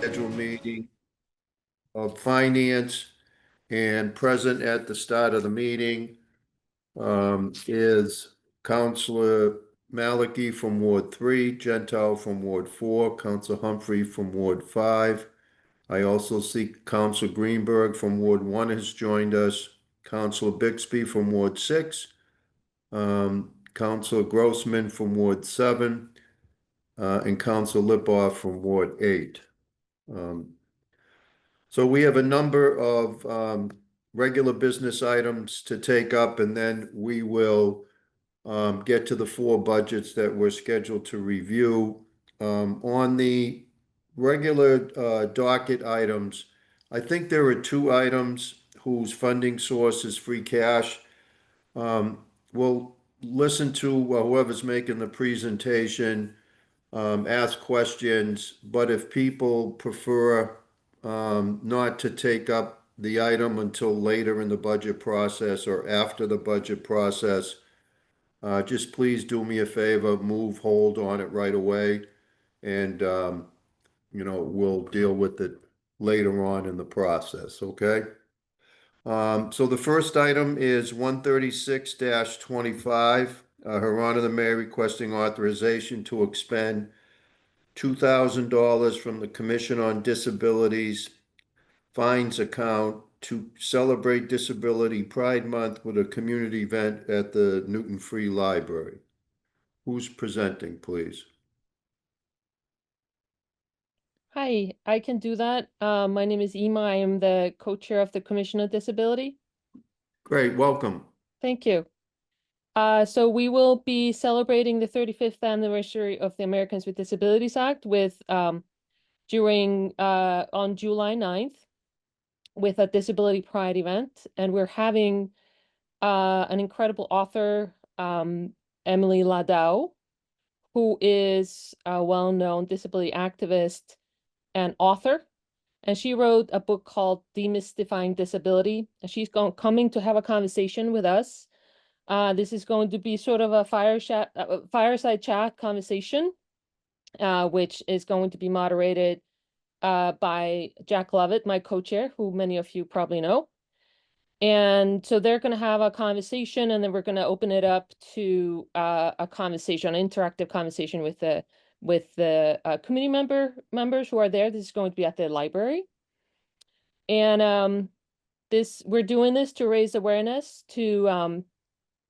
scheduled meeting of finance, and present at the start of the meeting is Counselor Malachi from Ward 3, Gentile from Ward 4, Counselor Humphrey from Ward 5. I also see Counselor Greenberg from Ward 1 has joined us, Counselor Bixby from Ward 6, Counselor Grossman from Ward 7, and Counselor Lipoff from Ward 8. So we have a number of regular business items to take up, and then we will get to the four budgets that we're scheduled to review. On the regular docket items, I think there are two items whose funding source is free cash. We'll listen to whoever's making the presentation, ask questions, but if people prefer not to take up the item until later in the budget process or after the budget process, just please do me a favor, move hold on it right away, and we'll deal with it later on in the process, okay? So the first item is 136-25. Her Honor the Mayor requesting authorization to expend $2,000 from the Commission on Disabilities fines account to celebrate Disability Pride Month with a community event at the Newton Free Library. Who's presenting, please? Hi, I can do that. My name is Ima. I am the co-chair of the Commission on Disability. Great, welcome. Thank you. So we will be celebrating the 35th anniversary of the Americans with Disabilities Act on July 9th with a Disability Pride event. And we're having an incredible author, Emily Ladau, who is a well-known disability activist and author. And she wrote a book called Demystifying Disability. And she's coming to have a conversation with us. This is going to be sort of a fireside chat conversation, which is going to be moderated by Jack Lovett, my co-chair, who many of you probably know. And so they're going to have a conversation, and then we're going to open it up to a conversation, an interactive conversation with the community members who are there. This is going to be at the library. And we're doing this to raise awareness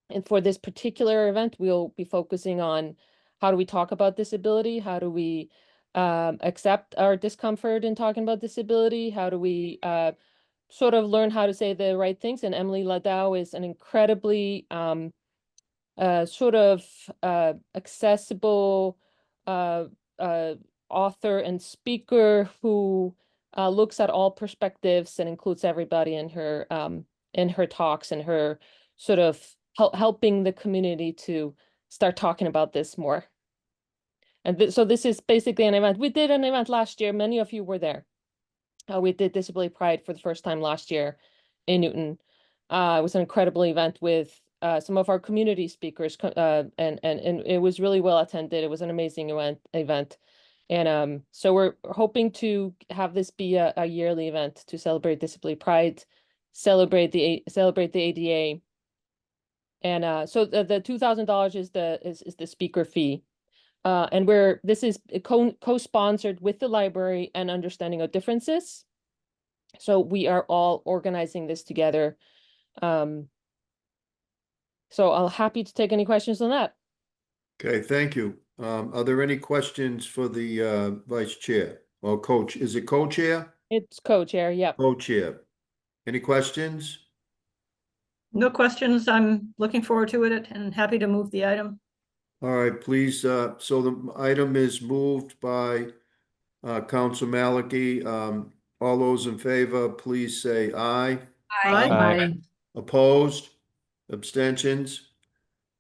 and for this particular event, we'll be focusing on how do we talk about disability? How do we accept our discomfort in talking about disability? How do we sort of learn how to say the right things? And Emily Ladau is an incredibly sort of accessible author and speaker who looks at all perspectives and includes everybody in her talks and her sort of helping the community to start talking about this more. And so this is basically an event. We did an event last year. Many of you were there. We did Disability Pride for the first time last year in Newton. It was an incredible event with some of our community speakers, and it was really well attended. It was an amazing event. And so we're hoping to have this be a yearly event to celebrate Disability Pride, celebrate the ADA. And so the $2,000 is the speaker fee. And this is co-sponsored with the library and Understanding of Differences. So we are all organizing this together. So I'll happy to take any questions on that. Okay, thank you. Are there any questions for the vice chair or coach? Is it co-chair? It's co-chair, yep. Co-chair. Any questions? No questions. I'm looking forward to it and happy to move the item. All right, please. So the item is moved by Council Malachi. All those in favor, please say aye. Aye. Opposed? Abstentions?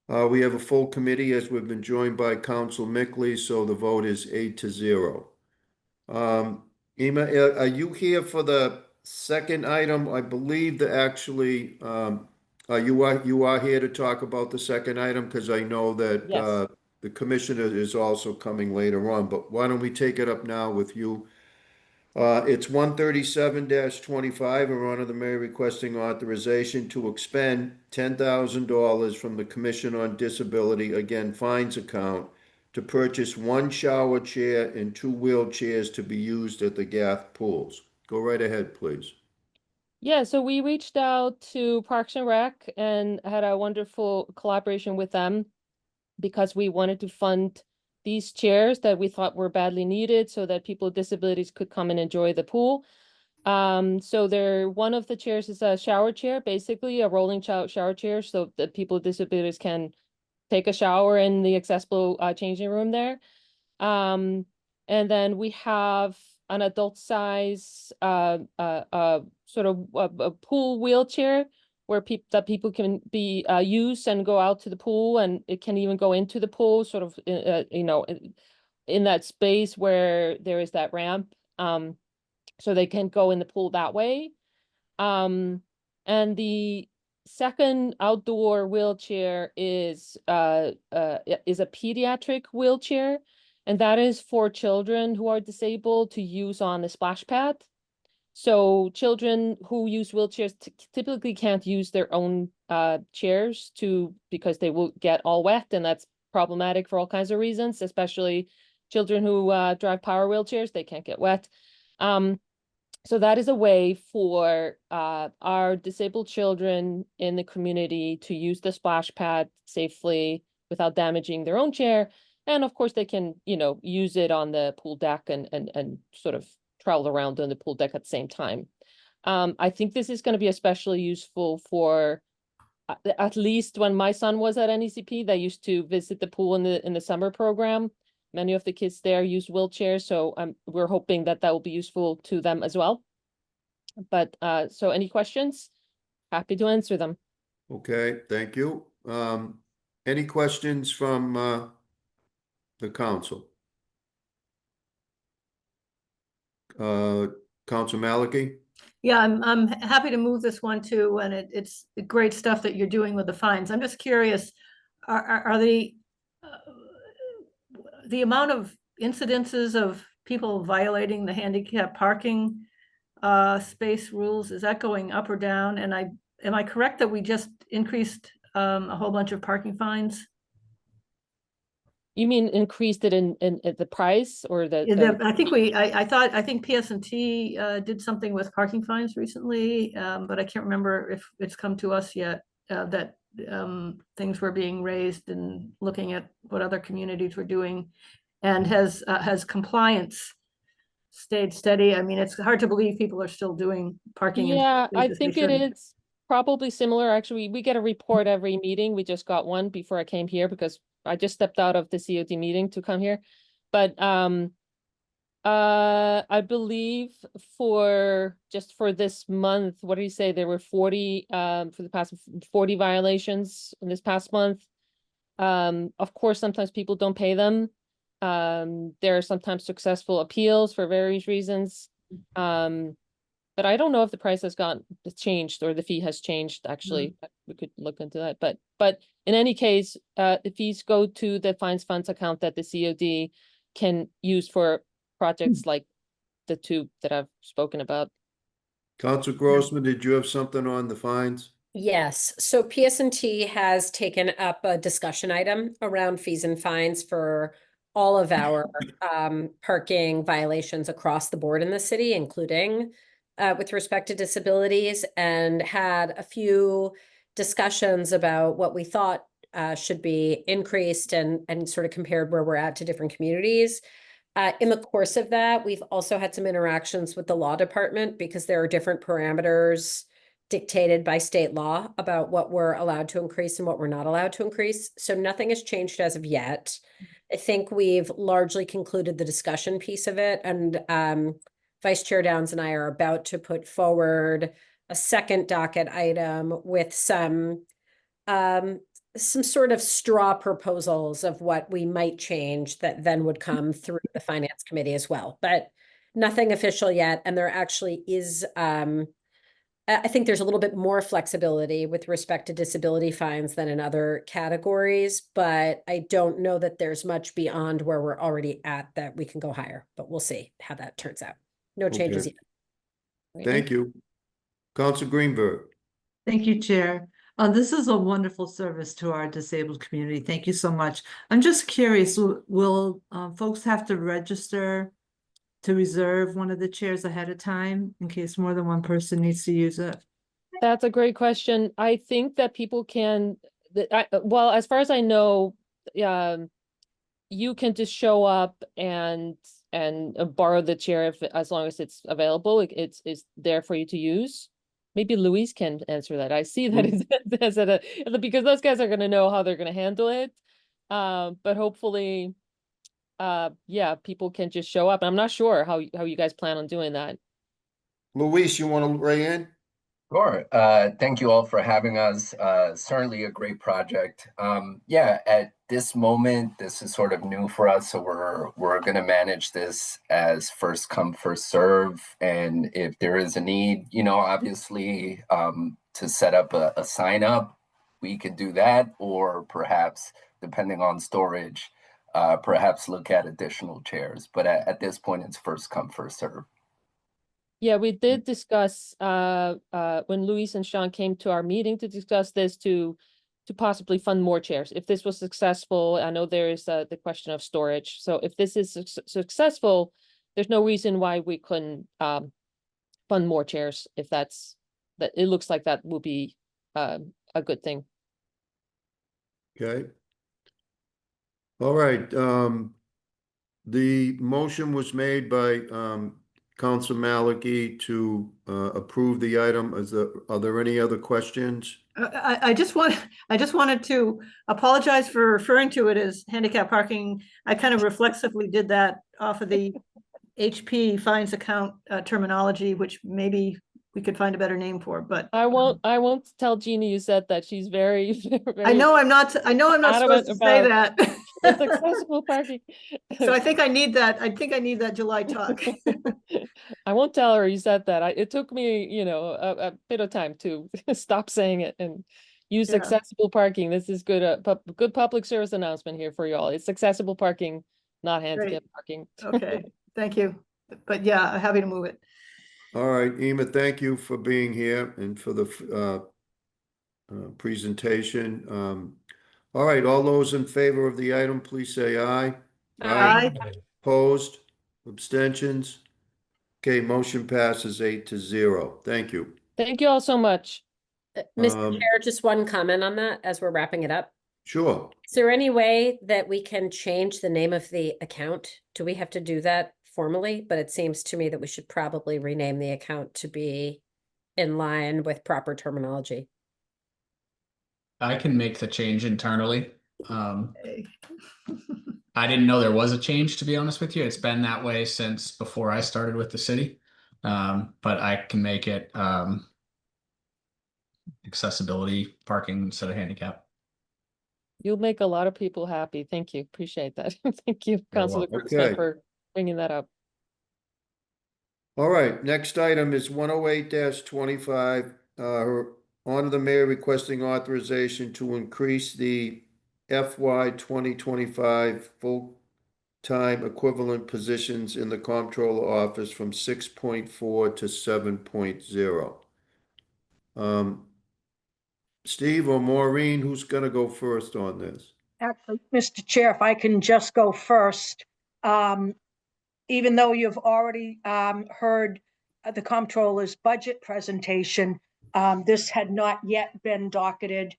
We have a full committee as we've been joined by Council Mickley, so the vote is 8-0. Ima, are you here for the second item? I believe that actually you are here to talk about the second item, because I know that Yes. the commissioner is also coming later on, but why don't we take it up now with you It's 137-25, and Honor the Mayor requesting authorization to expend $10,000 from the Commission on Disability, again, fines account, to purchase one shower chair and two wheelchairs to be used at the Gath pools. Go right ahead, please. Yeah, so we reached out to Parks and Rec and had a wonderful collaboration with them because we wanted to fund these chairs that we thought were badly needed so that people with disabilities could come and enjoy the pool. So one of the chairs is a shower chair, basically a rolling shower chair, so that people with disabilities can take a shower in the accessible changing room there. And then we have an adult size sort of a pool wheelchair where people can be use and go out to the pool, and it can even go into the pool, sort of in that space where there is that ramp, so they can go in the pool that way. And the second outdoor wheelchair is a pediatric wheelchair, and that is for children who are disabled to use on the splash pad. So children who use wheelchairs typically can't use their own chairs because they will get all wet, and that's problematic for all kinds of reasons, especially children who drive power wheelchairs. They can't get wet. So that is a way for our disabled children in the community to use the splash pad safely without damaging their own chair. And of course, they can, use it on the pool deck and sort of travel around on the pool deck at the same time. I think this is going to be especially useful for at least when my son was at NECP, they used to visit the pool in the summer program. Many of the kids there use wheelchairs, so we're hoping that will be useful to them as well. But so any questions? Happy to answer them. Okay, thank you. Any questions from the council? Council Malachi? Yeah, I'm happy to move this one too, and it's great stuff that you're doing with the fines. I'm just curious, are the amount of incidences of people violating the handicap parking space rules, is that going up or down? And am I correct that we just increased a whole bunch of parking fines? You mean increased it in the price or I think PS&T did something with parking fines recently, but I can't remember if it's come to us yet that things were being raised and looking at what other communities were doing. And has compliance stayed steady? I mean, it's hard to believe people are still doing parking. Yeah, I think it is probably similar. Actually, we get a report every meeting. We just got one before I came here because I just stepped out of the COD meeting to come here. But I believe for this month, what do you say? There were 40 for the past 40 violations in this past month. Of course, sometimes people don't pay them. There are sometimes successful appeals for various reasons. But I don't know if the price has changed or the fee has changed, actually. We could look into that. But in any case, the fees go to the fines funds account that the COD can use for projects like the two that I've spoken about. Council Grossman, did you have something on the fines? Yes, so PS&T has taken up a discussion item around fees and fines for all of our parking violations across the board in the city, including with respect to disabilities, and had a few discussions about what we thought should be increased and sort of compared where we're at to different communities. In the course of that, we've also had some interactions with the law department because there are different parameters dictated by state law about what we're allowed to increase and what we're not allowed to increase. So nothing has changed as of yet. I think we've largely concluded the discussion piece of it, and Vice Chair Downs and I are about to put forward a second docket item with some sort of straw proposals of what we might change that then would come through the Finance Committee as well, but nothing official yet. And there actually is, I think there's a little bit more flexibility with respect to disability fines than in other categories, but I don't know that there's much beyond where we're already at that we can go higher, but we'll see how that turns out. No changes Okay. yet. Right? Thank you. Council Greenberg. Thank you, Chair. This is a wonderful service to our disabled community. Thank you so much. I'm just curious, will folks have to register to reserve one of the chairs ahead of time in case more than one person needs to use it? That's a great question. I think that people can, well, as far as I know, you can just show up and borrow the chair if as long as it's available. It's there for you to use. Maybe Louise can answer that. I see that it says that because those guys are going to know how they're going to handle it. But hopefully, yeah, people can just show up. I'm not sure how you guys plan on doing that. Luis, you want to weigh in? Sure. Thank you all for having us. Certainly a great project. Yeah, at this moment, this is sort of new for us, so we're going to manage this as first come, first serve. And if there is a need, obviously, to set up a sign up, we can do that, or perhaps, depending on storage, perhaps look at additional chairs. But at this point, it's first come, first serve. Yeah, we did discuss when Luis and Sean came to our meeting to discuss this to possibly fund more chairs. If this was successful, I know there is the question of storage. So if this is successful, there's no reason why we couldn't fund more chairs if that it looks like that will be a good thing. Okay. All right, the motion was made by Council Maliki to approve the item. Are there any other questions? I just wanted to apologize for referring to it as handicap parking. I kind of reflexively did that off of the HP fines account terminology, which maybe we could find a better name for, but I won't tell Jeannie you said that. She's very, very I know I'm not supposed to say that. it's accessible parking. So I think I need that July talk. I won't tell her you said that. It took me, a bit of time to stop saying it and use Yeah. accessible parking. This is good, good public service announcement here for y'all. It's accessible parking, not handicap parking. Okay, thank you. But yeah, happy to move it. All right, Ema, thank you for being here and for the presentation. All right, all those in favor of the item, please say aye. Aye. Opposed, abstentions? Okay, motion passes 8-0. Thank you. Thank you all so much. Mr. Chair, just one comment on that as we're wrapping it up. Sure. Is there any way that we can change the name of the account? Do we have to do that formally? But it seems to me that we should probably rename the account to be in line with proper terminology. I can make the change internally. Okay. I didn't know there was a change, to be honest with you. It's been that way since before I started with the city. But I can make it accessibility parking instead of handicap. You'll make a lot of people happy. Thank you. Appreciate that. Thank you, Councilor welcome. Kurtzman, Okay. for bringing that up. All right, next item is 108-25. On the mayor requesting authorization to increase the FY 2025 full-time equivalent positions in the comptroller office from 6.4 to 7.0. Steve or Maureen, who's going to go first on this? Actually, Mr. Chair, if I can just go first, even though you've already heard the comptroller's budget presentation, this had not yet been docketed.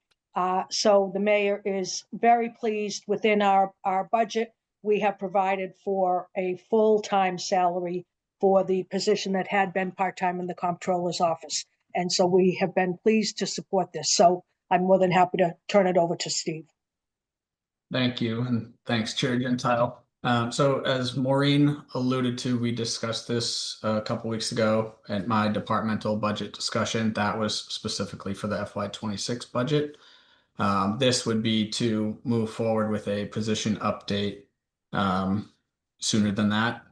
So the mayor is very pleased. Within our budget, we have provided for a full-time salary for the position that had been part-time in the comptroller's office. And so we have been pleased to support this. So I'm more than happy to turn it over to Steve. Thank you, and thanks, Chair Gentile. So as Maureen alluded to, we discussed this a couple weeks ago at my departmental budget discussion. That was specifically for the FY 26 budget. This would be to move forward with a position update sooner than that.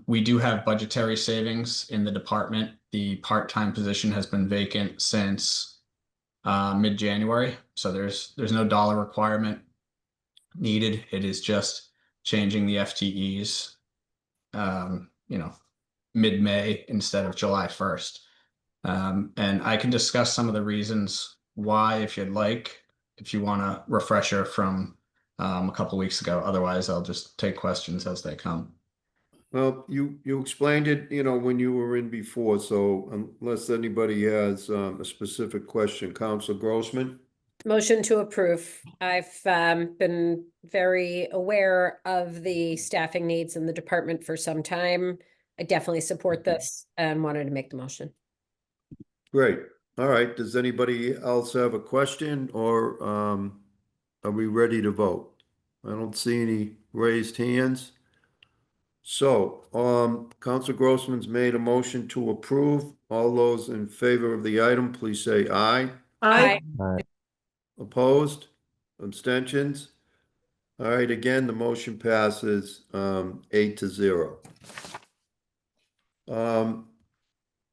We do have budgetary savings in the department. The part-time position has been vacant since mid-January, so there's no dollar requirement needed. It is just changing the FTEs, mid-May instead of July 1st. And I can discuss some of the reasons why if you'd like, if you want a refresher from a couple weeks ago. Otherwise, I'll just take questions as they come. Well, you explained it, when you were in before, so unless anybody has a specific question, Council Grossman? Motion to approve. I've been very aware of the staffing needs in the department for some time. I definitely support this and wanted to make the motion. Great. All right. Does anybody else have a question or are we ready to vote? I don't see any raised hands. So, Council Grossman's made a motion to approve. All those in favor of the item, please say aye. I, Opposed? Abstentions? All right, again, the motion passes 8-0.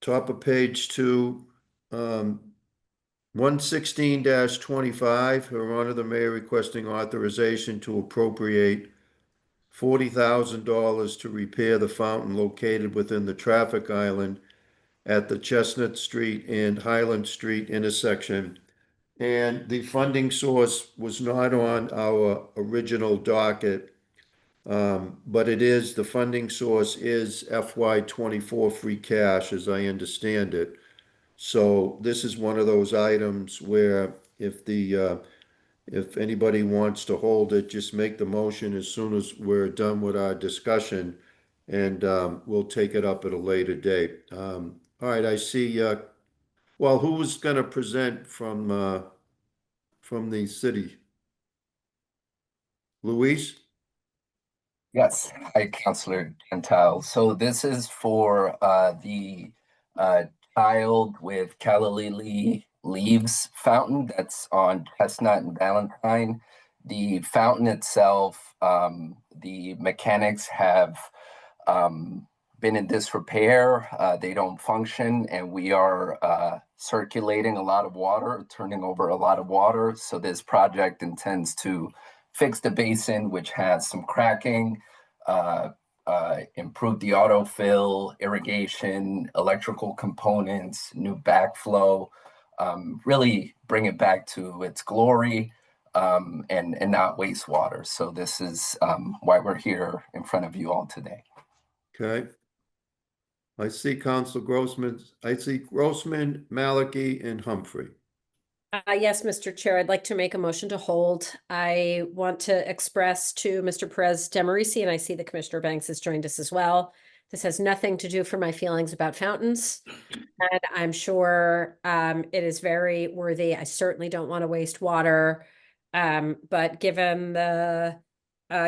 Top of page 2, 116-25, Her Honor the Mayor requesting authorization to appropriate $40,000 to repair the fountain located within the traffic island at the Chestnut Street and Highland Street intersection. And the funding source was not on our original docket, but the funding source is FY24 free cash, as I understand it. So this is one of those items where if anybody wants to hold it, just make the motion as soon as we're done with our discussion, and we'll take it up at a later date. All right, I see, well, who was gonna present from the city? Luis? Yes, hi, Councilor Gentile. So this is for the child with calla lily leaves fountain that's on Chestnut and Valentine. The fountain itself, the mechanics have been in disrepair. They don't function, and we are circulating a lot of water, turning over a lot of water. So this project intends to fix the basin, which has some cracking, improve the autofill, irrigation, electrical components, new backflow, really bring it back to its glory, and not waste water. So this is why we're here in front of you all today. Okay. I see Grossman, Malicki, and Humphrey. Yes, Mr. Chair, I'd like to make a motion to hold. I want to express to Mr. Perez Demarisi, and I see that Commissioner Banks has joined us as well. This has nothing to do for my feelings about fountains, and I'm sure it is very worthy. I certainly don't want to waste water, but given the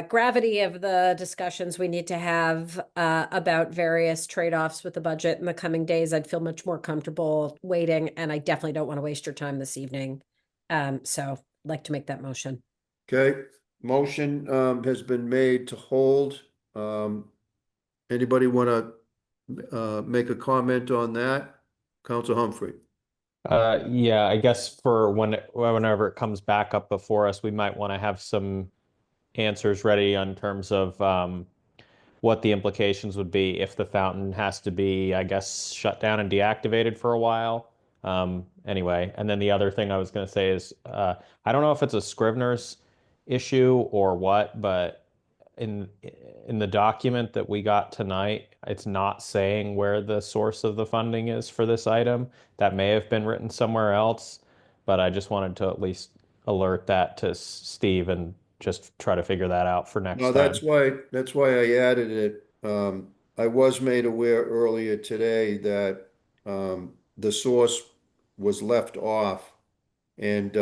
gravity of the discussions we need to have about various trade-offs with the budget in the coming days, I'd feel much more comfortable waiting, and I definitely don't want to waste your time this evening. So I'd like to make that motion. Okay, motion has been made to hold. Anybody want to make a comment on that? Council Humphrey. Yeah, I guess for whenever it comes back up before us, we might want to have some answers ready on terms of what the implications would be if the fountain has to be, I guess, shut down and deactivated for a while. Anyway, and then the other thing I was going to say is I don't know if it's a Scrivener's issue or what, but in the document that we got tonight, it's not saying where the source of the funding is for this item. That may have been written somewhere else, but I just wanted to at least alert that to Steve and just try to figure that out for next No, time. that's why I added it. I was made aware earlier today that the source was left off and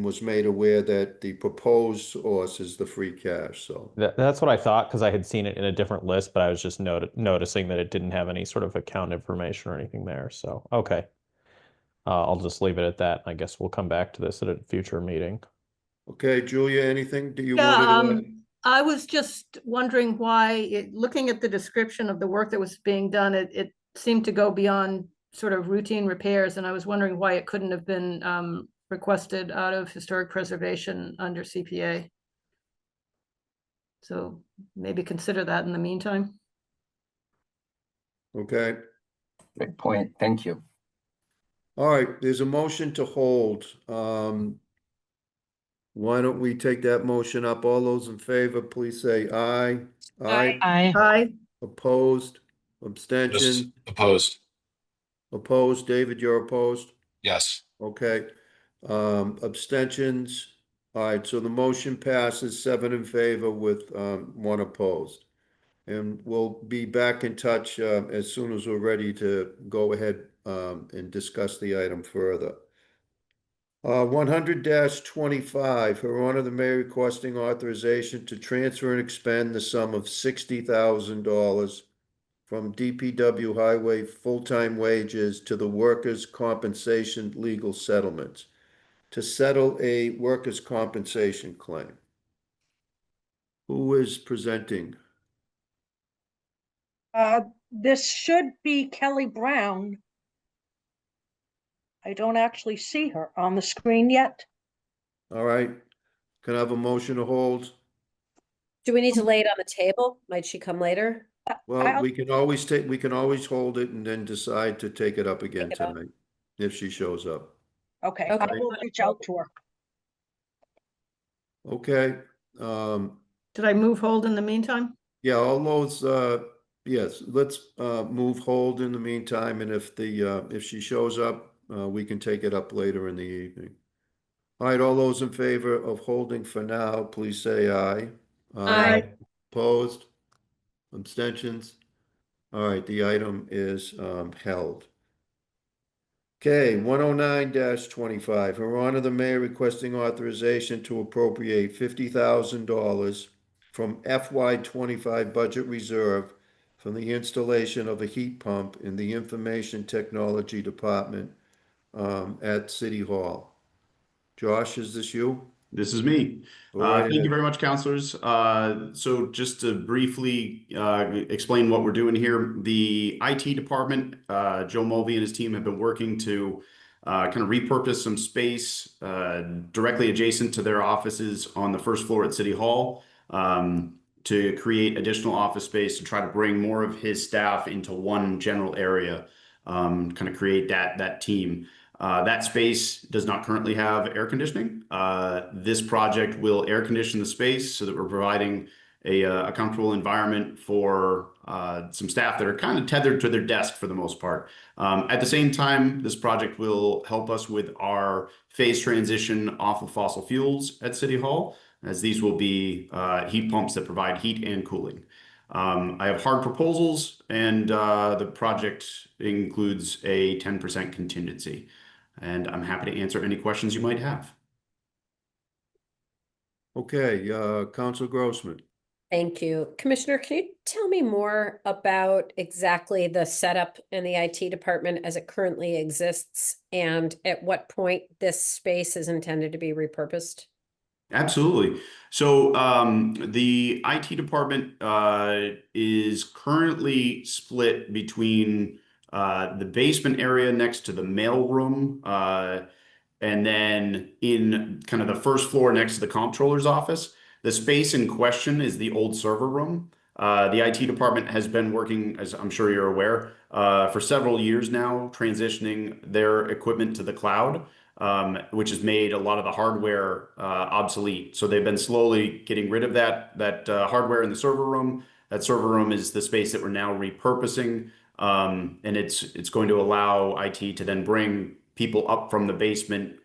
was made aware that the proposed source is the free cash, so. That's what I thought because I had seen it in a different list, but I was just noticing that it didn't have any sort of account information or anything there. So, okay. I'll just leave it at that. I guess we'll come back to this at a future meeting. Okay, Julia, anything? Do you yeah, want to? I was just wondering why, looking at the description of the work that was being done, it seemed to go beyond sort of routine repairs, and I was wondering why it couldn't have been requested out of historic preservation under CPA. So maybe consider that in the meantime. Okay, Great point. Thank you. all right, there's a motion to hold. Why don't we take that motion up? All those in favor, please say aye. Aye, Aye. opposed, abstention, Opposed. opposed. David, you're opposed? Yes. Okay, abstentions. All right, so the motion passes 7 in favor with, 1 opposed. And we'll be back in touch, as soon as we're ready to go ahead, and discuss the item further. 100-25, Her Honor the Mayor requesting authorization to transfer and expend the sum of $60,000 from DPW Highway full-time wages to the workers' compensation legal settlements to settle a workers' compensation claim. Who is presenting? This should be Kelly Brown. I don't actually see her on the screen yet. All right, can I have a motion to hold? Do we need to lay it on the table? Might she come later? Well, I'll- we can always hold it and then decide to take it up again Take it up. tonight, if she shows up. Okay, Okay. I will reach out to her. Okay, Did I move hold in the meantime? yeah, all those, yes, let's, move hold in the meantime, and if she shows up, we can take it up later in the evening. All right, all those in favor of holding for now, please say aye. Aye. Opposed? Abstentions? All right, the item is, held. Okay, 109-25, Her Honor the Mayor requesting authorization to appropriate $50,000 from FY25 budget reserve from the installation of a heat pump in the Information Technology Department, at City Hall. Josh, is this you? This is me. Go right Thank you ahead. very much, counselors. So just to briefly explain what we're doing here, the IT department, Joe Mulvey and his team have been working to kind of repurpose some space directly adjacent to their offices on the first floor at City Hall to create additional office space to try to bring more of his staff into one general area, kind of create that team. That space does not currently have air conditioning. This project will air condition the space so that we're providing a comfortable environment for some staff that are kind of tethered to their desk for the most part. At the same time, this project will help us with our phase transition off of fossil fuels at City Hall, as these will be heat pumps that provide heat and cooling. I have hard proposals, and the project includes a 10% contingency. And I'm happy to answer any questions you might have. Okay, Council Grossman. Thank you. Commissioner, can you tell me more about exactly the setup in the IT department as it currently exists and at what point this space is intended to be repurposed? Absolutely. So the IT department is currently split between the basement area next to the mail room, and then in kind of the first floor next to the comptroller's office. The space in question is the old server room. The IT department has been working, as I'm sure you're aware, for several years now, transitioning their equipment to the cloud, which has made a lot of the hardware obsolete. So they've been slowly getting rid of that hardware in the server room. That server room is the space that we're now repurposing. And it's going to allow IT to then bring people up from the basement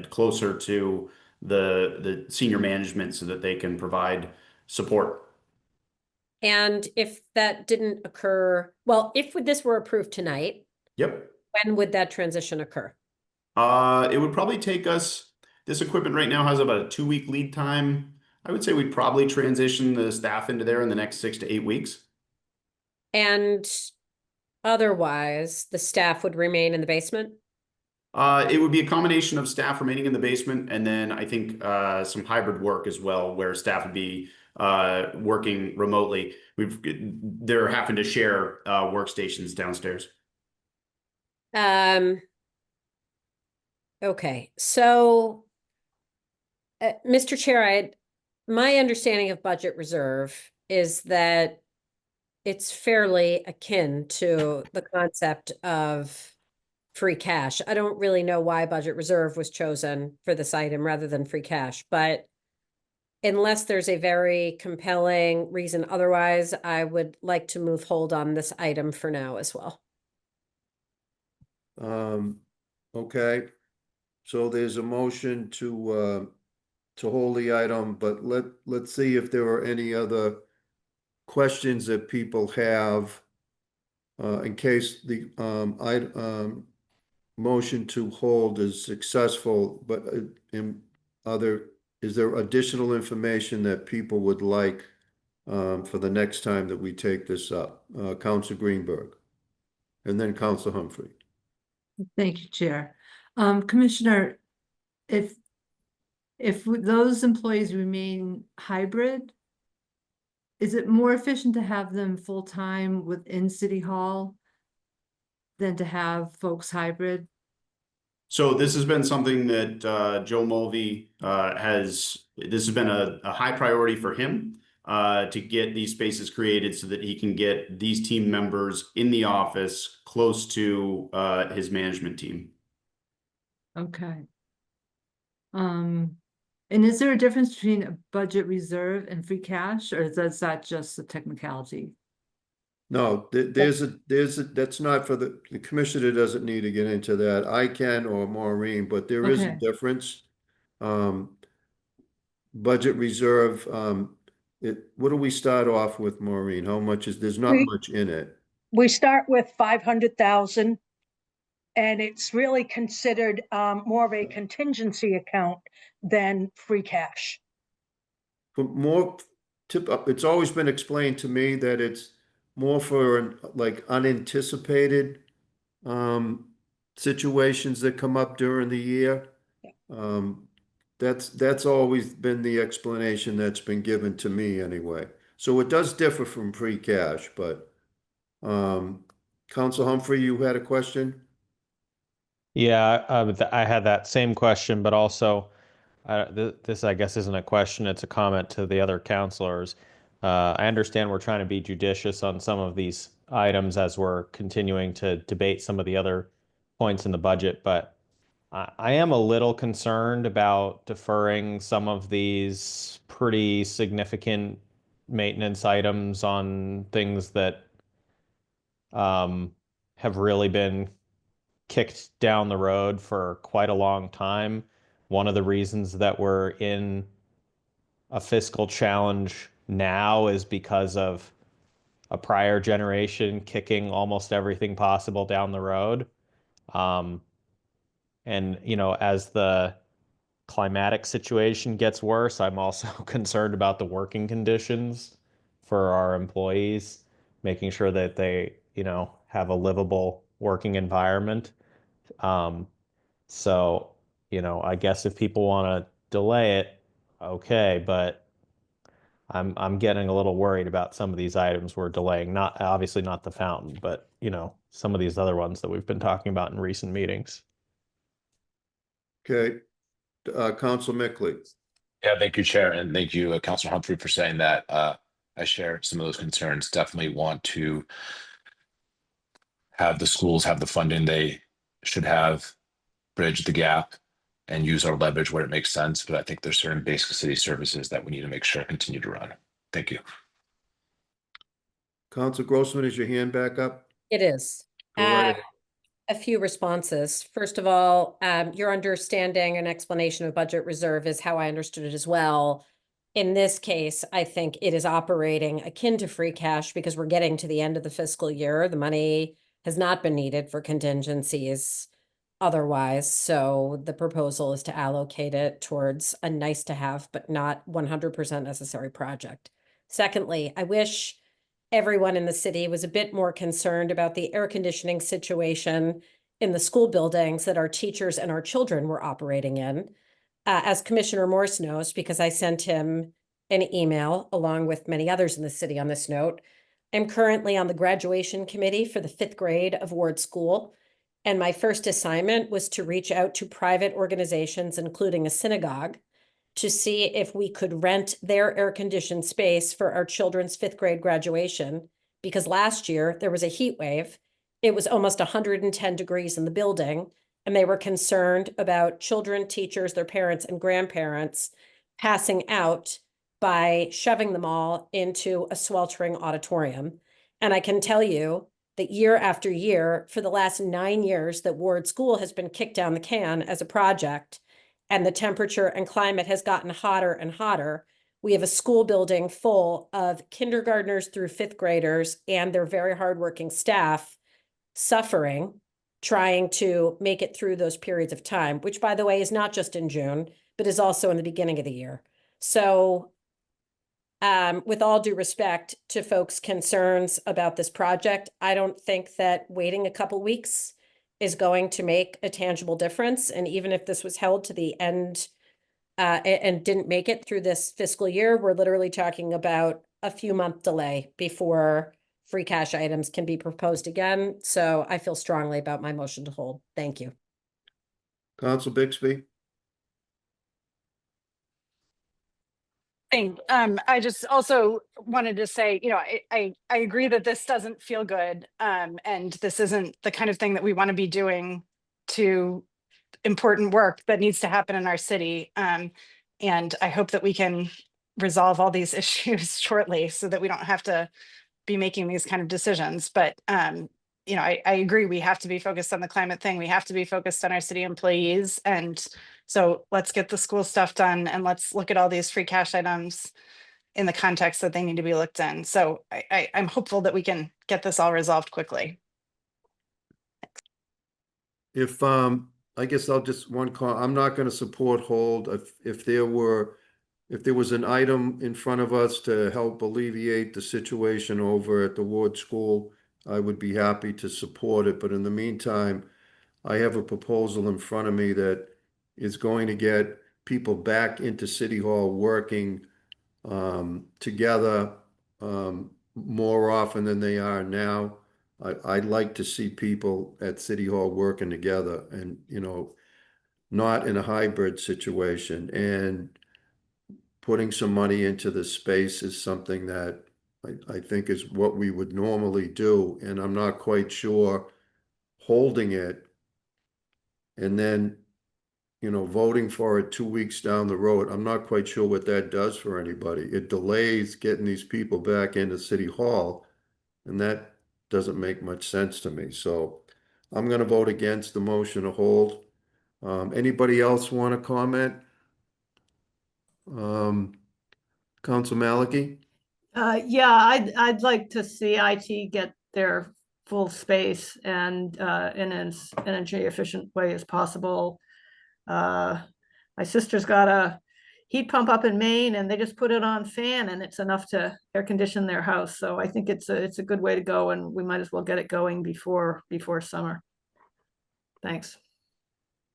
closer to the senior management so that they can provide support. And if that didn't occur, well, if this were approved tonight, Yep. when would that transition occur? It would probably take us, this equipment right now has about a 2-week lead time. I would say we'd probably transition the staff into there in the next 6 to 8 weeks. And otherwise, the staff would remain in the basement? It would be a combination of staff remaining in the basement, and then I think some hybrid work as well, where staff would be working remotely. They're having to share workstations downstairs. Okay, so Mr. Chair, my understanding of budget reserve is that it's fairly akin to the concept of free cash. I don't really know why budget reserve was chosen for this item rather than free cash, but unless there's a very compelling reason otherwise, I would like to move hold on this item for now as well. Okay, so there's a motion to hold the item, but let's see if there are any other questions that people have in case the motion to hold is successful, but is there additional information that people would like for the next time that we take this up? Council Greenberg, and then Council Humphrey. Thank you, Chair. Commissioner, if those employees remain hybrid, is it more efficient to have them full-time within City Hall than to have folks hybrid? So this has been something that Joe Mulvey this has been a high priority for him to get these spaces created so that he can get these team members in the office close to his management team. Okay. And is there a difference between a budget reserve and free cash, or is that just a technicality? No, that's not for the commissioner doesn't need to get into that. I can or Maureen, but there is a Okay. difference. Budget reserve, what do we start off with, Maureen? How much there's not much in it. We start with 500,000. And it's really considered more of a contingency account than free cash. But it's always been explained to me that it's more for like unanticipated situations that come up during the year. That's always been the explanation that's been given to me anyway. So it does differ from free cash, but Council Humphrey, you had a question? Yeah, I had that same question, but also this, I guess, isn't a question, it's a comment to the other counselors. I understand we're trying to be judicious on some of these items as we're continuing to debate some of the other points in the budget, but I am a little concerned about deferring some of these pretty significant maintenance items on things that have really been kicked down the road for quite a long time. One of the reasons that we're in a fiscal challenge now is because of a prior generation kicking almost everything possible down the road. And, as the climatic situation gets worse, I'm also concerned about the working conditions for our employees, making sure that they, have a livable working environment. So, I guess if people want to delay it, okay, but I'm getting a little worried about some of these items we're delaying. Not obviously not the fountain, but some of these other ones that we've been talking about in recent meetings. Okay, Council Mickley. Yeah, thank you, Chair, and thank you, Councilor Humphrey, for saying that. I share some of those concerns. Definitely want to have the schools have the funding they should have, bridge the gap, and use our leverage where it makes sense. But I think there's certain basic city services that we need to make sure continue to run. Thank you. Council Grossman, is your hand back up? It is. Go right ahead. A few responses. First of all, your understanding and explanation of budget reserve is how I understood it as well. In this case, I think it is operating akin to free cash because we're getting to the end of the fiscal year. The money has not been needed for contingencies otherwise. So the proposal is to allocate it towards a nice to have, but not 100% necessary project. Secondly, I wish everyone in the city was a bit more concerned about the air conditioning situation in the school buildings that our teachers and our children were operating in. As Commissioner Morse knows, because I sent him an email along with many others in the city on this note, I'm currently on the graduation committee for the 5th grade of Ward School. And my first assignment was to reach out to private organizations, including a synagogue, to see if we could rent their air-conditioned space for our children's 5th grade graduation because last year there was a heat wave. It was almost 110 degrees in the building, and they were concerned about children, teachers, their parents, and grandparents passing out by shoving them all into a sweltering auditorium. And I can tell you that year after year, for the last 9 years that Ward School has been kicked down the can as a project, and the temperature and climate has gotten hotter and hotter, we have a school building full of kindergartners through 5th graders and their very hardworking staff suffering, trying to make it through those periods of time, which, by the way, is not just in June, but is also in the beginning of the year. So with all due respect to folks' concerns about this project, I don't think that waiting a couple weeks is going to make a tangible difference. And even if this was held to the end and didn't make it through this fiscal year, we're literally talking about a few month delay before free cash items can be proposed again. So I feel strongly about my motion to hold. Thank you. Council Bixby? I just also wanted to say, you know, I agree that this doesn't feel good. And this isn't the kind of thing that we want to be doing to important work that needs to happen in our city. And I hope that we can resolve all these issues shortly so that we don't have to be making these kind of decisions. But, you know, I agree, we have to be focused on the climate thing. We have to be focused on our city employees. And so let's get the school stuff done and let's look at all these free cash items in the context that they need to be looked in. So I'm hopeful that we can get this all resolved quickly. If, I guess I'll just I'm not gonna support hold. If there was an item in front of us to help alleviate the situation over at the Ward School, I would be happy to support it. But in the meantime, I have a proposal in front of me that is going to get people back into City Hall working together more often than they are now. I'd like to see people at City Hall working together and, you know, not in a hybrid situation. And putting some money into the space is something that I think is what we would normally do. And I'm not quite sure holding it and then, you know, voting for it 2 weeks down the road. I'm not quite sure what that does for anybody. It delays getting these people back into City Hall, and that doesn't make much sense to me. So I'm going to vote against the motion to hold. Anybody else want to comment? Council Maliki? Yeah, I'd like to see IT get their full space and in as energy efficient way as possible. My sister's got a heat pump up in Maine and they just put it on fan and it's enough to air condition their house. So I think it's a good way to go and we might as well get it going before summer. Thanks.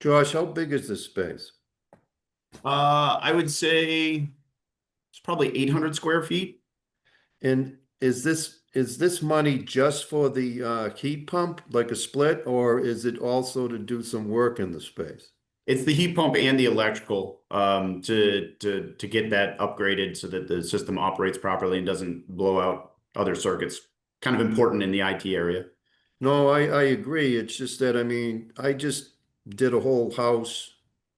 Josh, how big is this space? I would say it's probably 800 square feet. And is this money just for the heat pump, like a split, or is it also to do some work in the space? It's the heat pump and the electrical to get that upgraded so that the system operates properly and doesn't blow out other circuits. Kind of important in the IT area. No, I agree. It's just that, I mean, I just did a whole house.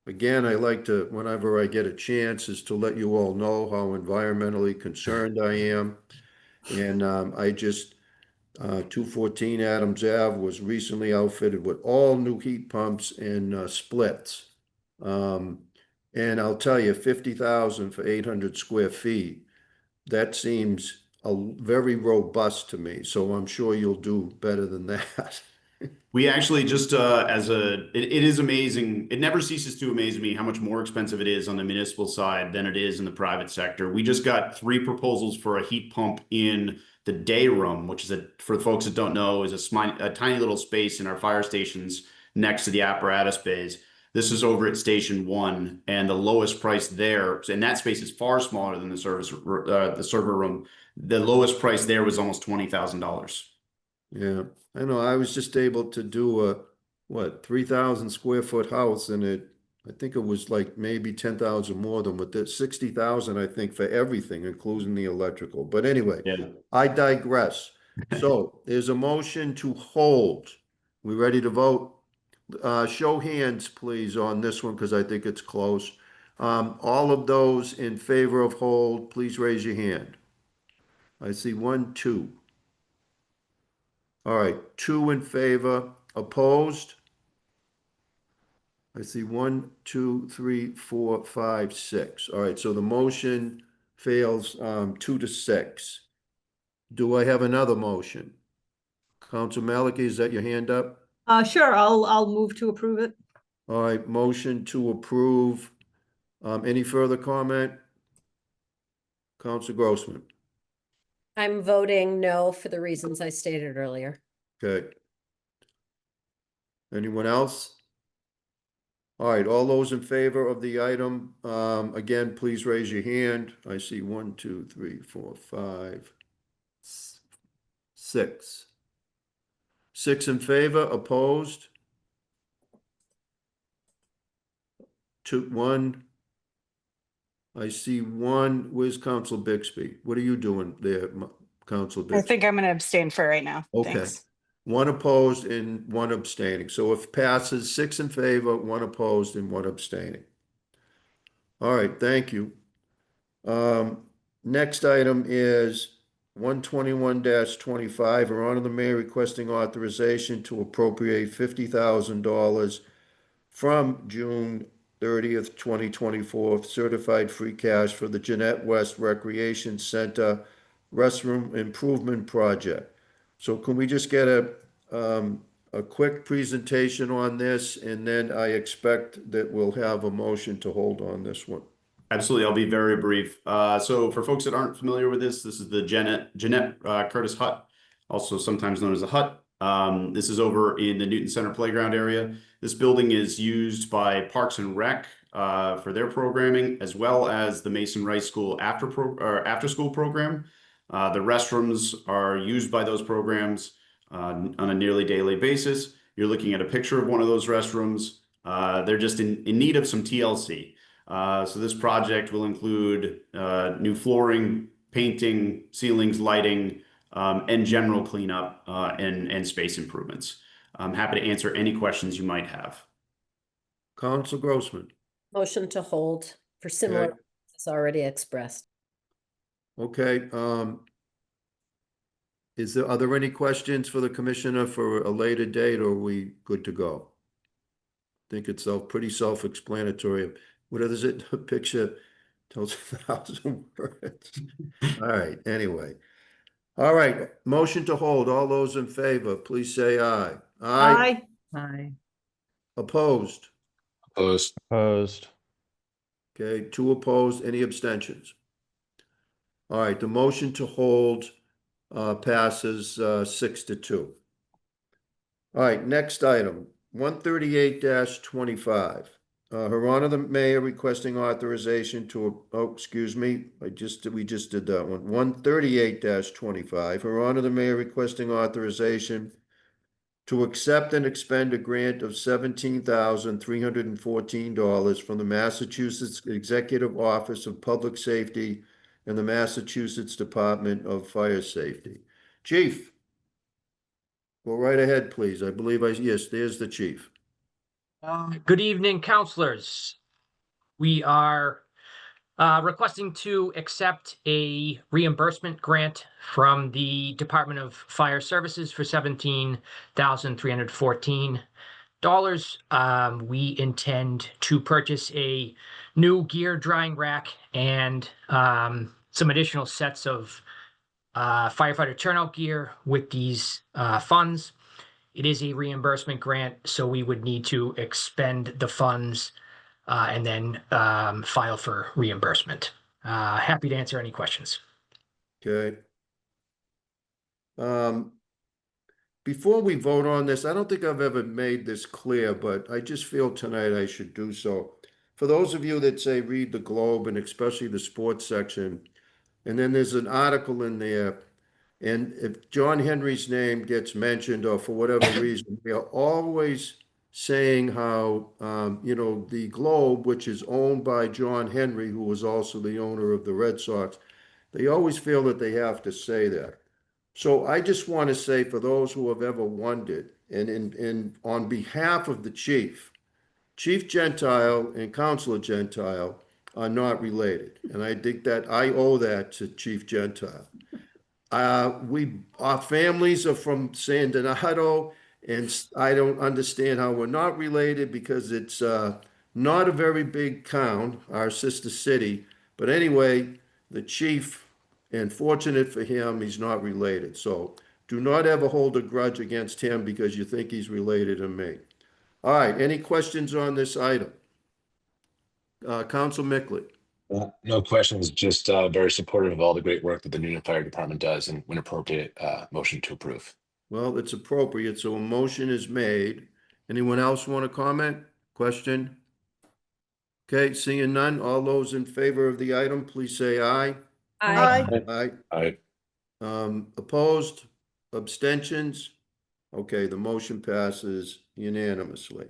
Again, I like to, whenever I get a chance, is to let you all know how environmentally concerned I am. And I just, 214 Adams Ave was recently outfitted with all new heat pumps and splits. And I'll tell you, 50,000 for 800 square feet, that seems very robust to me. So I'm sure you'll do better than that. We actually just it is amazing. It never ceases to amaze me how much more expensive it is on the municipal side than it is in the private sector. We just got 3 proposals for a heat pump in the day room, which is for folks that don't know, is a tiny little space in our fire stations next to the apparatus bays. This is over at Station 1, and the lowest price there, and that space is far smaller than the server room. The lowest price there was almost $20,000. Yeah, I know. I was just able to do a 3,000 square foot house, and I think it was like maybe 10,000 more than with the 60,000, I think, for everything, including the electrical. But anyway, Yeah. I digress. So there's a motion to hold. We ready to vote? Show hands, please, on this one, because I think it's close. All of those in favor of hold, please raise your hand. I see 1, 2. All right, 2 in favor, opposed? I see 1, 2, 3, 4, 5, 6. All right, so the motion fails 2 to 6. Do I have another motion? Council Maliki, is that your hand up? Sure, I'll move to approve it. All right, motion to approve. Any further comment? Council Grossman, I'm voting no for the reasons I stated earlier. okay. Anyone else? All right, all those in favor of the item, again, please raise your hand. I see 1, 2, 3, 4, 5, 6. 6 in favor, opposed? 2, 1. I see 1. Where's Council Bixby? What are you doing there, Council I Bixby? think I'm going to abstain for right now. Okay. Thanks. 1 opposed and 1 abstaining. So if passes, 6 in favor, 1 opposed and 1 abstaining. All right, thank you. Next item is 121-25, or honor the mayor requesting authorization to appropriate $50,000 from June 30th, 2024, certified free cash for the Jeanette West Recreation Center restroom improvement project. So can we just get a quick presentation on this, and then I expect that we'll have a motion to hold on this one. Absolutely, I'll be very brief. So for folks that aren't familiar with this is the Jeanette Curtis Hut, also sometimes known as a hut. This is over in the Newton Center playground area. This building is used by Parks and Rec for their programming, as well as the Mason Rice School after school program. The restrooms are used by those programs on a nearly daily basis. You're looking at a picture of one of those restrooms. They're just in need of some TLC. So this project will include new flooring, painting, ceilings, lighting, and general cleanup and space improvements. I'm happy to answer any questions you might have. Council Grossman. Motion to hold for similar Okay. as already expressed. Okay, are there any questions for the commissioner for a later date, or are we good to go? I think it's pretty self-explanatory. What is it? The picture tells 1,000 words. All right, anyway. All right, motion to hold. All those in favor, please say aye. Aye. Aye. Opposed? Opposed. Opposed. Okay, 2 opposed. Any abstentions? All right, the motion to hold passes 6-2. All right, next item, 138-25. Her Honor the Mayor requesting authorization to, excuse me, we just did that one. 138-25. Her Honor the Mayor requesting authorization to accept and expend a grant of $17,314 from the Massachusetts Executive Office of Public Safety and the Massachusetts Department of Fire Safety. Chief, go right ahead, please. I believe yes, there's the chief. Good evening, counselors. We are requesting to accept a reimbursement grant from the Department of Fire Services for $17,314. We intend to purchase a new gear drying rack and some additional sets of firefighter turnout gear with these funds. It is a reimbursement grant, so we would need to expend the funds and then file for reimbursement. Happy to answer any questions. Okay. Before we vote on this, I don't think I've ever made this clear, but I just feel tonight I should do so. For those of you that say read the Globe, and especially the sports section, and then there's an article in there, and if John Henry's name gets mentioned, or for whatever reason, we are always saying how, the Globe, which is owned by John Henry, who was also the owner of the Red Sox, they always feel that they have to say that. So I just want to say for those who have ever wondered, and on behalf of the chief, Chief Gentile and Counselor Gentile are not related. And I think that I owe that to Chief Gentile. Our families are from San Donato, and I don't understand how we're not related because it's not a very big town, our sister city. But anyway, the chief, and fortunate for him, he's not related. So do not ever hold a grudge against him because you think he's related to me. All right, any questions on this item? Council Mickley. No questions, just very supportive of all the great work that the Newnan Fire Department does, and when appropriate, motion to approve. Well, it's appropriate, so a motion is made. Anyone else want to comment? Question? Okay, seeing none, all those in favor of the item, please say aye. Aye. Aye. Aye. Opposed? Abstentions? Okay, the motion passes unanimously.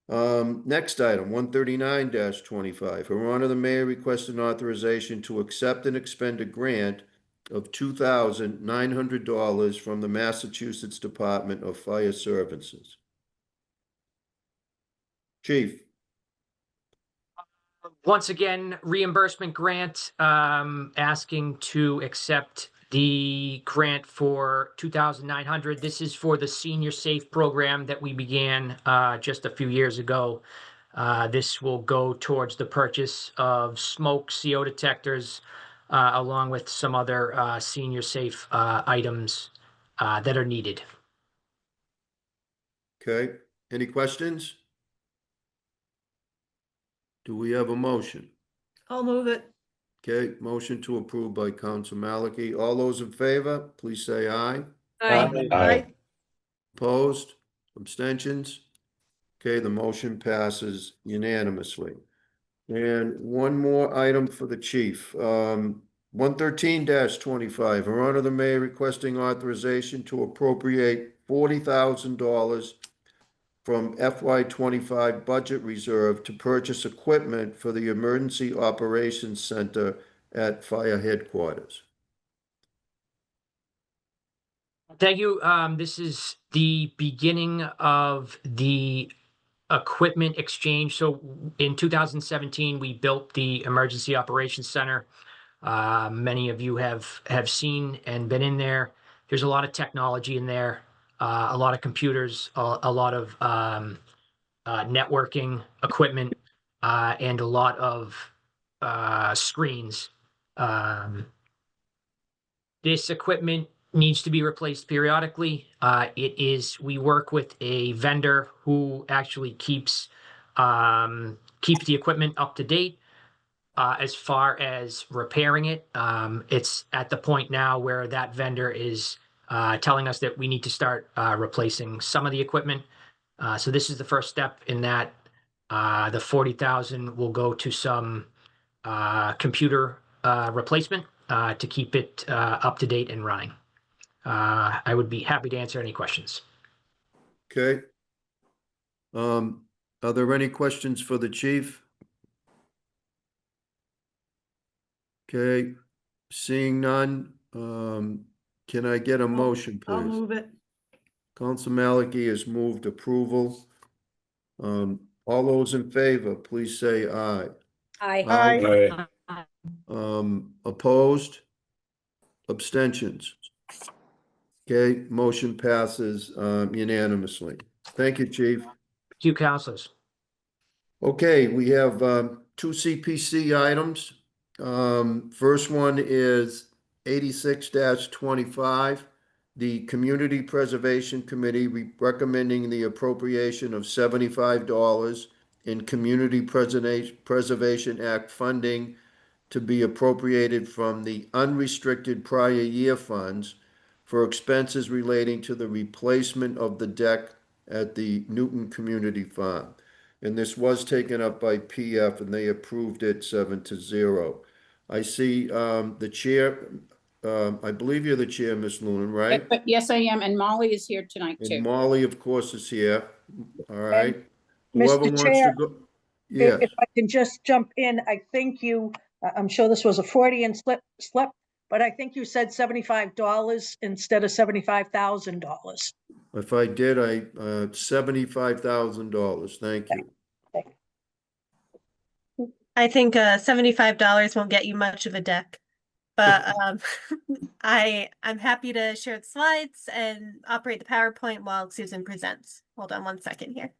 Next item, 139-25. Her Honor the Mayor requests an authorization to accept and expend a grant of $2,900 from the Massachusetts Department of Fire Services. Chief. Once again, reimbursement grant, asking to accept the grant for 2,900. This is for the Senior Safe program that we began just a few years ago. This will go towards the purchase of smoke CO detectors, along with some other senior safe items that are needed. Okay, any questions? Do we have a motion? I'll move it. Okay, motion to approve by Council Malachi. All those in favor, please say aye. Aye. Opposed? Abstentions? Okay, the motion passes unanimously. And one more item for the chief. 113-25. Her Honor the Mayor requesting authorization to appropriate $40,000 from FY25 budget reserve to purchase equipment for the Emergency Operations Center at Fire Headquarters. Thank you. This is the beginning of the equipment exchange. So in 2017, we built the Emergency Operations Center. Many of you have seen and been in there. There's a lot of technology in there, a lot of computers, a lot of networking equipment, and a lot of screens. This equipment needs to be replaced periodically. We work with a vendor who actually keeps the equipment up to date. As far as repairing it, it's at the point now where that vendor is telling us that we need to start replacing some of the equipment. So this is the first step in that. The 40,000 will go to some computer replacement to keep it up to date and running. I would be happy to answer any questions. Okay. Are there any questions for the chief? Okay, seeing none, can I get a motion, I'll please? move it. Council Malachi has moved approval. All those in favor, please say aye. Aye. Aye. Opposed? Abstentions? Okay, motion passes unanimously. Thank you, Chief. Thank you, councilors. Okay, we have two CPC items. First one is 86-25. The Community Preservation Committee recommending the appropriation of $75 in Community Preservation Act funding to be appropriated from the unrestricted prior year funds for expenses relating to the replacement of the deck at the Newton Community Farm. And this was taken up by PF and they approved it 7-0. I see the chair, I believe you're the chair, Ms. Noonan, right? Yes, I am. And Molly is here tonight too. And Molly, of course, is here. All right. Mr. Whoever wants to Chair, go. Yes. If I can just jump in, I think I'm sure this was a Freudian slip but I think you said $75 instead of $75,000. If I did, $75,000. Thank you. I think $75 won't get you much of a deck, but I'm happy to share the slides and operate the PowerPoint while Susan presents. Hold on one second here.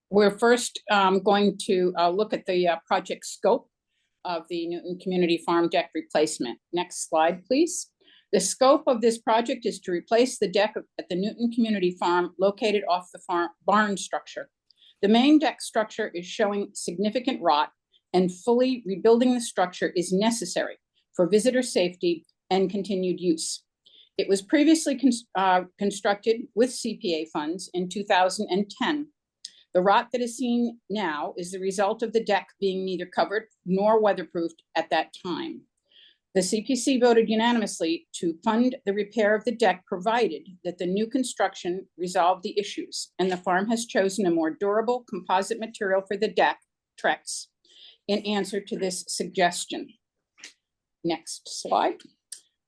We're first going to look at the project scope of the Newton Community Farm deck replacement. Next slide, please. The scope of this project is to replace the deck at the Newton Community Farm located off the barn structure. The main deck structure is showing significant rot, and fully rebuilding the structure is necessary for visitor safety and continued use. It was previously constructed with CPA funds in 2010. The rot that is seen now is the result of the deck being neither covered nor weatherproofed at that time. The CPC voted unanimously to fund the repair of the deck, provided that the new construction resolved the issues, and the farm has chosen a more durable composite material for the deck, Trex, in answer to this suggestion. Next slide.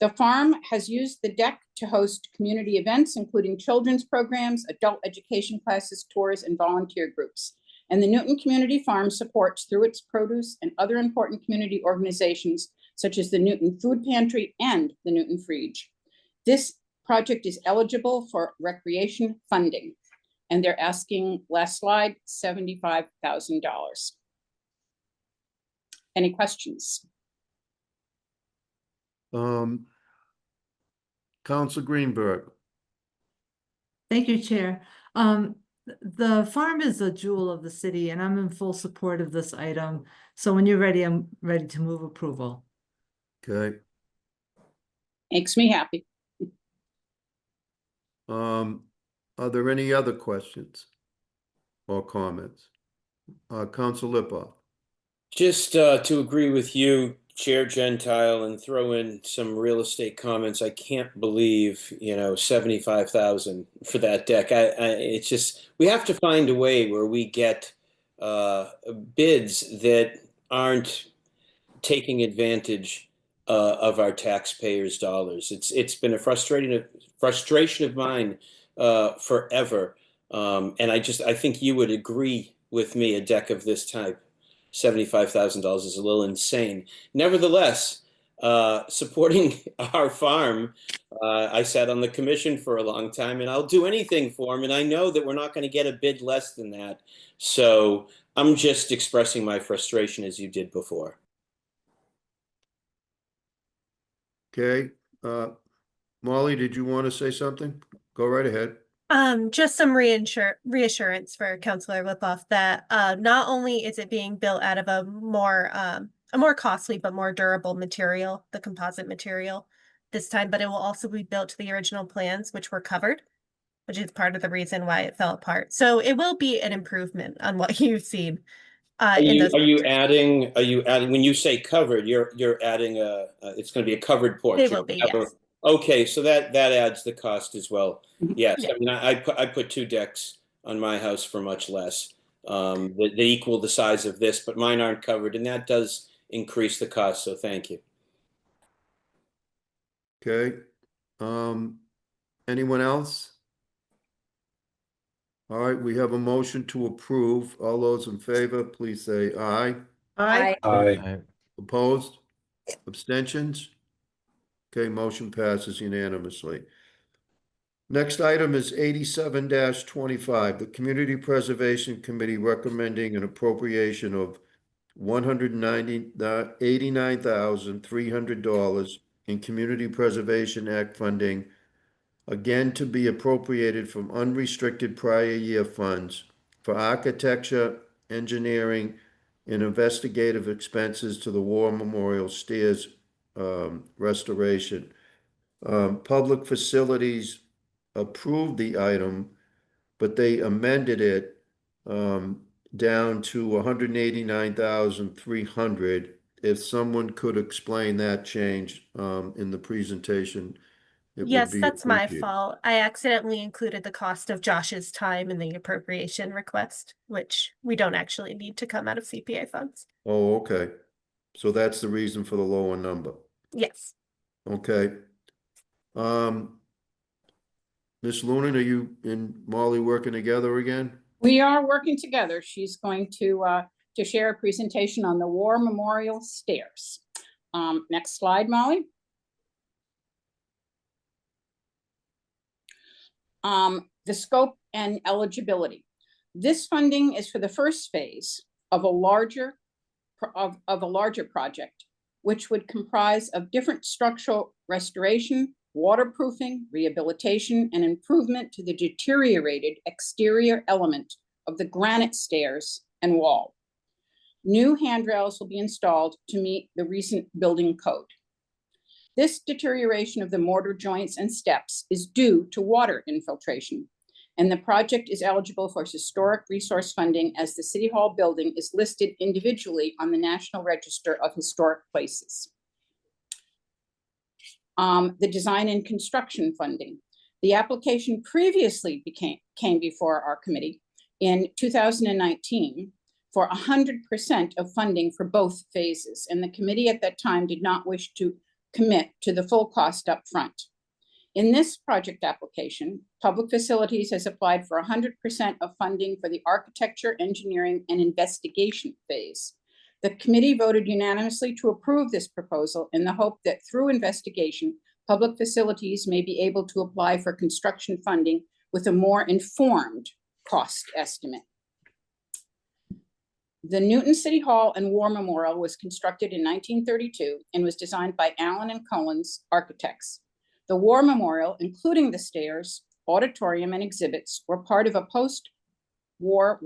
The farm has used the deck to host community events, including children's programs, adult education classes, tours, and volunteer groups. And the Newton Community Farm supports, through its produce and other important community organizations, such as the Newton Food Pantry and the Newton Fridge. This project is eligible for recreation funding, and they're asking, last slide, $75,000. Any questions? Council Greenberg. Thank you, Chair. The farm is a jewel of the city, and I'm in full support of this item. So when you're ready, I'm ready to move approval. Okay. Makes me happy. Are there any other questions or comments? Council Lipoff. Just to agree with you, Chair Gentile, and throw in some real estate comments. I can't believe, 75,000 for that deck. It's just, we have to find a way where we get bids that aren't taking advantage of our taxpayers' dollars. It's been a frustration of mine forever. And I think you would agree with me, a deck of this type, $75,000 is a little insane. Nevertheless, supporting our farm, I sat on the commission for a long time, and I'll do anything for them. And I know that we're not going to get a bid less than that. So I'm just expressing my frustration as you did before. Okay. Molly, did you want to say something? Go right ahead. Just some reassurance for Councilor Lipoff that not only is it being built out of a more costly but more durable material, the composite material this time, but it will also be built to the original plans, which were covered, which is part of the reason why it fell apart. So it will be an improvement on what you've seen. Are you adding, when you say covered, you're adding it's going to be a covered porch. They will be, yes. Okay, so that adds the cost as well. Yes, yeah. I mean, I put 2 decks on my house for much less. They equal the size of this, but mine aren't covered, and that does increase the cost. So thank you. Okay. Anyone else? All right, we have a motion to approve. All those in favor, please say aye. Aye. Aye. Opposed? Abstentions? Okay, motion passes unanimously. Next item is 87-25. The Community Preservation Committee recommending an appropriation of $189,300 in Community Preservation Act funding, again to be appropriated from unrestricted prior year funds for architecture, engineering, and investigative expenses to the War Memorial Stairs restoration. Public Facilities approved the item, but they amended it down to $189,300. If someone could explain that change in the presentation, it would Yes, be that's my appreciated. fault. I accidentally included the cost of Josh's time in the appropriation request, which we don't actually need to come out of CPA funds. Oh, okay. So that's the reason for the lower number. Yes. Okay. Ms. Lunan, are you and Molly working together again? We are working together. She's going to share a presentation on the War Memorial Stairs. Next slide, Molly. The scope and eligibility. This funding is for the first phase of a larger project, which would comprise of different structural restoration, waterproofing, rehabilitation, and improvement to the deteriorated exterior element of the granite stairs and wall. New handrails will be installed to meet the recent building code. This deterioration of the mortar joints and steps is due to water infiltration, and the project is eligible for historic resource funding as the City Hall building is listed individually on the National Register of Historic Places. The design and construction funding. The application previously came before our committee in 2019 for 100% of funding for both phases, and the committee at that time did not wish to commit to the full cost up front. In this project application, Public Facilities has applied for 100% of funding for the architecture, engineering, and investigation phase. The committee voted unanimously to approve this proposal in the hope that through investigation, Public Facilities may be able to apply for construction funding with a more informed cost estimate. The Newton City Hall and War Memorial was constructed in 1932 and was designed by Allen and Collins Architects. The War Memorial, including the stairs, auditorium, and exhibits, were part of a post-war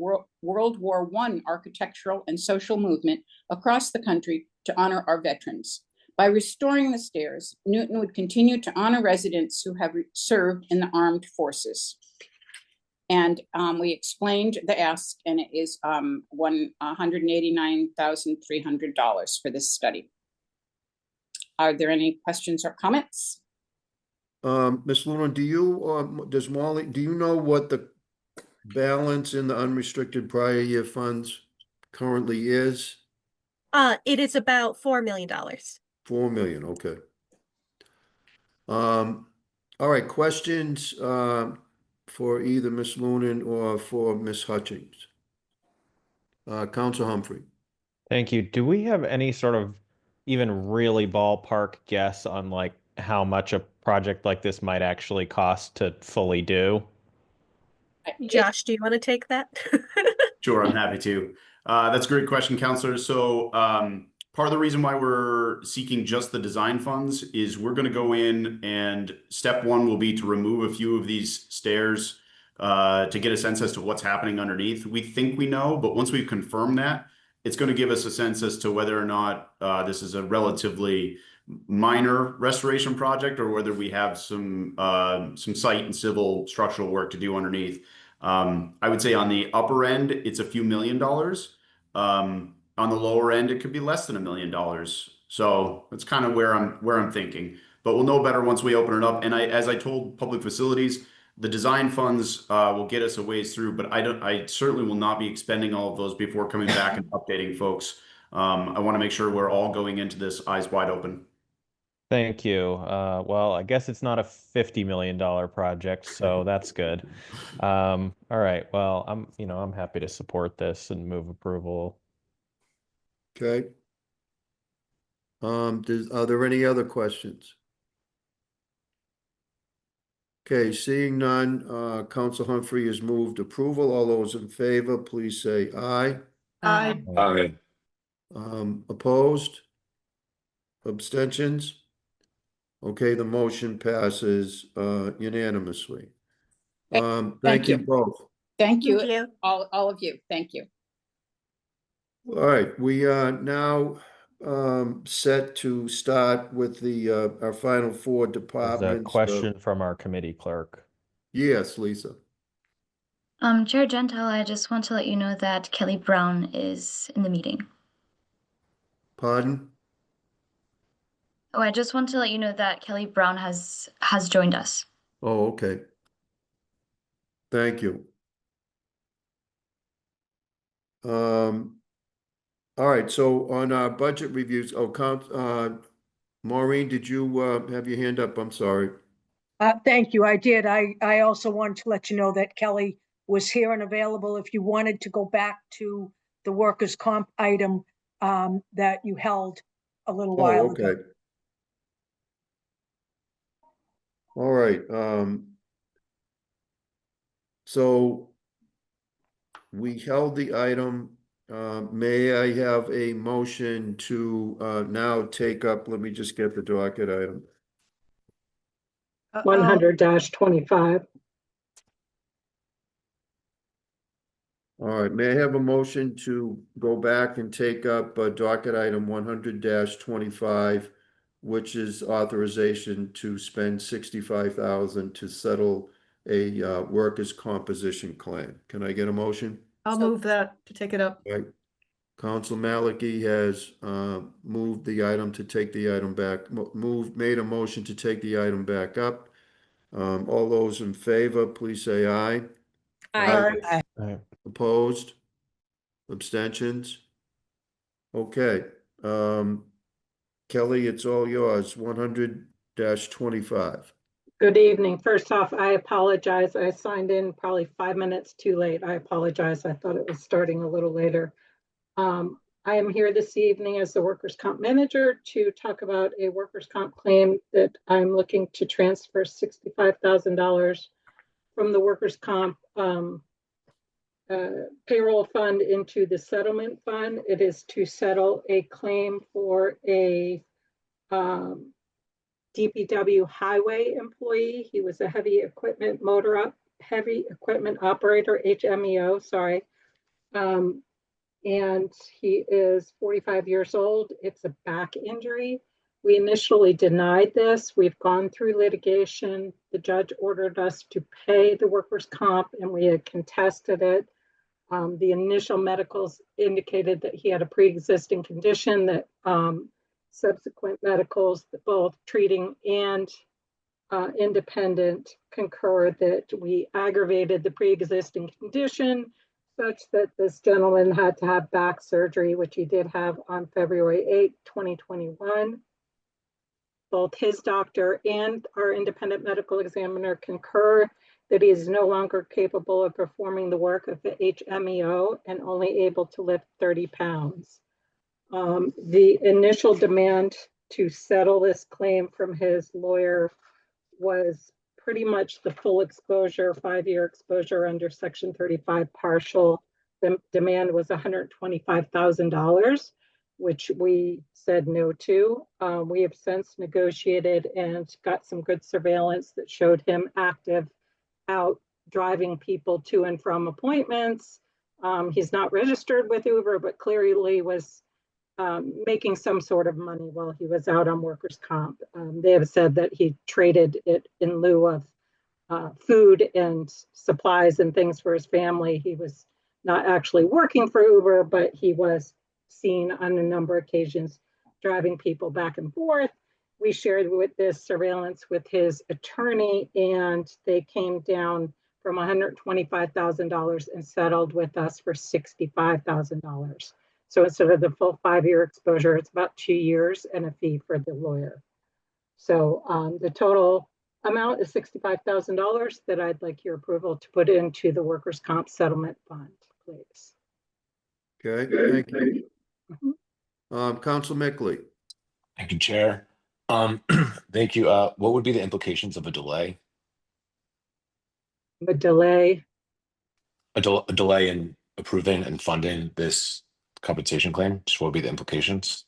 World War I architectural and social movement across the country to honor our veterans. By restoring the stairs, Newton would continue to honor residents who have served in the armed forces. And we explained the ask, and it is $189,300 for this study. Are there any questions or comments? Ms. Lunan, do you know what the balance in the unrestricted prior year funds currently is? It is about $4 million. 4 million, okay. All right, questions for either Ms. Lunan or for Ms. Hutchings? Council Humphrey. Thank you. Do we have any sort of even really ballpark guess on like how much a project like this might actually cost to fully do? Josh, do you want to take that? Sure, I'm happy to. That's a great question, Counselor. So part of the reason why we're seeking just the design funds is we're going to go in, and step one will be to remove a few of these stairs to get a sense as to what's happening underneath. We think we know, but once we've confirmed that, it's going to give us a sense as to whether or not this is a relatively minor restoration project or whether we have some site and civil structural work to do underneath. I would say on the upper end, it's a few $1 million. On the lower end, it could be less than $1 million. So that's kind of where I'm thinking. But we'll know better once we open it up. And as I told Public Facilities, the design funds will get us a ways through, but I certainly will not be expending all of those before coming back and updating folks. I want to make sure we're all going into this eyes wide open. Thank you. Well, I guess it's not a $50 million project, so that's good. All right. Well, I'm happy to support this and move approval. Okay. Are there any other questions? Okay, seeing none, Council Humphrey has moved approval. All those in favor, please say aye. Aye. Aye. Opposed? Abstentions? Okay, the motion passes unanimously. Thank you both. Thank you, Thank you. all of you. Thank you. All right, we are now set to start with our final four There's departments. a question from our committee clerk. Yes, Lisa. Chair Gentile, I just want to let you know that Kelly Brown is in the meeting. Pardon? Oh, I just want to let you know that Kelly Brown has joined us. Oh, okay. Thank you. All right, so on our budget reviews, Maureen, did you have your hand up? I'm sorry. Thank you. I did. I also wanted to let you know that Kelly was here and available if you wanted to go back to the workers' comp item that you held a little while Oh, ago. okay. All right, so we held the item. May I have a motion to now take up, let me just get the docket item. 100-25. All right, may I have a motion to go back and take up docket item 100-25, which is authorization to spend $65,000 to settle a workers' composition claim. Can I get a motion? I'll move that to take it up. Right. Council Maliki has moved the item to take the item back, made a motion to take the item back up. All those in favor, please say aye. Aye. Opposed? Abstentions? Okay, Kelly, it's all yours, 100-25. Good evening. First off, I apologize. I signed in probably 5 minutes too late. I apologize. I thought it was starting a little later. I am here this evening as the workers' comp manager to talk about a workers' comp claim that I'm looking to transfer $65,000 from the workers' comp payroll fund into the settlement fund. It is to settle a claim for a DPW highway employee. He was a heavy equipment operator, HMEO, sorry. And he is 45 years old. It's a back injury. We initially denied this. We've gone through litigation. The judge ordered us to pay the workers' comp and we had contested it. The initial medicals indicated that he had a pre-existing condition that subsequent medicals, both treating and independent, concur that we aggravated the pre-existing condition such that this gentleman had to have back surgery, which he did have on February 8, 2021. Both his doctor and our independent medical examiner concur that he is no longer capable of performing the work of the HMEO and only able to lift 30 pounds. The initial demand to settle this claim from his lawyer was pretty much the full exposure, 5-year exposure under Section 35 partial. The demand was $125,000, which we said no to. We have since negotiated and got some good surveillance that showed him active out driving people to and from appointments. He's not registered with Uber, but clearly was making some sort of money while he was out on workers' comp. They have said that he traded it in lieu of food and supplies and things for his family. He was not actually working for Uber, but he was seen on a number of occasions driving people back and forth. We shared with this surveillance with his attorney and they came down from $125,000 and settled with us for $65,000. So instead of the full 5-year exposure, it's about 2 years and a fee for the lawyer. So the total amount is $65,000 that I'd like your approval to put into the workers' comp settlement fund, please. Okay, thank you. Council Mickley. Thank you, Chair. Thank you. What would be the implications of a delay? A delay? A delay in approving and funding this compensation claim? Just what would be the implications?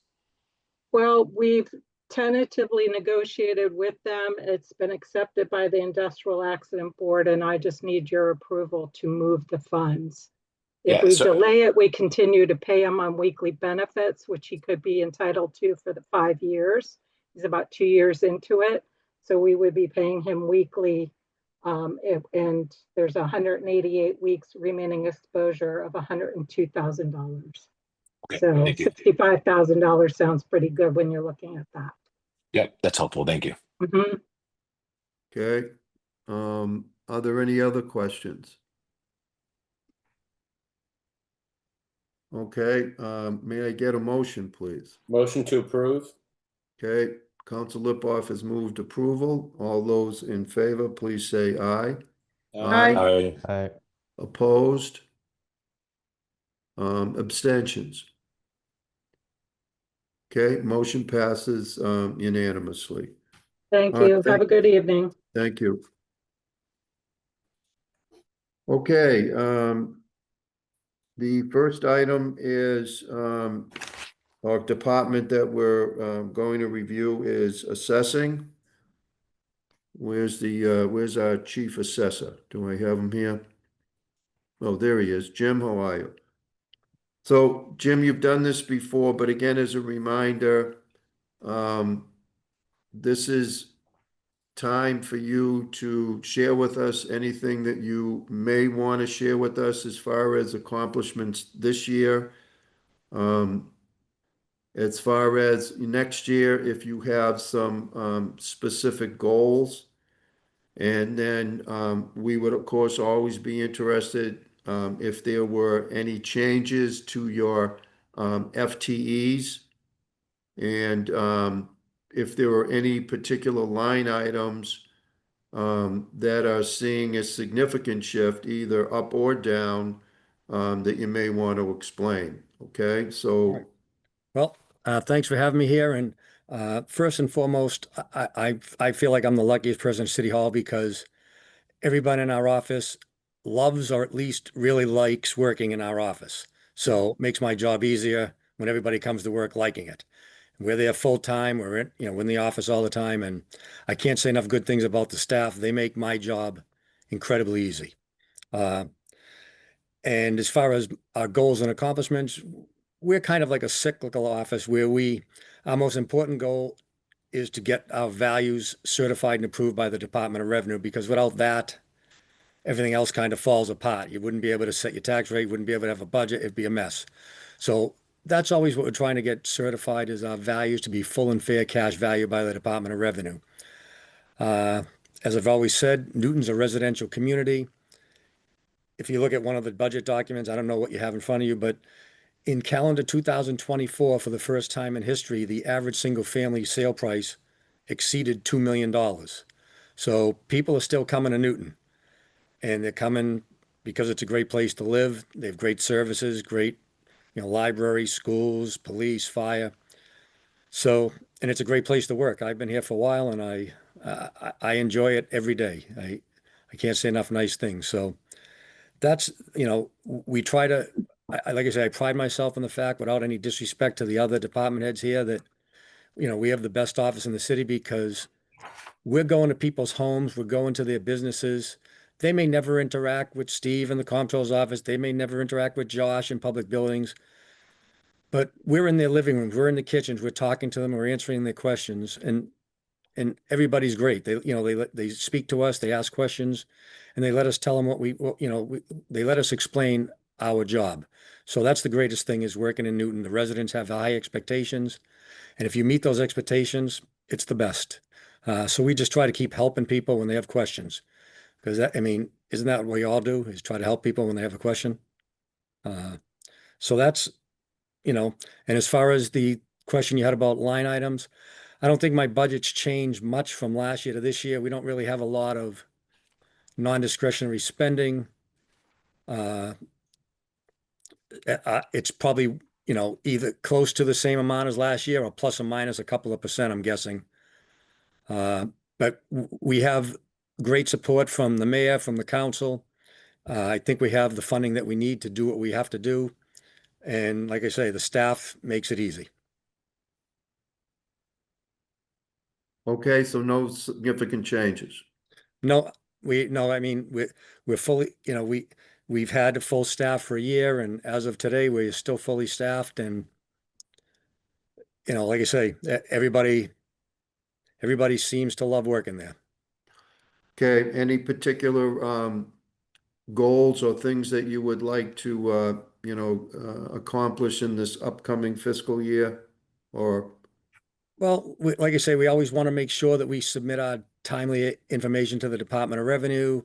Well, we've tentatively negotiated with them. It's been accepted by the Industrial Accident Board, and I just need your approval to move the funds. If we delay it, we continue to pay him on weekly benefits, which he could be entitled to for the 5 years. He's about 2 years into it. So we would be paying him weekly. And there's 188 weeks remaining exposure of $102,000. Okay, so $65,000 sounds pretty good when you're looking at that. Yep, that's helpful. Thank you. Mhm. Okay. Are there any other questions? Okay, may I get a motion, please? Motion to approve? Okay, Council Lipoff has moved approval. All those in favor, please say aye. Aye. Opposed? Abstentions? Okay, motion passes unanimously. Thank All right, you. Have a good evening. Thank you. Okay, the first item is our department that we're going to review is assessing. Where's our chief assessor? Do I have him here? Oh, there he is. Jim, how are you? So, Jim, you've done this before, but again, as a reminder, this is time for you to share with us anything that you may want to share with us as far as accomplishments this year. As far as next year, if you have some specific goals. And then we would, of course, always be interested if there were any changes to your FTEs. And if there were any particular line items that are seeing a significant shift, either up or down, that you may want to explain. Okay, so. Well, thanks for having me here. And first and foremost, I feel like I'm the luckiest person at City Hall because everybody in our office loves or at least really likes working in our office. So it makes my job easier when everybody comes to work liking it. We're there full time. We're in the office all the time, and I can't say enough good things about the staff. They make my job incredibly easy. And as far as our goals and accomplishments, we're kind of like a cyclical office where our most important goal is to get our values certified and approved by the Department of Revenue, because without that, everything else kind of falls apart. You wouldn't be able to set your tax rate, wouldn't be able to have a budget, it'd be a mess. So that's always what we're trying to get certified, is our values to be full and fair cash value by the Department of Revenue. As I've always said, Newton's a residential community. If you look at one of the budget documents, I don't know what you have in front of you, but in calendar 2024, for the first time in history, the average single-family sale price exceeded $2 million. So people are still coming to Newton, and they're coming because it's a great place to live. They have great services, great, libraries, schools, police, fire. So, and it's a great place to work. I've been here for a while, and I enjoy it every day. I can't say enough nice things. So that's, we try to, like I say, I pride myself in the fact, without any disrespect to the other department heads here, that, we have the best office in the city because we're going to people's homes, we're going to their businesses. They may never interact with Steve in the comptroller's office. They may never interact with Josh in public buildings. But we're in their living rooms, we're in the kitchens, we're talking to them, we're answering their questions, and everybody's great. They speak to us, they ask questions, and they let us tell them they let us explain our job. So that's the greatest thing, is working in Newton. The residents have high expectations, and if you meet those expectations, it's the best. So we just try to keep helping people when they have questions, because isn't that what we all do, is try to help people when they have a question? So that's, and as far as the question you had about line items, I don't think my budget's changed much from last year to this year. We don't really have a lot of non-discretionary spending. It's probably, either close to the same amount as last year or plus or minus a couple of percent, I'm guessing. But we have great support from the mayor, from the council. I think we have the funding that we need to do what we have to do. And like I say, the staff makes it easy. Okay, so no significant changes. No, we're fully, we've had a full staff for a year, and as of today, we're still fully staffed, and like I say, everybody seems to love working there. Okay, any particular goals or things that you would like to accomplish in this upcoming fiscal year, or Well, like I say, we always want to make sure that we submit our timely information to the Department of Revenue.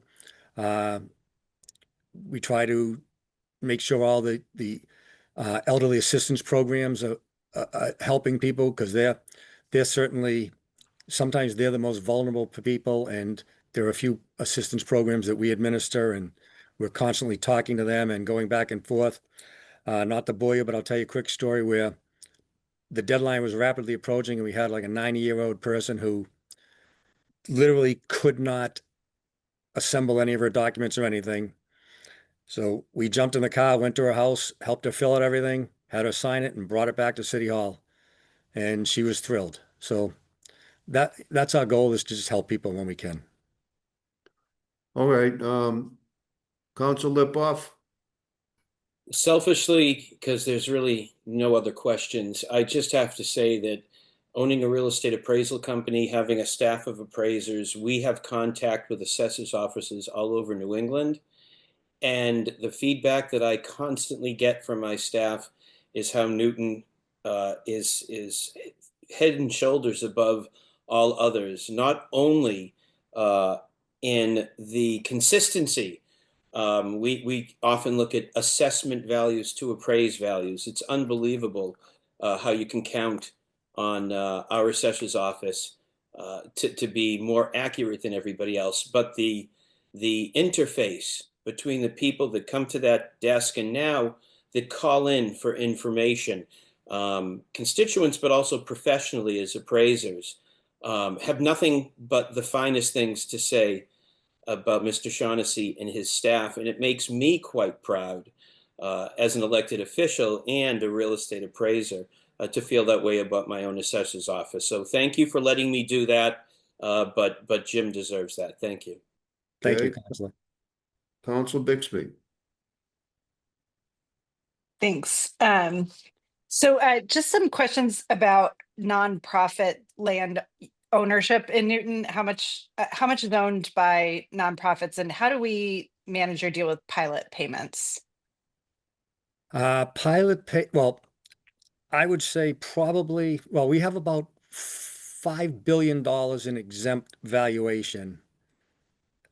We try to make sure all the elderly assistance programs are helping people, because they're certainly, sometimes they're the most vulnerable people, and there are a few assistance programs that we administer, and we're constantly talking to them and going back and forth. Not to bore you, but I'll tell you a quick story where the deadline was rapidly approaching, and we had like a 90-year-old person who literally could not assemble any of her documents or anything. So we jumped in the car, went to her house, helped her fill out everything, had her sign it, and brought it back to City Hall. And she was thrilled. So that's our goal, is to just help people when we can. All right, Council Lipoff? Selfishly, because there's really no other questions, I just have to say that owning a real estate appraisal company, having a staff of appraisers, we have contact with assessors' offices all over New England. And the feedback that I constantly get from my staff is how Newton is head and shoulders above all others, not only in the consistency. We often look at assessment values to appraised values. It's unbelievable how you can count on our assessor's office to be more accurate than everybody else. But the interface between the people that come to that desk and now that call in for information, constituents, but also professionally as appraisers, have nothing but the finest things to say about Mr. Shaughnessy and his staff. And it makes me quite proud as an elected official and a real estate appraiser to feel that way about my own assessor's office. So thank you for letting me do that. But Jim deserves that. Thank you. Thank you, Okay. Councilor. Council Bixby? Thanks. So just some questions about nonprofit land ownership in Newton. How much is owned by nonprofits, and how do we manage or deal with pilot payments? Pilot pay, well, I would say probably, well, we have about $5 billion in exempt valuation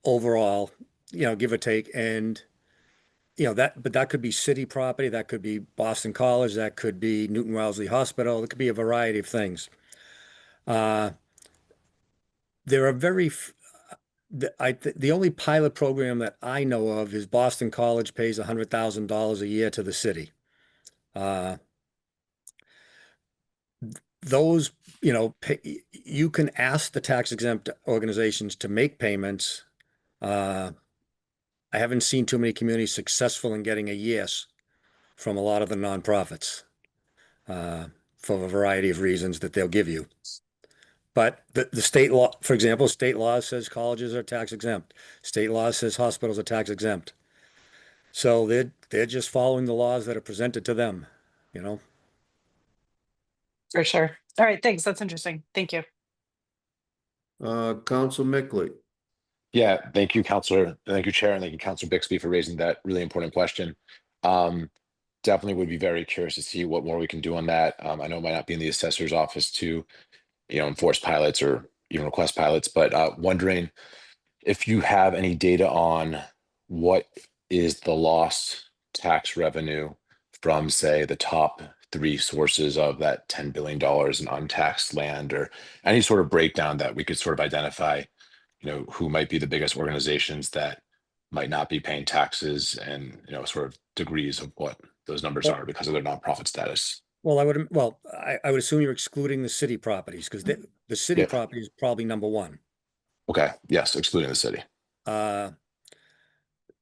overall, give or take. And, but that could be city property, that could be Boston College, that could be Newton Wellesley Hospital, it could be a variety of things. There are the only pilot program that I know of is Boston College pays $100,000 a year to the city. Those, you can ask the tax exempt organizations to make payments. I haven't seen too many communities successful in getting a yes from a lot of the nonprofits for a variety of reasons that they'll give you. But the state law, for example, state law says colleges are tax exempt. State law says hospitals are tax exempt. So they're just following the laws that are presented to them, For sure. All right, thanks. That's interesting. Thank you. Council Mickley? Yeah, thank you, Councilor. Thank you, Chair, and thank you, Councilor Bixby, for raising that really important question. Definitely would be very curious to see what more we can do on that. I know it might not be in the assessor's office to, enforce pilots or even request pilots, but wondering if you have any data on what is the lost tax revenue from, say, the top 3 sources of that $10 billion in untaxed land, or any sort of breakdown that we could sort of identify, who might be the biggest organizations that might not be paying taxes, and, sort of degrees of what those numbers are because of their nonprofit status. Well, I would assume you're excluding the city properties, because the city property is probably number one. Okay, yes, excluding the city.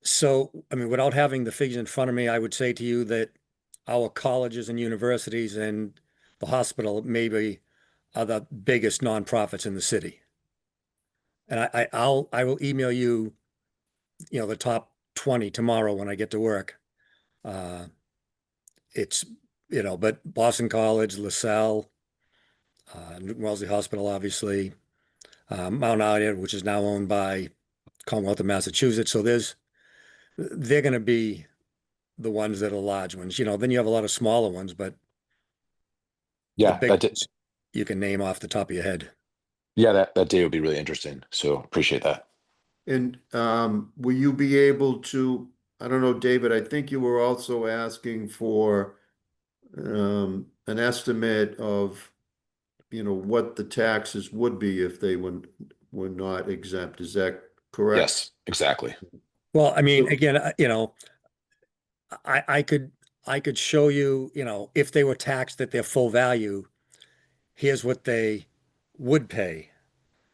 So, without having the figures in front of me, I would say to you that our colleges and universities and the hospital maybe are the biggest nonprofits in the city. And I will email you, the top 20 tomorrow when I get to work. It's, but Boston College, LaSalle, Newton Wellesley Hospital, obviously, Mount Auburn, which is now owned by Commonwealth of Massachusetts. So they're going to be the ones that are large ones. Then you have a lot of smaller ones, but yeah, you can name off the top of your head. Yeah, that day would be really interesting. So appreciate that. And will you be able to, I don't know, David, I think you were also asking for an estimate of, what the taxes would be if they were not exempt. Is that correct? Yes, exactly. Well, I mean, So- again, I could show you, if they were taxed at their full value, here's what they would pay.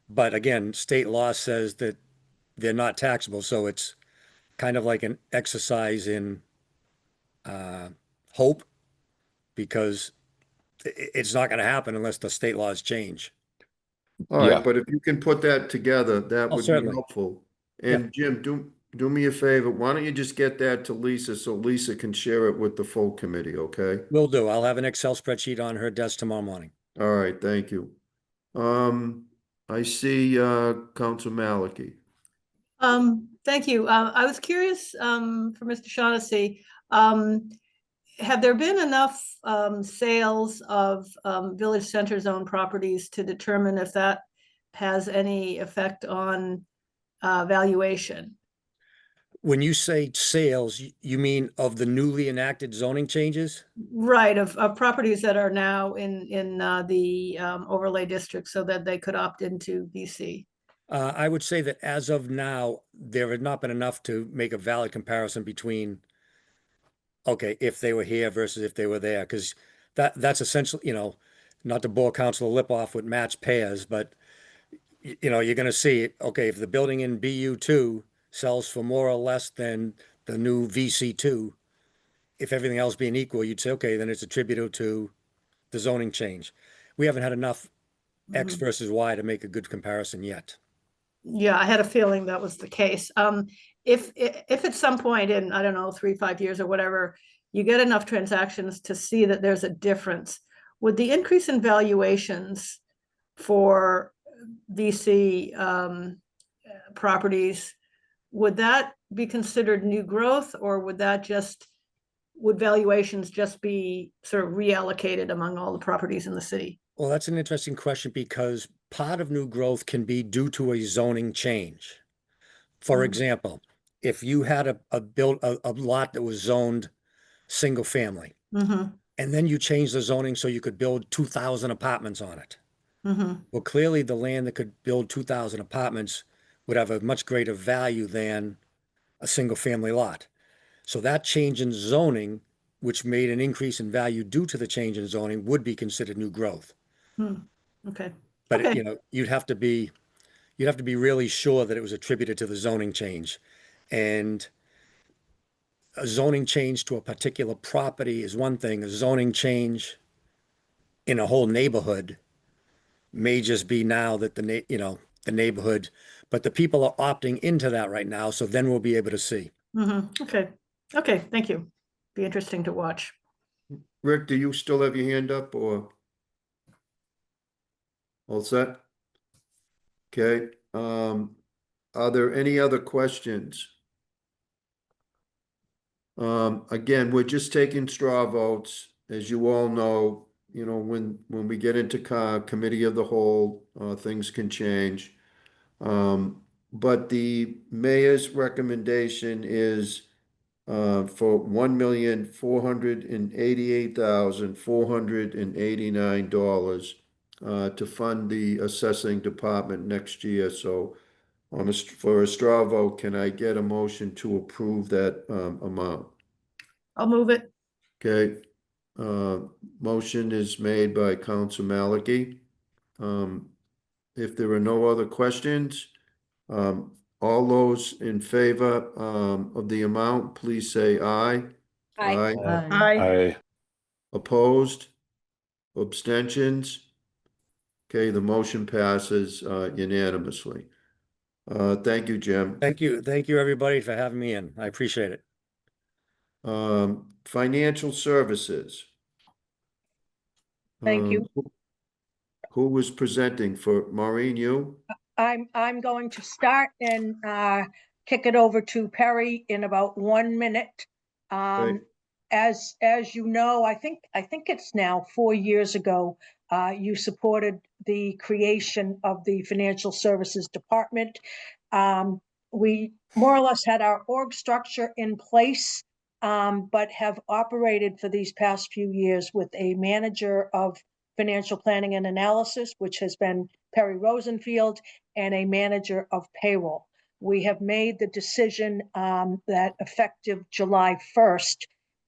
But again, state law says that they're not taxable, so it's kind of like an exercise in hope, because it's not going to happen unless the state laws change. All right, Yeah. but if you can put that together, that Oh, would be certainly. helpful. Yeah. And Jim, do me a favor. Why don't you just get that to Lisa so Lisa can share it with the full committee, okay? Will do. I'll have an Excel spreadsheet on her desk tomorrow morning. All right, thank you. I see Council Malachi. Thank you. I was curious, for Mr. Shaughnessy, have there been enough sales of Village Center Zone properties to determine if that has any effect on valuation? When you say sales, you mean of the newly enacted zoning changes? Right, of properties that are now in the overlay district so that they could opt into BC. I would say that as of now, there had not been enough to make a valid comparison between, okay, if they were here versus if they were there, because that's essentially, not to bore Councilor Lipoff with matched pairs, but you're going to see, okay, if the building in BU2 sells for more or less than the new VC2, if everything else being equal, you'd say, okay, then it's attributable to the zoning change. We haven't had enough X versus Y to make a good comparison yet. Yeah, I had a feeling that was the case. If at some point in, I don't know, 3-5 years or whatever, you get enough transactions to see that there's a difference, would the increase in valuations for VC properties, would that be considered new growth, or would valuations just be sort of reallocated among all the properties in the city? Well, that's an interesting question, because part of new growth can be due to a zoning change. For example, if you had a lot that was zoned single family, and then you changed the zoning so you could build 2,000 apartments on it. Well, clearly the land that could build 2,000 apartments would have a much greater value than a single family lot. So that change in zoning, which made an increase in value due to the change in zoning, would be considered new growth. Okay. But Okay. you'd have to be really sure that it was attributed to the zoning change. And a zoning change to a particular property is one thing. A zoning change in a whole neighborhood may just be now that the neighborhood, but the people are opting into that right now. So then we'll be able to see. Okay. Okay, thank you. Be interesting to watch. Rick, do you still have your hand up, or? All set? Okay, are there any other questions? Again, we're just taking straw votes. As you all know, when we get into committee of the whole, things can change. But the mayor's recommendation is for $1,488,489 to fund the assessing department next year. So for a straw vote, can I get a motion to approve that amount? I'll move it. Okay, motion is made by Council Malachi. If there are no other questions, all those in favor of the amount, please say aye. Aye. Aye. Opposed? Abstentions? Okay, the motion passes unanimously. Thank you, Jim. Thank you, everybody, for having me in. I appreciate it. Financial services. Thank you. Who was presenting for Maureen, you? I'm going to start and kick it over to Perry in about 1 minute. Great. as you know, I think it's now 4 years ago, you supported the creation of the Financial Services Department. We more or less had our org structure in place, but have operated for these past few years with a manager of financial planning and analysis, which has been Perry Rosenfield, and a manager of payroll. We have made the decision that effective July 1st,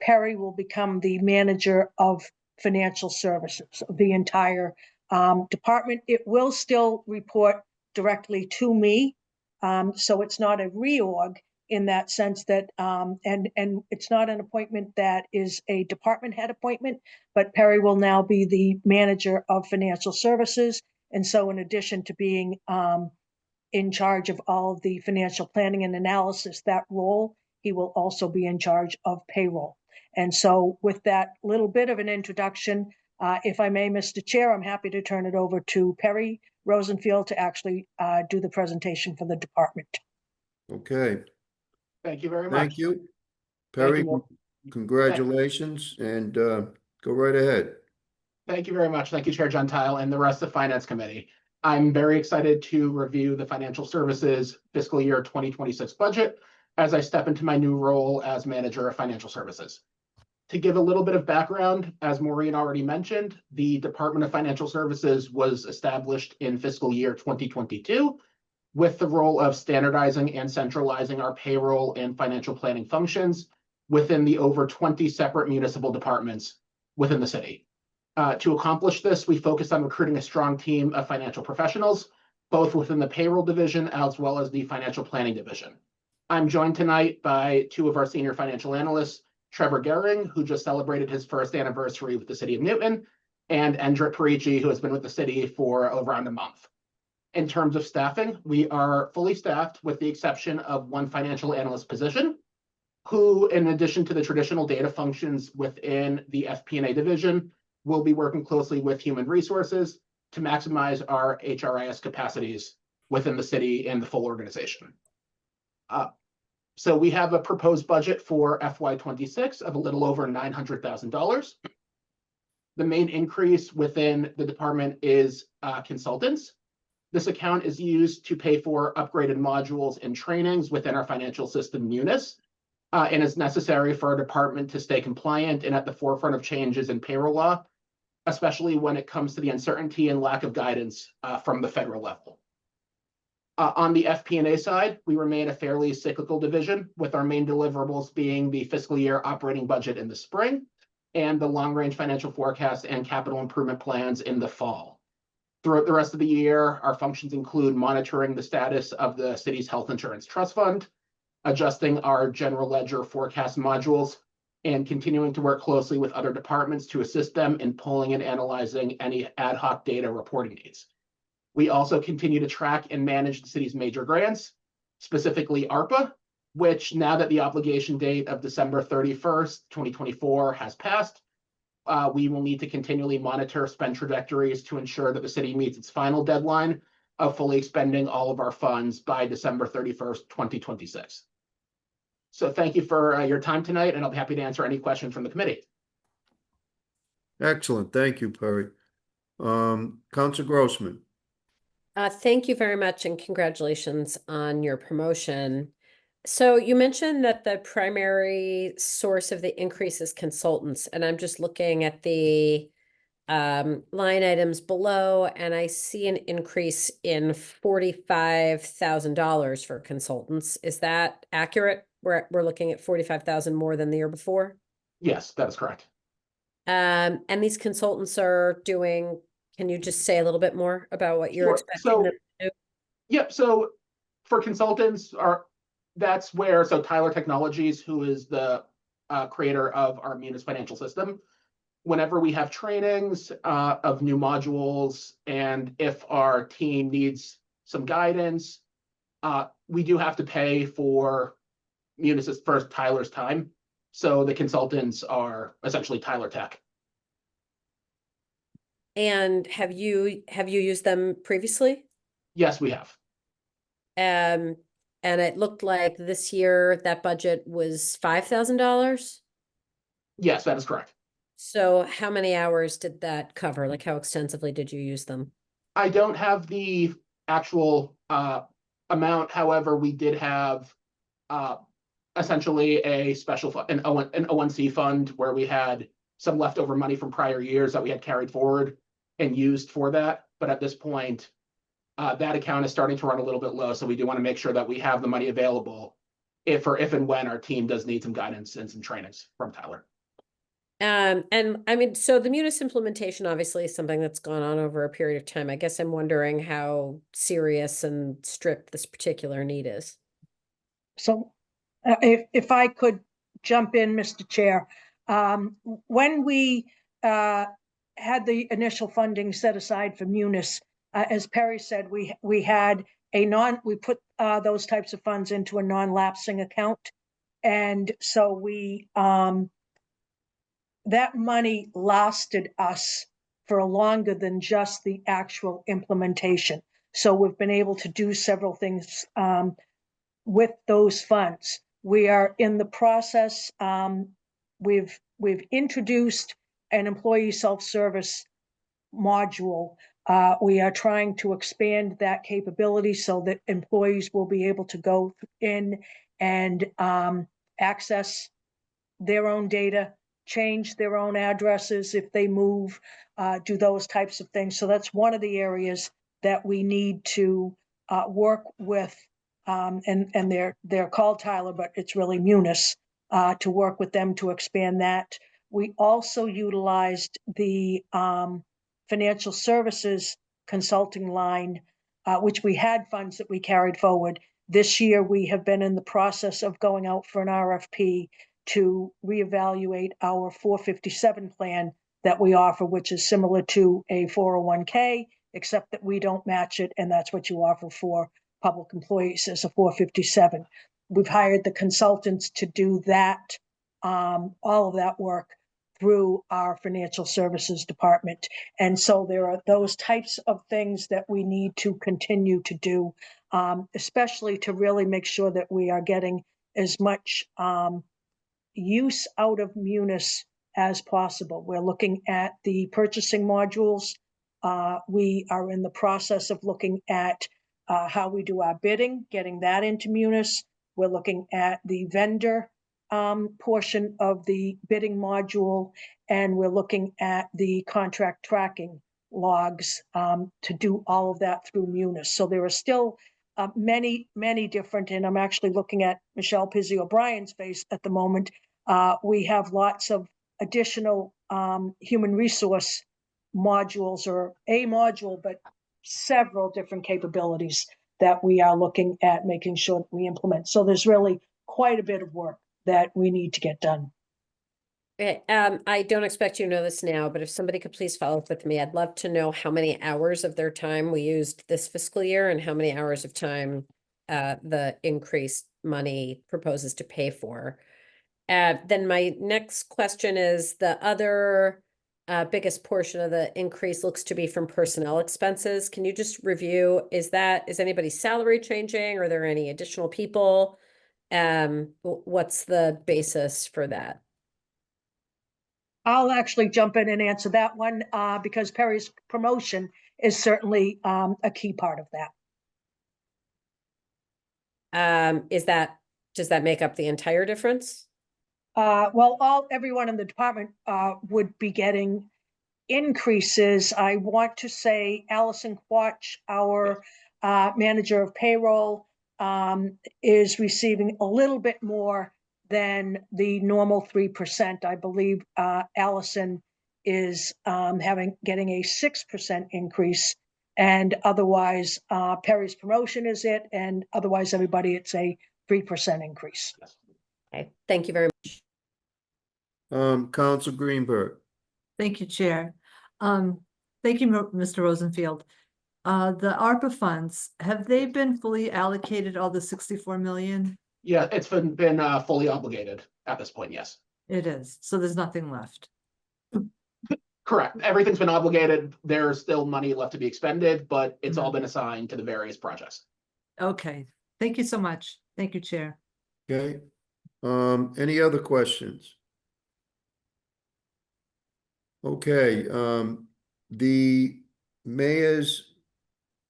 Perry will become the manager of financial services of the entire department. It will still report directly to me. So it's not a reorg in that sense that, and it's not an appointment that is a department head appointment, but Perry will now be the manager of financial services. And so in addition to being in charge of all of the financial planning and analysis, that role, he will also be in charge of payroll. And so with that little bit of an introduction, if I may, Mr. Chair, I'm happy to turn it over to Perry Rosenfield to actually do the presentation for the department. Okay, Thank you very much. thank you. Perry, congratulations, and go right ahead. Thank you very much. Thank you, Chair Gentile and the rest of the Finance Committee. I'm very excited to review the Financial Services fiscal year 2026 budget as I step into my new role as Manager of Financial Services. To give a little bit of background, as Maureen already mentioned, the Department of Financial Services was established in fiscal year 2022 with the role of standardizing and centralizing our payroll and financial planning functions within the over 20 separate municipal departments within the city. To accomplish this, we focused on recruiting a strong team of financial professionals, both within the payroll division as well as the financial planning division. I'm joined tonight by two of our senior financial analysts, Trevor Gehring, who just celebrated his first anniversary with the City of Newton, and Endrit Perici, who has been with the city for around a month. In terms of staffing, we are fully staffed with the exception of one financial analyst position, who, in addition to the traditional data functions within the FP&A division, will be working closely with human resources to maximize our HRIS capacities within the city and the full organization. So we have a proposed budget for FY26 of a little over $900,000. The main increase within the department is consultants. This account is used to pay for upgraded modules and trainings within our financial system, Munis, and is necessary for our department to stay compliant and at the forefront of changes in payroll law, especially when it comes to the uncertainty and lack of guidance from the federal level. On the FP&A side, we remain a fairly cyclical division, with our main deliverables being the fiscal year operating budget in the spring and the long-range financial forecast and capital improvement plans in the fall. Throughout the rest of the year, our functions include monitoring the status of the city's health insurance trust fund, adjusting our general ledger forecast modules, and continuing to work closely with other departments to assist them in pulling and analyzing any ad hoc data reporting needs. We also continue to track and manage the city's major grants, specifically ARPA, which now that the obligation date of December 31st, 2024 has passed, we will need to continually monitor spend trajectories to ensure that the city meets its final deadline of fully expending all of our funds by December 31st, 2026. So thank you for your time tonight, and I'll be happy to answer any questions from the committee. Excellent, thank you, Perry. Councilor Grossman. Thank you very much and congratulations on your promotion. So you mentioned that the primary source of the increase is consultants, and I'm just looking at the line items below, and I see an increase in $45,000 for consultants. Is that accurate? We're looking at 45,000 more than the year before? Yes, that is correct. And these consultants are doing, can you just say a little bit more about what you're Sure. expecting them to do? Yep. So for consultants, that's where Tyler Technologies, who is the creator of our Munis financial system, whenever we have trainings of new modules, and if our team needs some guidance, we do have to pay for Munis's first Tyler's time. So the consultants are essentially Tyler Tech. And have you used them previously? Yes, we have. And it looked like this year that budget was $5,000. Yes, that is correct. So how many hours did that cover? Like, how extensively did you use them? I don't have the actual amount. However, we did have essentially a special an 01C fund where we had some leftover money from prior years that we had carried forward and used for that. But at this point, that account is starting to run a little bit low. So we do want to make sure that we have the money available if and when our team does need some guidance and some trainings from Tyler. And I mean, so the Munis implementation obviously is something that's gone on over a period of time. I guess I'm wondering how serious and strict this particular need is. So if I could jump in, Mr. Chair, when we had the initial funding set aside for Munis, as Perry said, we had we put those types of funds into a non-lapsing account. And so we, that money lasted us for longer than just the actual implementation. So we've been able to do several things with those funds. We are in the process. We've introduced an employee self-service module. We are trying to expand that capability so that employees will be able to go in and access their own data, change their own addresses if they move, do those types of things. So that's one of the areas that we need to work with, and they're called Tyler, but it's really Munis, to work with them to expand that. We also utilized the financial services consulting line, which we had funds that we carried forward. This year, we have been in the process of going out for an RFP to reevaluate our 457 plan that we offer, which is similar to a 401k, except that we don't match it, and that's what you offer for public employees as a 457. We've hired the consultants to do that, all of that work through our financial services department. And so there are those types of things that we need to continue to do, especially to really make sure that we are getting as much use out of Munis as possible. We're looking at the purchasing modules. We are in the process of looking at how we do our bidding, getting that into Munis. We're looking at the vendor portion of the bidding module, and we're looking at the contract tracking logs to do all of that through Munis. So there are still many different, and I'm actually looking at Michelle Pizzi O'Brien's face at the moment. We have lots of additional human resource modules, or a module, but several different capabilities that we are looking at making sure that we implement. So there's really quite a bit of work that we need to get done. Okay, I don't expect you to know this now, but if somebody could please follow up with me, I'd love to know how many hours of their time we used this fiscal year and how many hours of time the increased money proposes to pay for. Then my next question is, the other biggest portion of the increase looks to be from personnel expenses. Can you just review, is anybody's salary changing? Are there any additional people? What's the basis for that? I'll actually jump in and answer that one because Perry's promotion is certainly a key part of that. Does that make up the entire difference? Well, everyone in the department would be getting increases. I want to say Allison Quatch, our manager of payroll, is receiving a little bit more than the normal 3%. I believe Allison is getting a 6% increase, and otherwise Perry's promotion is it, and otherwise everybody it's a 3% increase. Okay, thank you very much. Council Greenberg. Thank you, Chair. Thank you, Mr. Rosenfield. The ARPA funds, have they been fully allocated, all the 64 million? Yeah, it's been fully obligated at this point, yes. It is, so there's nothing left. Correct. Everything's been obligated. There's still money left to be expended, but it's all been assigned to the various projects. Okay, thank you so much. Thank you, Chair. Okay. Any other questions? Okay, the mayor's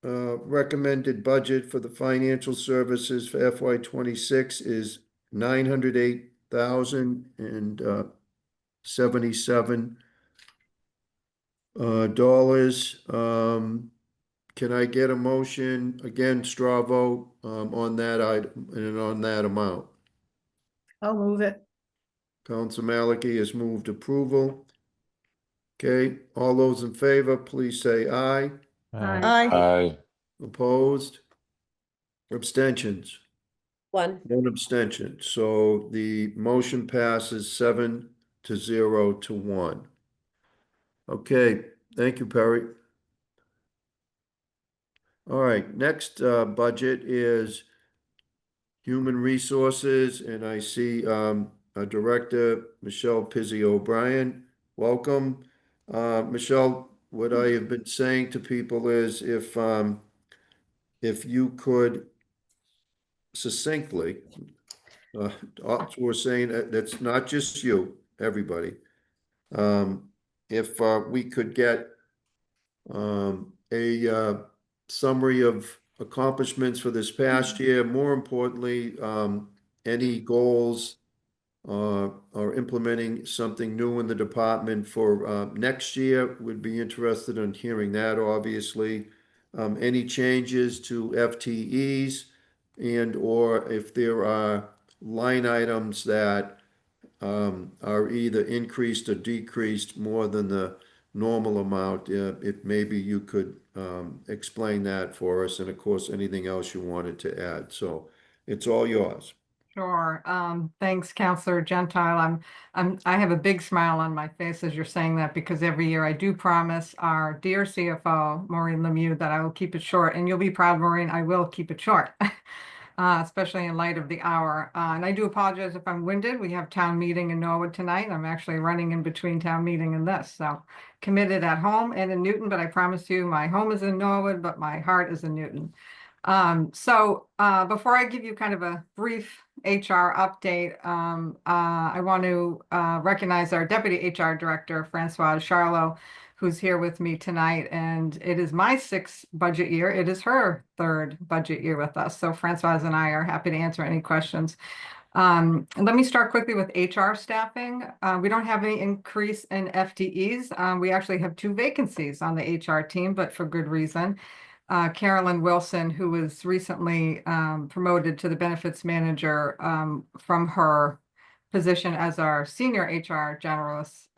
recommended budget for the financial services for FY 26 is $908,077 dollars. Can I get a motion, again, straw vote, on that item and on that amount? I'll move it. Council Malachi has moved approval. Okay, all those in favor, please say aye. Aye. Aye. Opposed? Abstentions? One. One abstention. So the motion passes 7-0 to 1. Okay, thank you, Perry. All right, next budget is Human Resources, and I see our Director, Michelle Pizzi O'Brien. Welcome. Michelle, what I have been saying to people is if you could succinctly, we're saying that's not just you, everybody. If we could get a summary of accomplishments for this past year, more importantly, any goals or implementing something new in the department for next year, would be interested in hearing that, obviously. Any changes to FTEs and or if there are line items that are either increased or decreased more than the normal amount, if maybe you could explain that for us, and of course, anything else you wanted to add. So it's all yours. Sure. Thanks, Counselor Gentile. I have a big smile on my face as you're saying that, because every year I do promise our dear CFO, Maureen Lemieux, that I will keep it short, and you'll be proud, Maureen, I will keep it short. Especially in light of the hour. And I do apologize if I'm winded. We have town meeting in Norwood tonight. I'm actually running in between town meeting and this, so committed at home and in Newton, but I promise you my home is in Norwood, but my heart is in Newton. Before I give you kind of a brief HR update, I want to recognize our Deputy HR Director, Francoise Charlot, who's here with me tonight, and it is my 6th budget year. It is her 3rd budget year with us. So Francoise and I are happy to answer any questions. Let me start quickly with HR staffing. We don't have any increase in FTEs. We actually have 2 vacancies on the HR team, but for good reason. Carolyn Wilson, who was recently promoted to the benefits manager from her position as our senior HR generalist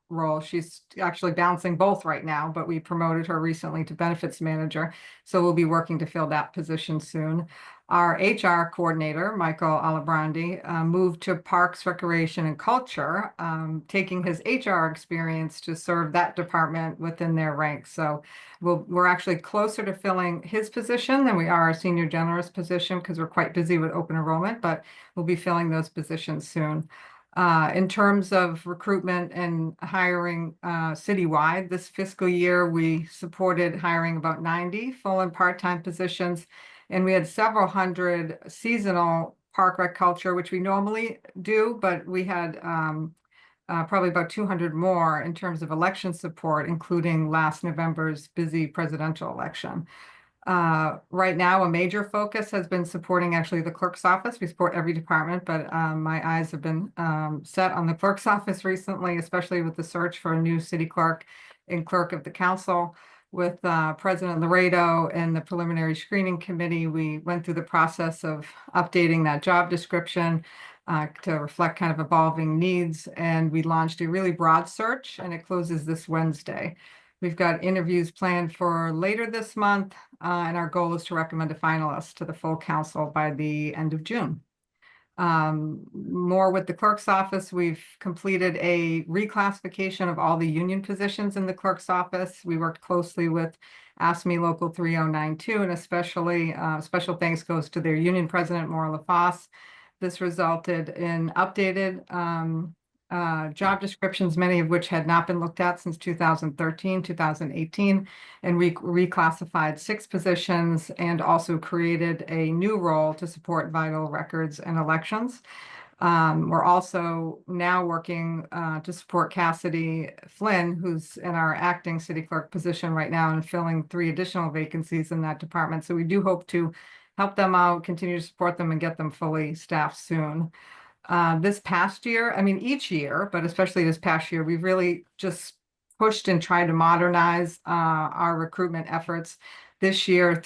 role. She's actually balancing both right now, but we promoted her recently to benefits manager. So we'll be working to fill that position soon. Our HR coordinator, Michael Alabrandi, moved to Parks, Recreation, and Culture, taking his HR experience to serve that department within their ranks. So we're actually closer to filling his position than we are our senior generalist position, because we're quite busy with open enrollment, but we'll be filling those positions soon. In terms of recruitment and hiring citywide, this fiscal year, we supported hiring about 90 full and part-time positions, and we had several hundred seasonal park rec culture, which we normally do, but we had probably about 200 more in terms of election support, including last November's busy presidential election. Right now, a major focus has been supporting actually the clerk's office. We support every department, but my eyes have been set on the clerk's office recently, especially with the search for a new city clerk and clerk of the council. With President Laredo and the preliminary screening committee, we went through the process of updating that job description to reflect kind of evolving needs, and we launched a really broad search, and it closes this Wednesday. We've got interviews planned for later this month, and our goal is to recommend a finalist to the full council by the end of June. More with the clerk's office, we've completed a reclassification of all the union positions in the clerk's office. We worked closely with ASME Local 3092, and especially special thanks goes to their union president, Maura LaFosse. This resulted in updated job descriptions, many of which had not been looked at since 2013, 2018, and reclassified 6 positions and also created a new role to support vital records and elections. We're also now working to support Cassidy Flynn, who's in our acting city clerk position right now and filling 3 additional vacancies in that department. So we do hope to help them out, continue to support them and get them fully staffed soon. This past year, I mean, each year, but especially this past year, we've really just pushed and tried to modernize our recruitment efforts this year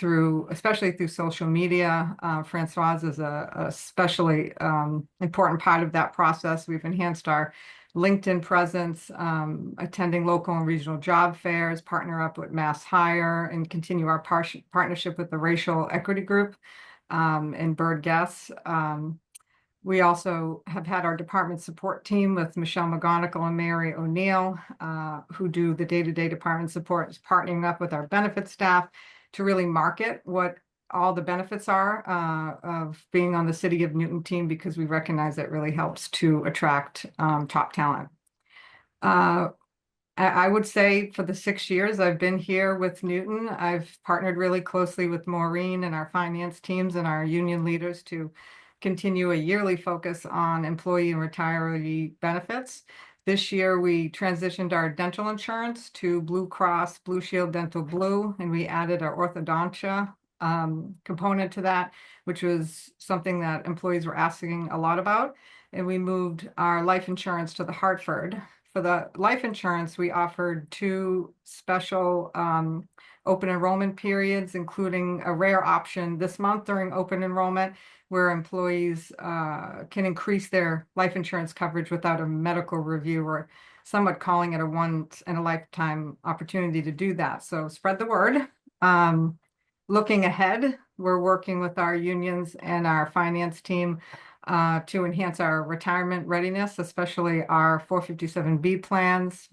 especially through social media. Francoise is a especially important part of that process. We've enhanced our LinkedIn presence, attending local and regional job fairs, partner up with Mass Hire, and continue our partnership with the Racial Equity Group and Bird Guests. We also have had our department support team with Michelle McGonigal and Mary O'Neill, who do the day-to-day department support, partnering up with our benefits staff to really market what all the benefits are of being on the City of Newton team, because we recognize it really helps to attract top talent. I would say for the 6 years I've been here with Newton, I've partnered really closely with Maureen and our finance teams and our union leaders to continue a yearly focus on employee and retiree benefits. This year, we transitioned our dental insurance to Blue Cross Blue Shield Dental Blue, and we added our orthodontia component to that, which was something that employees were asking a lot about. And we moved our life insurance to the Hartford. For the life insurance, we offered 2 special open enrollment periods, including a rare option this month during open enrollment, where employees can increase their life insurance coverage without a medical review. We're somewhat calling it a once in a lifetime opportunity to do that. So spread the word. Looking ahead, we're working with our unions and our finance team to enhance our retirement readiness, especially our 457B plans,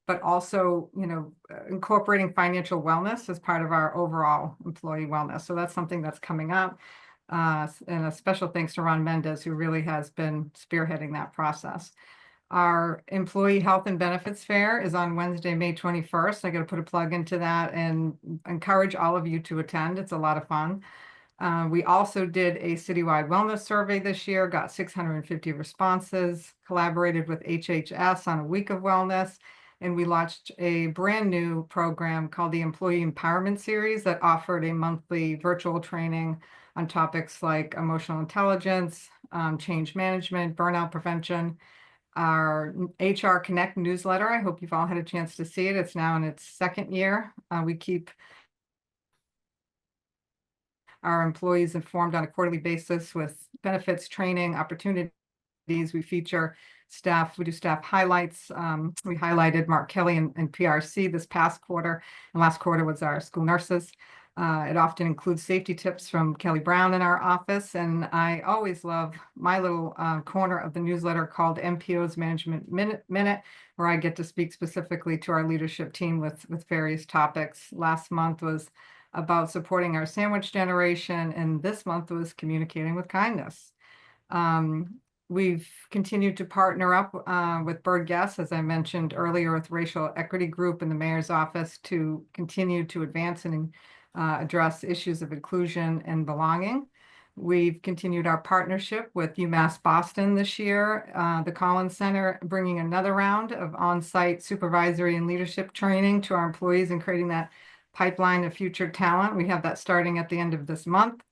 but also, incorporating financial wellness as part of our overall employee wellness. So that's something that's coming up. And a special thanks to Ron Mendez, who really has been spearheading that process. Our Employee Health and Benefits Fair is on Wednesday, May 21st. I got to put a plug into that and encourage all of you to attend. It's a lot of fun. We also did a citywide wellness survey this year, got 650 responses, collaborated with HHS on a week of wellness, and we launched a brand new program called the Employee Empowerment Series that offered a monthly virtual training on topics like emotional intelligence, change management, burnout prevention. Our HR Connect newsletter, I hope you've all had a chance to see it. It's now in its 2nd year. We keep our employees informed on a quarterly basis with benefits, training, opportunities. We feature staff, we do staff highlights. We highlighted Mark Kelly and PRC this past quarter, and last quarter was our school nurses. It often includes safety tips from Kelly Brown in our office, and I always love my little corner of the newsletter called MPO's Management Minute, where I get to speak specifically to our leadership team with various topics. Last month was about supporting our sandwich generation, and this month was communicating with kindness. We've continued to partner up with Bird Guests, as I mentioned earlier, with Racial Equity Group and the Mayor's Office to continue to advance and address issues of inclusion and belonging. We've continued our partnership with UMass Boston this year, the Collins Center, bringing another round of on-site supervisory and leadership training to our employees and creating that pipeline of future talent. We have that starting at the end of this month.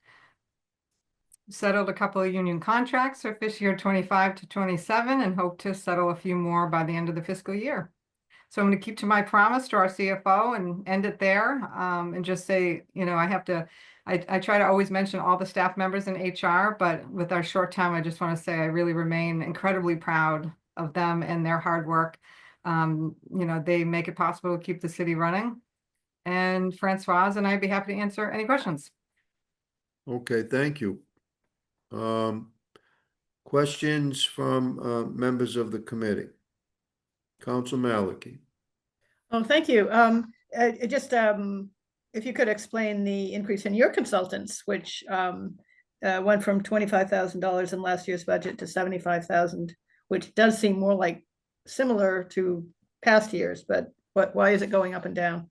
Settled a couple of union contracts for fiscal year 25 to 27 and hope to settle a few more by the end of the fiscal year. So I'm going to keep to my promise to our CFO and end it there, and just say, I try to always mention all the staff members in HR, but with our short time, I just want to say I really remain incredibly proud of them and their hard work. They make it possible to keep the city running. And Francoise and I'd be happy to answer any questions. Okay, thank you. Questions from members of the committee? Council Maliki. Oh, thank you. Just if you could explain the increase in your consultants, which went from $25,000 in last year's budget to $75,000, which does seem more like similar to past years, but why is it going up and down?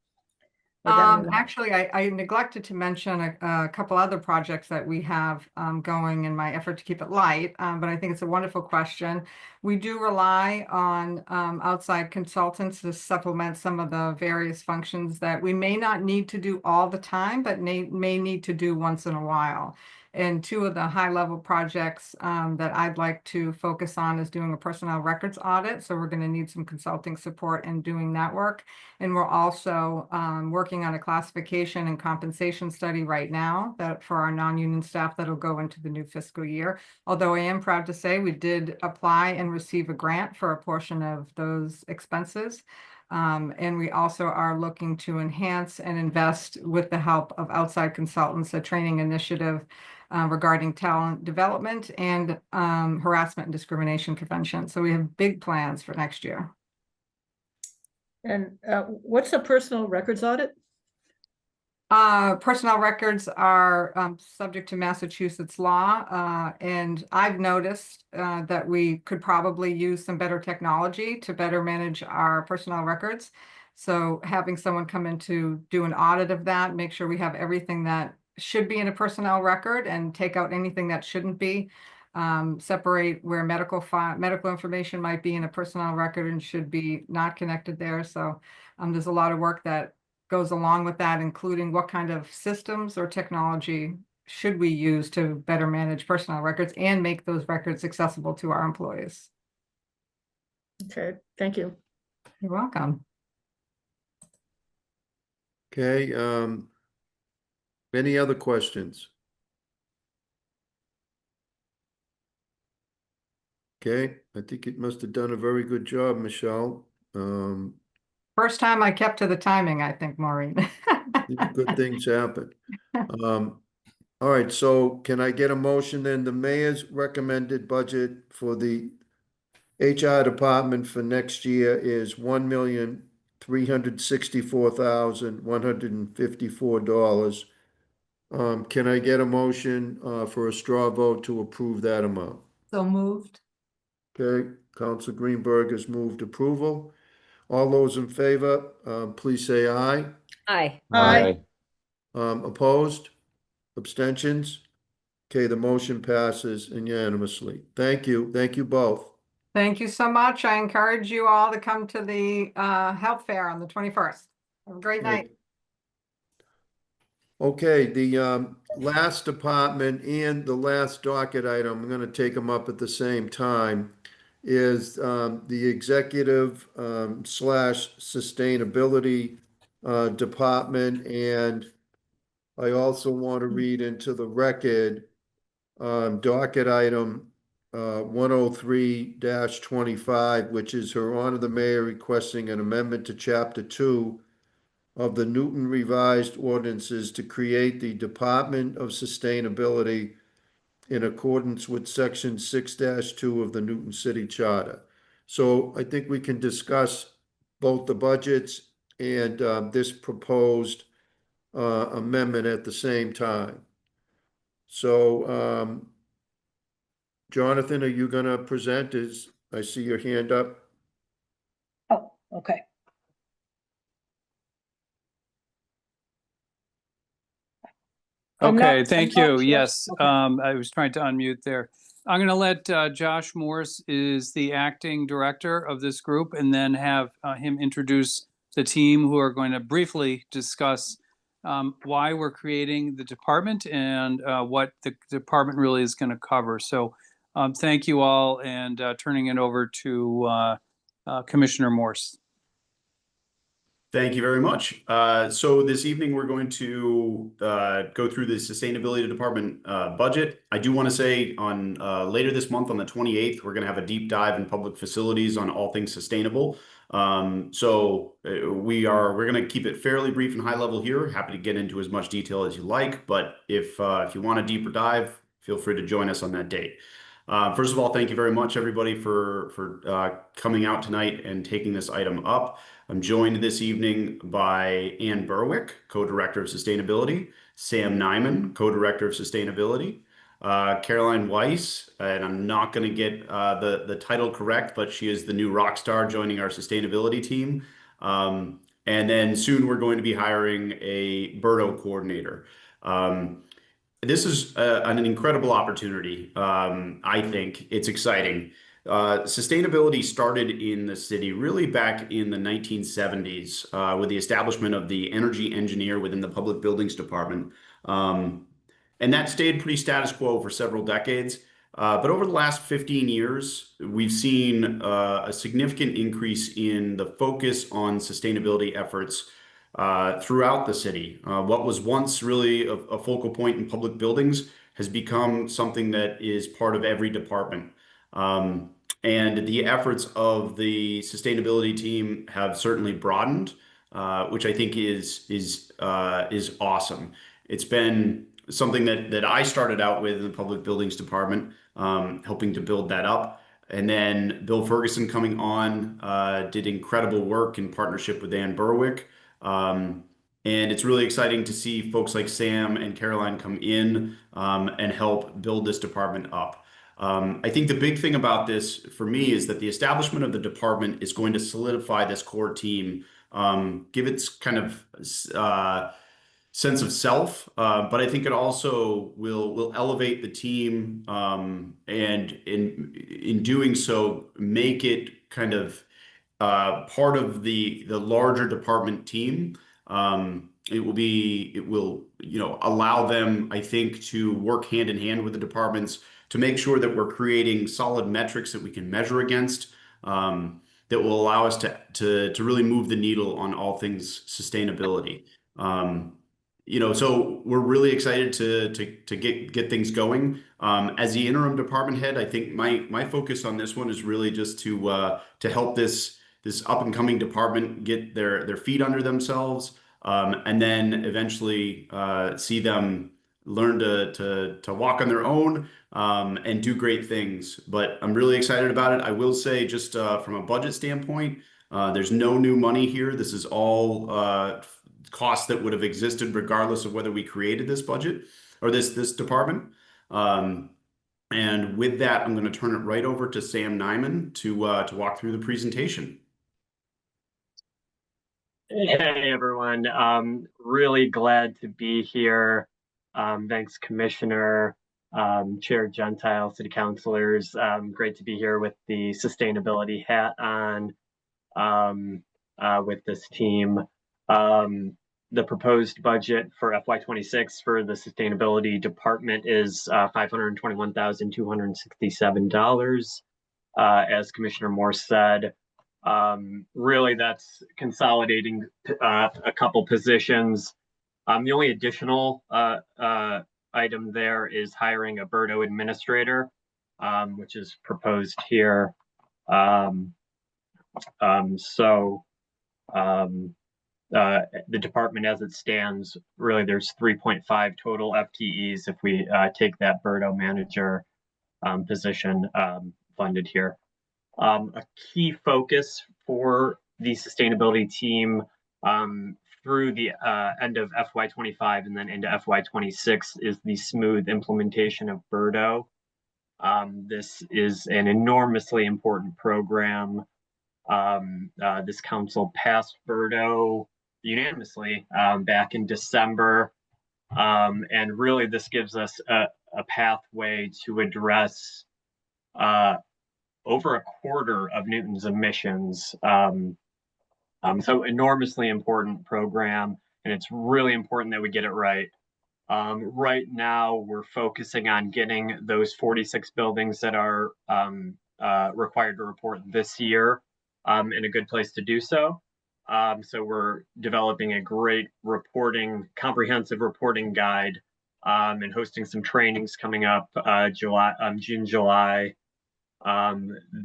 Or down the- Actually, I neglected to mention a couple other projects that we have going in my effort to keep it light, but I think it's a wonderful question. We do rely on outside consultants to supplement some of the various functions that we may not need to do all the time, but may need to do once in a while. And two of the high-level projects that I'd like to focus on is doing a personnel records audit. So we're going to need some consulting support in doing that work. And we're also working on a classification and compensation study right now that for our non-union staff that'll go into the new fiscal year. Although I am proud to say we did apply and receive a grant for a portion of those expenses. And we also are looking to enhance and invest with the help of outside consultants, a training initiative regarding talent development and harassment and discrimination prevention. So we have big plans for next year. And what's a personal records audit? Personnel records are subject to Massachusetts law, and I've noticed that we could probably use some better technology to better manage our personnel records. So having someone come in to do an audit of that, make sure we have everything that should be in a personnel record and take out anything that shouldn't be. Separate where medical information might be in a personnel record and should be not connected there. So there's a lot of work that goes along with that, including what kind of systems or technology should we use to better manage personnel records and make those records accessible to our employees. Okay, thank you. You're welcome. Okay, any other questions? Okay, I think it must have done a very good job, Michelle. First time I kept to the timing, I think, Maureen. Good things happen. All right, so can I get a motion then? The mayor's recommended budget for the HR department for next year is $1,364,154. Can I get a motion for a straw vote to approve that amount? So moved. Okay, Council Greenberg has moved approval. All those in favor, please say aye. Aye. Aye. Opposed? Abstentions? Okay, the motion passes unanimously. Thank you. Thank you both. Thank you so much. I encourage you all to come to the health fair on the 21st. Have a great night. Okay, the last department and the last docket item, I'm going to take them up at the same time, is the executive / sustainability department. And I also want to read into the record docket item 103-25, which is Her Honor the Mayor requesting an amendment to Chapter 2 of the Newton Revised Ordinances to create the Department of Sustainability in accordance with Section 6-2 of the Newton City Charter. So I think we can discuss both the budgets and this proposed amendment at the same time. So, Jonathan, are you going to present? I see your hand up. Oh, okay. Okay, thank you. Yes, I was trying to unmute there. I'm going to let Josh Morse is the acting director of this group, and then have him introduce the team who are going to briefly discuss why we're creating the department and what the department really is going to cover. So thank you all, and turning it over to Commissioner Morse. Thank you very much. So this evening, we're going to go through the Sustainability Department budget. I do want to say on later this month, on the 28th, we're going to have a deep dive in public facilities on all things sustainable. So we're going to keep it fairly brief and high level here. Happy to get into as much detail as you like, but if you want a deeper dive, feel free to join us on that date. First of all, thank you very much, everybody, for coming out tonight and taking this item up. I'm joined this evening by Ann Berwick, Co-Director of Sustainability, Sam Nyman, Co-Director of Sustainability, Caroline Weiss, and I'm not going to get the title correct, but she is the new rock star joining our sustainability team. And And then soon we're going to be hiring a Berto coordinator. This is an incredible opportunity. I think it's exciting. Sustainability started in the city really back in the 1970s with the establishment of the energy engineer within the Public Buildings Department. And that stayed pretty status quo for several decades. But over the last 15 years, we've seen a significant increase in the focus on sustainability efforts throughout the city. What was once really a focal point in public buildings has become something that is part of every department. And the efforts of the sustainability team have certainly broadened, which I think is awesome. It's been something that I started out with in the Public Buildings Department, helping to build that up. And then Bill Ferguson coming on did incredible work in partnership with Ann Berwick. And it's really exciting to see folks like Sam and Caroline come in and help build this department up. I think the big thing about this for me is that the establishment of the department is going to solidify this core team, give its kind of sense of self, but I think it also will elevate the team, and in doing so, make it kind of part of the larger department team. It will allow them, I think, to work hand in hand with the departments to make sure that we're creating solid metrics that we can measure against, that will allow us to really move the needle on all things sustainability. So we're really excited to get things going. As the interim department head, I think my focus on this one is really just to help this up and coming department get their feet under themselves, and then eventually see them learn to walk on their own, and do great things. But I'm really excited about it. I will say, just from a budget standpoint, there's no new money here. This is all costs that would have existed regardless of whether we created this budget or this department. And with that, I'm going to turn it right over to Sam Nyman to walk through the presentation. Hey everyone, really glad to be here. Thanks, Commissioner, Chair Gentile, City Councilors. Great to be here with the sustainability hat on with this team. The proposed budget for FY26 for the Sustainability Department is $521,267. As Commissioner Morse said, really that's consolidating a couple positions. The only additional item there is hiring a Berto administrator, which is proposed here. The department as it stands, really there's 3.5 total FTEs if we take that Berto manager position funded here. A key focus for the sustainability team through the end of FY25 and then into FY26 is the smooth implementation of Berto. This is an enormously important program. This council passed Berto unanimously back in December, and really this gives us a pathway to address over a quarter of Newton's emissions. So enormously important program, and it's really important that we get it right. Right now, we're focusing on getting those 46 buildings that are required to report this year in a good place to do so. So we're developing a great comprehensive reporting guide, and hosting some trainings coming up June, July.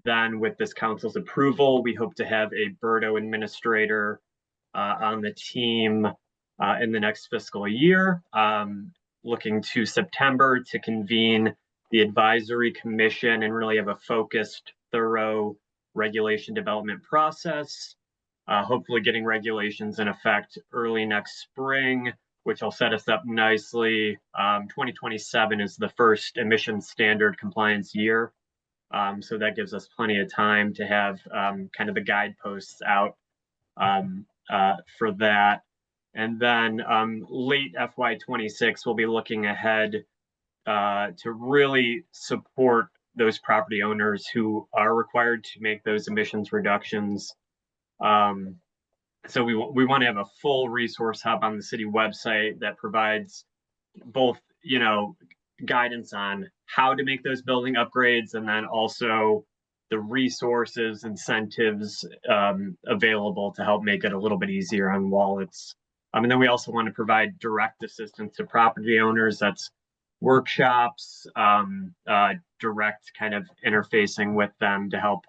Then with this council's approval, we hope to have a Berto administrator on the team in the next fiscal year, looking to September to convene the advisory commission and really have a focused, thorough regulation development process, hopefully getting regulations in effect early next spring, which will set us up nicely. 2027 is the first emissions standard compliance year. So that gives us plenty of time to have kind of the guideposts out for that. And then late FY26, we'll be looking ahead to really support those property owners who are required to make those emissions reductions. So we want to have a full resource hub on the city website that provides both, guidance on how to make those building upgrades, and then also the resources, incentives available to help make it a little bit easier on wallets. And then we also want to provide direct assistance to property owners. That's workshops, direct kind of interfacing with them to help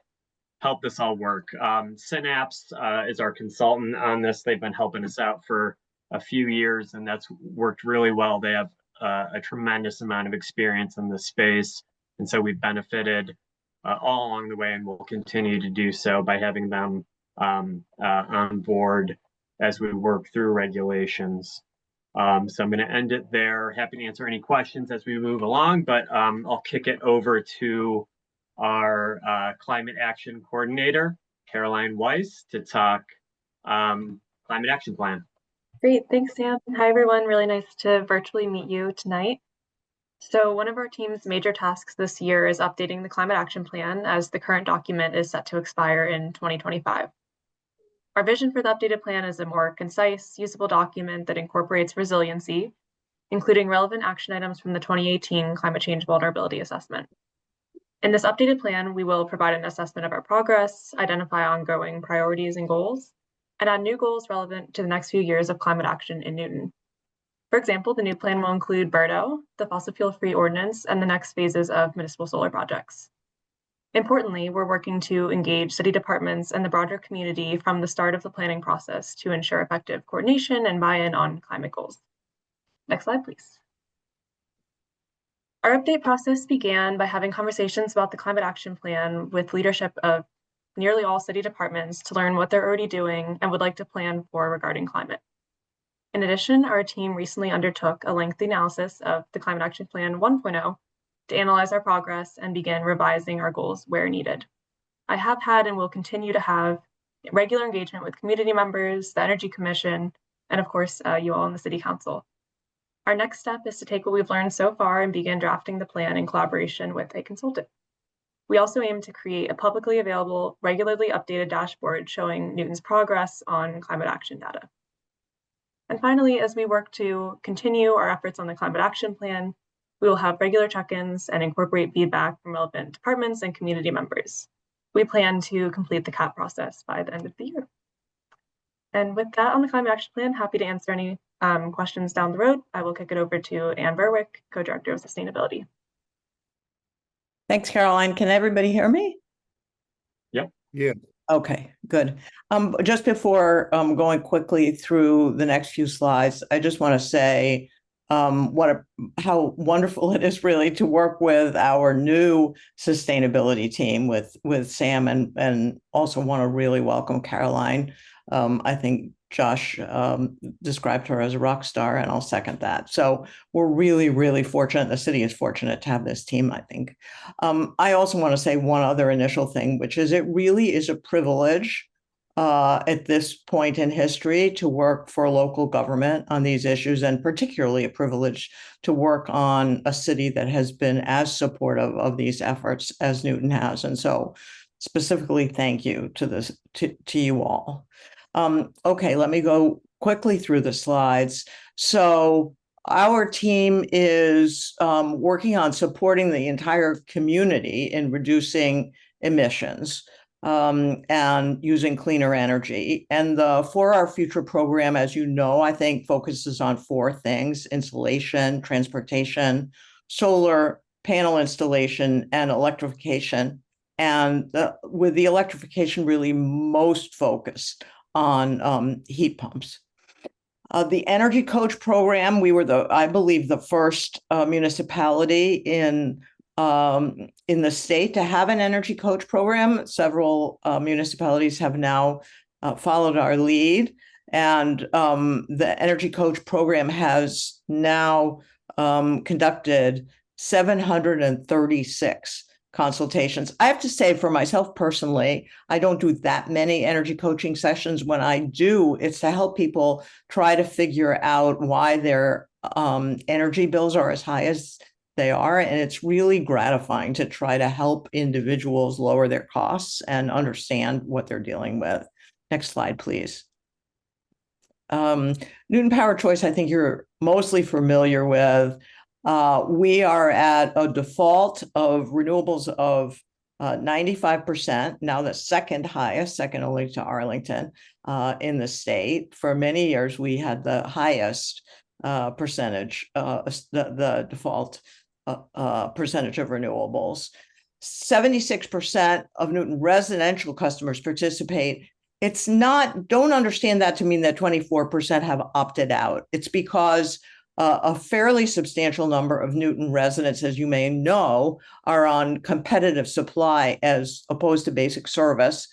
this all work. Synapse is our consultant on this. They've been helping us out for a few years, and that's worked really well. They have a tremendous amount of experience in this space, and so we've benefited all along the way, and we'll continue to do so by having them on board as we work through regulations. So I'm going to end it there. Happy to answer any questions as we move along, but I'll kick it over to our climate action coordinator, Caroline Weiss, to talk climate action plan. Great, thanks, Sam. Hi, everyone. Really nice to virtually meet you tonight. So one of our team's major tasks this year is updating the climate action plan, as the current document is set to expire in 2025. Our vision for the updated plan is a more concise, usable document that incorporates resiliency, including relevant action items from the 2018 Climate Change Vulnerability Assessment. In this updated plan, we will provide an assessment of our progress, identify ongoing priorities and goals, and add new goals relevant to the next few years of climate action in Newton. For example, the new plan will include BERDO, the fossil fuel-free ordinance, and the next phases of municipal solar projects. Importantly, we're working to engage city departments and the broader community from the start of the planning process to ensure effective coordination and buy-in on climate goals. Next slide, please. Our update process began by having conversations about the climate action plan with leadership of nearly all city departments to learn what they're already doing and would like to plan for regarding climate. In addition, our team recently undertook a lengthy analysis of the Climate Action Plan 1.0 to analyze our progress and begin revising our goals where needed. I have had and will continue to have regular engagement with community members, the Energy Commission, and of course, you all in the City Council. Our next step is to take what we've learned so far and begin drafting the plan in collaboration with a consultant. We also aim to create a publicly available, regularly updated dashboard showing Newton's progress on climate action data. And finally, as we work to continue our efforts on the climate action plan, we will have regular check-ins and incorporate feedback from relevant departments and community members. We plan to complete the CAP process by the end of the year. And with that on the climate action plan, happy to answer any questions down the road. I will kick it over to Ann Berwick, Co-Director of Sustainability. Thanks, Caroline. Can everybody hear me? Yep. Yeah. Okay, good. Just before going quickly through the next few slides, I just want to say how wonderful it is really to work with our new sustainability team with Sam, and also want to really welcome Caroline. I think Josh described her as a rock star, and I'll second that. So we're really, really fortunate. The city is fortunate to have this team, I think. I also want to say one other initial thing, which is it really is a privilege at this point in history to work for local government on these issues, and particularly a privilege to work on a city that has been as supportive of these efforts as Newton has. And so specifically, thank you to you all. Okay, let me go quickly through the slides. So our team is working on supporting the entire community in reducing emissions and using cleaner energy. And the For Our Future program, as you know, I think focuses on four things: insulation, transportation, solar panel installation, and electrification. And with the electrification really most focused on heat pumps. The Energy Coach program, we were I believe, the first municipality in the state to have an Energy Coach program. Several municipalities have now followed our lead, and the Energy Coach program has now conducted 736 consultations. I have to say, for myself personally, I don't do that many energy coaching sessions. When I do, it's to help people try to figure out why their energy bills are as high as they are. And it's really gratifying to try to help individuals lower their costs and understand what they're dealing with. Next slide, please. Newton Power Choice, I think you're mostly familiar with. We are at a default of renewables of 95%, now the second highest, second only to Arlington in the state. For many years, we had the highest percentage, the default percentage of renewables. 76% of Newton residential customers participate. It's not, don't understand that to mean that 24% have opted out. It's because a fairly substantial number of Newton residents, as you may know, are on competitive supply as opposed to basic service,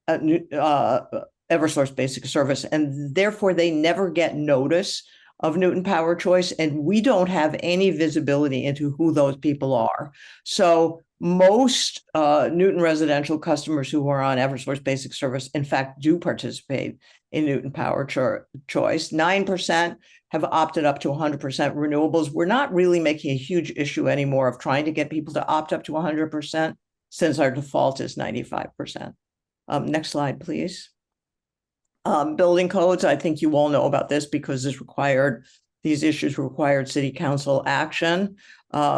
Eversource basic service, and therefore they never get notice of Newton Power Choice, and we don't have any visibility into who those people are. So most Newton residential customers who are on Eversource basic service, in fact, do participate in Newton Power Choice. 9% have opted up to 100% renewables. We're not really making a huge issue anymore of trying to get people to opt up to 100% since our default is 95%. Next slide, please. Building codes, I think you all know about this because these issues required city council action.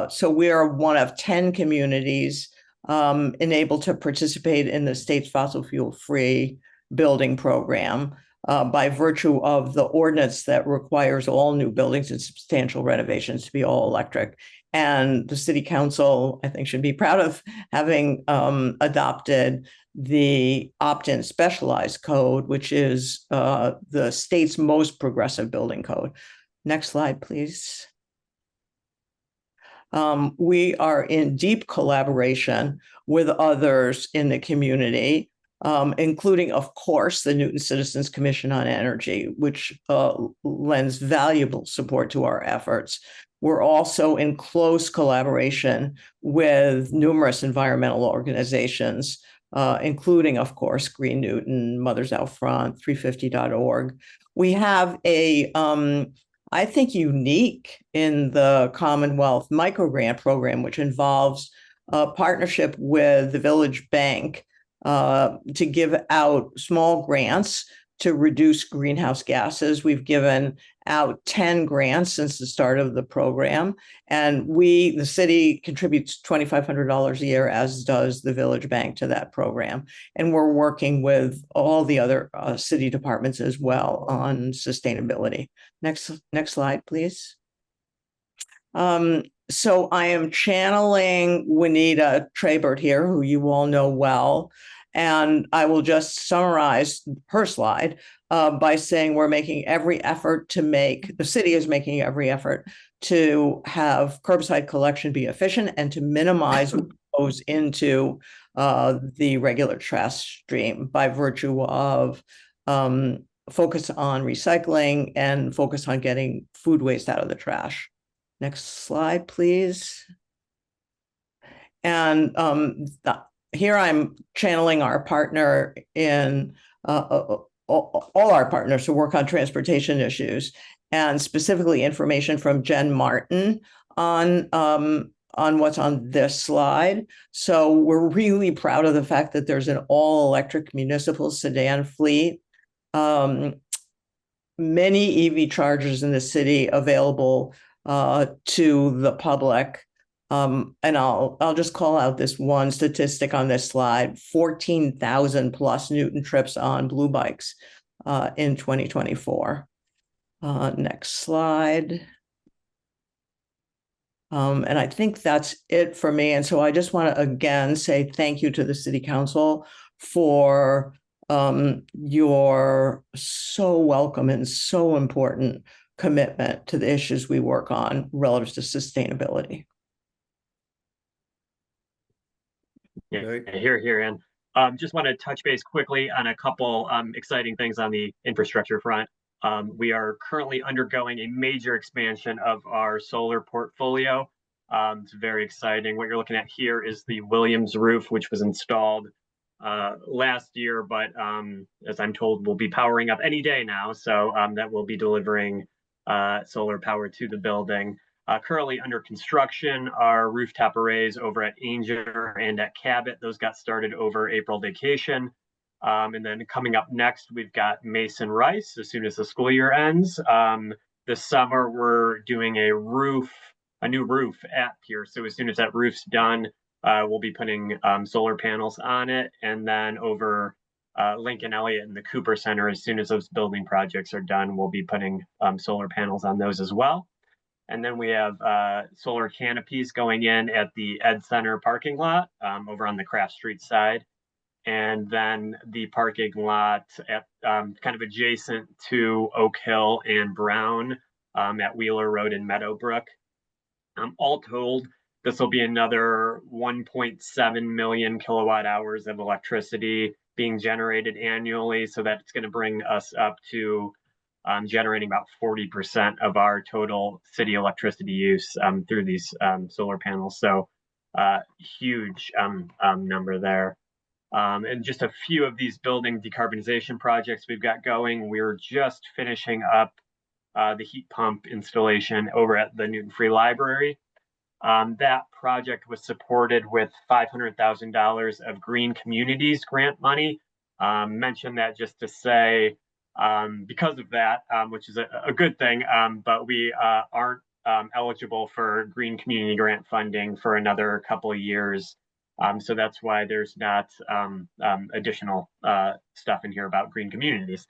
So we are one of 10 communities enabled to participate in the state's fossil fuel-free building program by virtue of the ordinance that requires all new buildings and substantial renovations to be all electric. And the city council, I think, should be proud of having adopted the opt-in specialized code, which is the state's most progressive building code. Next slide, please. We are in deep collaboration with others in the community, including, of course, the Newton Citizens Commission on Energy, which lends valuable support to our efforts. We're also in close collaboration with numerous environmental organizations, including, of course, Green Newton, Mothers Out Front, 350.org. We have a, I think, unique in the Commonwealth microgrant program, which involves a partnership with the Village Bank to give out small grants to reduce greenhouse gases. We've given out 10 grants since the start of the program, and the city contributes $2,500 a year, as does the Village Bank, to that program. And we're working with all the other city departments as well on sustainability. Next slide, please. So I am channeling Juanita Trabert here, who you all know well. And I will just summarize her slide by saying we're making every effort to the city is making every effort to have curbside collection be efficient and to minimize what goes into the regular trash stream by virtue of focus on recycling and focus on getting food waste out of the trash. Next slide, please. And here I'm channeling our partner in all our partners who work on transportation issues, and specifically information from Jen Martin on what's on this slide. So we're really proud of the fact that there's an all-electric municipal sedan fleet, many EV chargers in the city available to the public. And I'll just call out this one statistic on this slide: 14,000 plus Newton trips on Blue Bikes in 2024. Next slide. And I think that's it for me. And so I just want to again say thank you to the City Council for your so welcome and so important commitment to the issues we work on relative to sustainability. Yeah, here, and just want to touch base quickly on a couple exciting things on the infrastructure front. We are currently undergoing a major expansion of our solar portfolio. It's very exciting. What you're looking at here is the Williams roof, which was installed last year, but as I'm told, will be powering up any day now. So that will be delivering solar power to the building. Currently under construction are rooftop arrays over at Ainger and at Cabot. Those got started over April vacation. And then coming up next, we've got Mason Rice as soon as the school year ends. This summer, we're doing a new roof at Pierce. So as soon as that roof's done, we'll be putting solar panels on it. And then over Lincoln Elliott and the Cooper Center, as soon as those building projects are done, we'll be putting solar panels on those as well. And then we have solar canopies going in at the Ed Center parking lot over on the Craft Street side. And then the parking lot at kind of adjacent to Oak Hill and Brown at Wheeler Road in Meadowbrook. All told, this will be another 1.7 million kilowatt hours of electricity being generated annually. So that's going to bring us up to generating about 40% of our total city electricity use through these solar panels. So huge number there. And just a few of these building decarbonization projects we've got going. We're just finishing up the heat pump installation over at the Newton Free Library. That project was supported with $500,000 of Green Communities grant money. Mention that just to say, because of that, which is a good thing, but we aren't eligible for Green Community Grant funding for another couple of years. So that's why there's not additional stuff in here about green communities.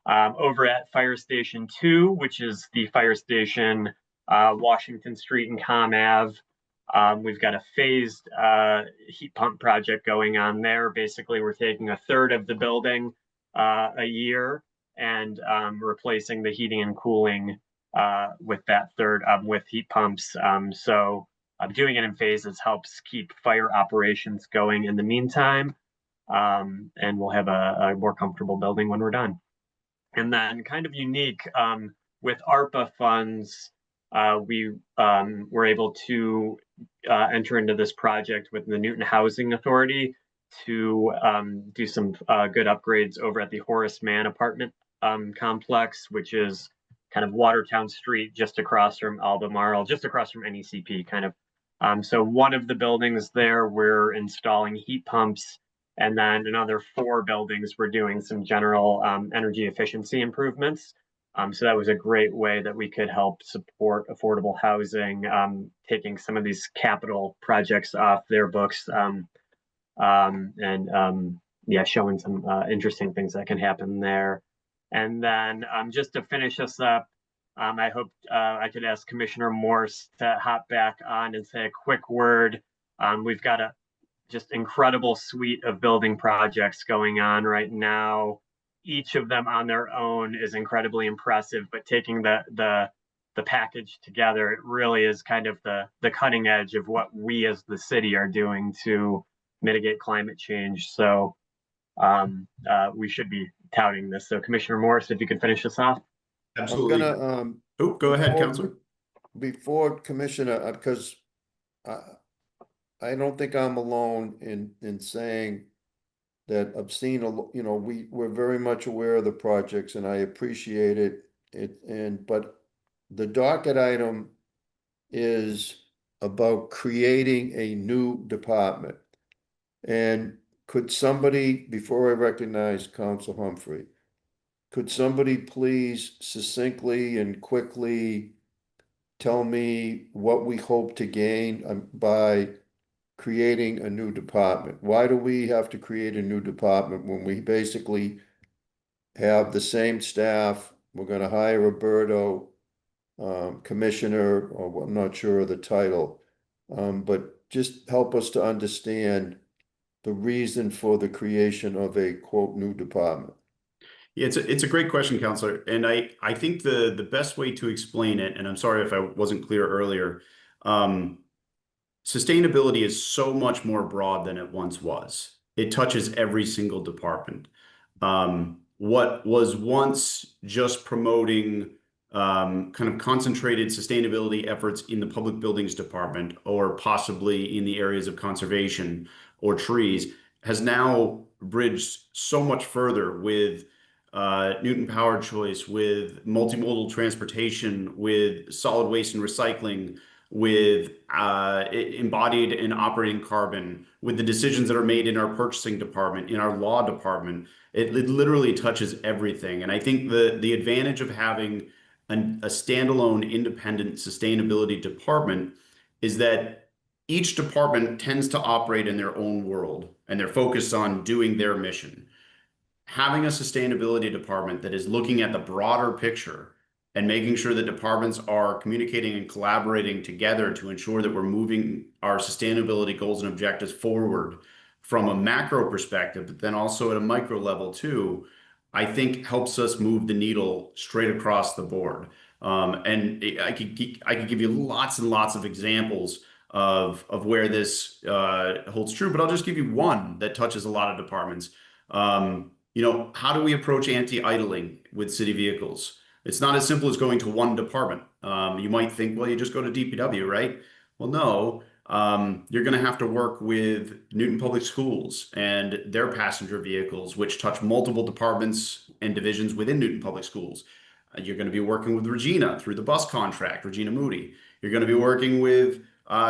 Over at Fire Station 2, which is the fire station Washington Street and Com Ave, we've got a phased heat pump project going on there. Basically, we're taking a third of the building a year and replacing the heating and cooling with that third with heat pumps. So doing it in phases helps keep fire operations going in the meantime, and we'll have a more comfortable building when we're done. And then kind of unique with ARPA funds, we were able to enter into this project with the Newton Housing Authority to do some good upgrades over at the Horace Mann apartment complex, which is kind of Watertown Street, just across from Albemarle, just across from NECP kind of. So one of the buildings there, we're installing heat pumps, and then another 4 buildings, we're doing some general energy efficiency improvements. So that was a great way that we could help support affordable housing, taking some of these capital projects off their books, yeah, showing some interesting things that can happen there. And then just to finish us up, I hope I could ask Commissioner Morse to hop back on and say a quick word. We've got a just incredible suite of building projects going on right now. Each of them on their own is incredibly impressive, but taking the package together, it really is kind of the cutting edge of what we as the city are doing to mitigate climate change. So we should be touting this. So Commissioner Morse, if you could finish us off. Absolutely. I'm gonna, oh, go ahead, Councilor. Before Commissioner, because I don't think I'm alone in saying that I've seen you know, we're very much aware of the projects and I appreciate it. But the docket item is about creating a new department. And could somebody, before I recognize Council Humphrey, could somebody please succinctly and quickly tell me what we hope to gain by creating a new department? Why do we have to create a new department when we basically have the same staff? We're going to hire Roberto, commissioner, or I'm not sure of the title, but just help us to understand the reason for the creation of a quote new department. Yeah, it's a great question, Councilor. And I think the best way to explain it, and I'm sorry if I wasn't clear earlier, sustainability is so much more broad than it once was. It touches every single department. What was once just promoting kind of concentrated sustainability efforts in the public buildings department, or possibly in the areas of conservation or trees, has now bridged so much further with Newton Power Choice, with multimodal transportation, with solid waste and recycling, with embodied and operating carbon, with the decisions that are made in our purchasing department, in our law department. It literally touches everything. And I think the advantage of having a standalone independent sustainability department is that each department tends to operate in their own world, and they're focused on doing their mission. Having a sustainability department that is looking at the broader picture and making sure that departments are communicating and collaborating together to ensure that we're moving our sustainability goals and objectives forward from a macro perspective, but then also at a micro level too, I think helps us move the needle straight across the board. And I could give you lots and lots of examples of where this holds true, but I'll just give you one that touches a lot of departments. You know, how do we approach anti-idling with city vehicles? It's not as simple as going to one department. You might think, well, you just go to DPW, right? Well, no. You're going to have to work with Newton Public Schools and their passenger vehicles, which touch multiple departments and divisions within Newton Public Schools. You're going to be working with Regina through the bus contract, Regina Moody. You're going to be working with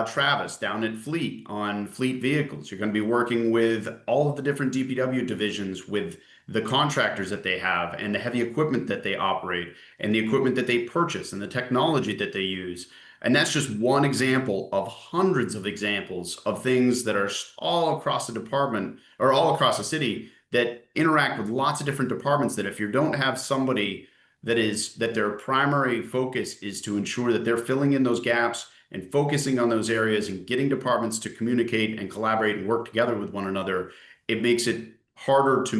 Travis down at Fleet on Fleet vehicles. You're going to be working with all of the different DPW divisions with the contractors that they have and the heavy equipment that they operate and the equipment that they purchase and the technology that they use. And that's just one example of hundreds of examples of things that are all across the department or all across the city that interact with lots of different departments, that if you don't have somebody that their primary focus is to ensure that they're filling in those gaps and focusing on those areas and getting departments to communicate and collaborate and work together with one another, it makes it harder to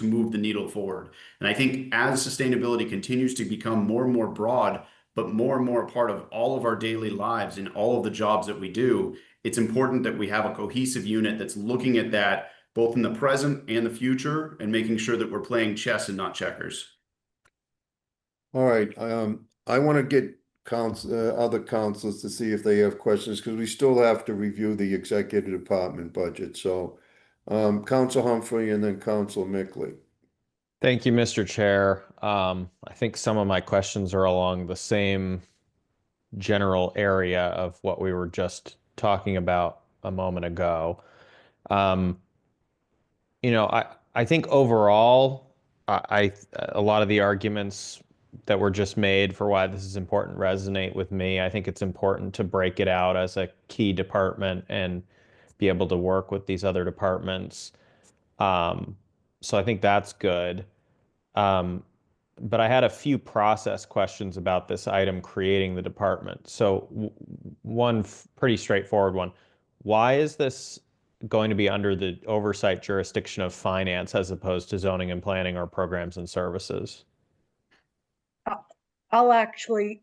move the needle forward. And I think as sustainability continues to become more and more broad, but more and more a part of all of our daily lives and all of the jobs that we do, it's important that we have a cohesive unit that's looking at that both in the present and the future and making sure that we're playing chess and not checkers. All right, I want to get other councils to see if they have questions, because we still have to review the executive department budget. So Council Humphrey and then Council Mickley. Thank you, Mr. Chair. I think some of my questions are along the same general area of what we were just talking about a moment ago. You know, I think overall, a lot of the arguments that were just made for why this is important resonate with me. I think it's important to break it out as a key department and be able to work with these other departments. So I think that's good. But I had a few process questions about this item, creating the department. So one pretty straightforward one. Why is this going to be under the oversight jurisdiction of finance as opposed to zoning and planning or programs and services? I'll actually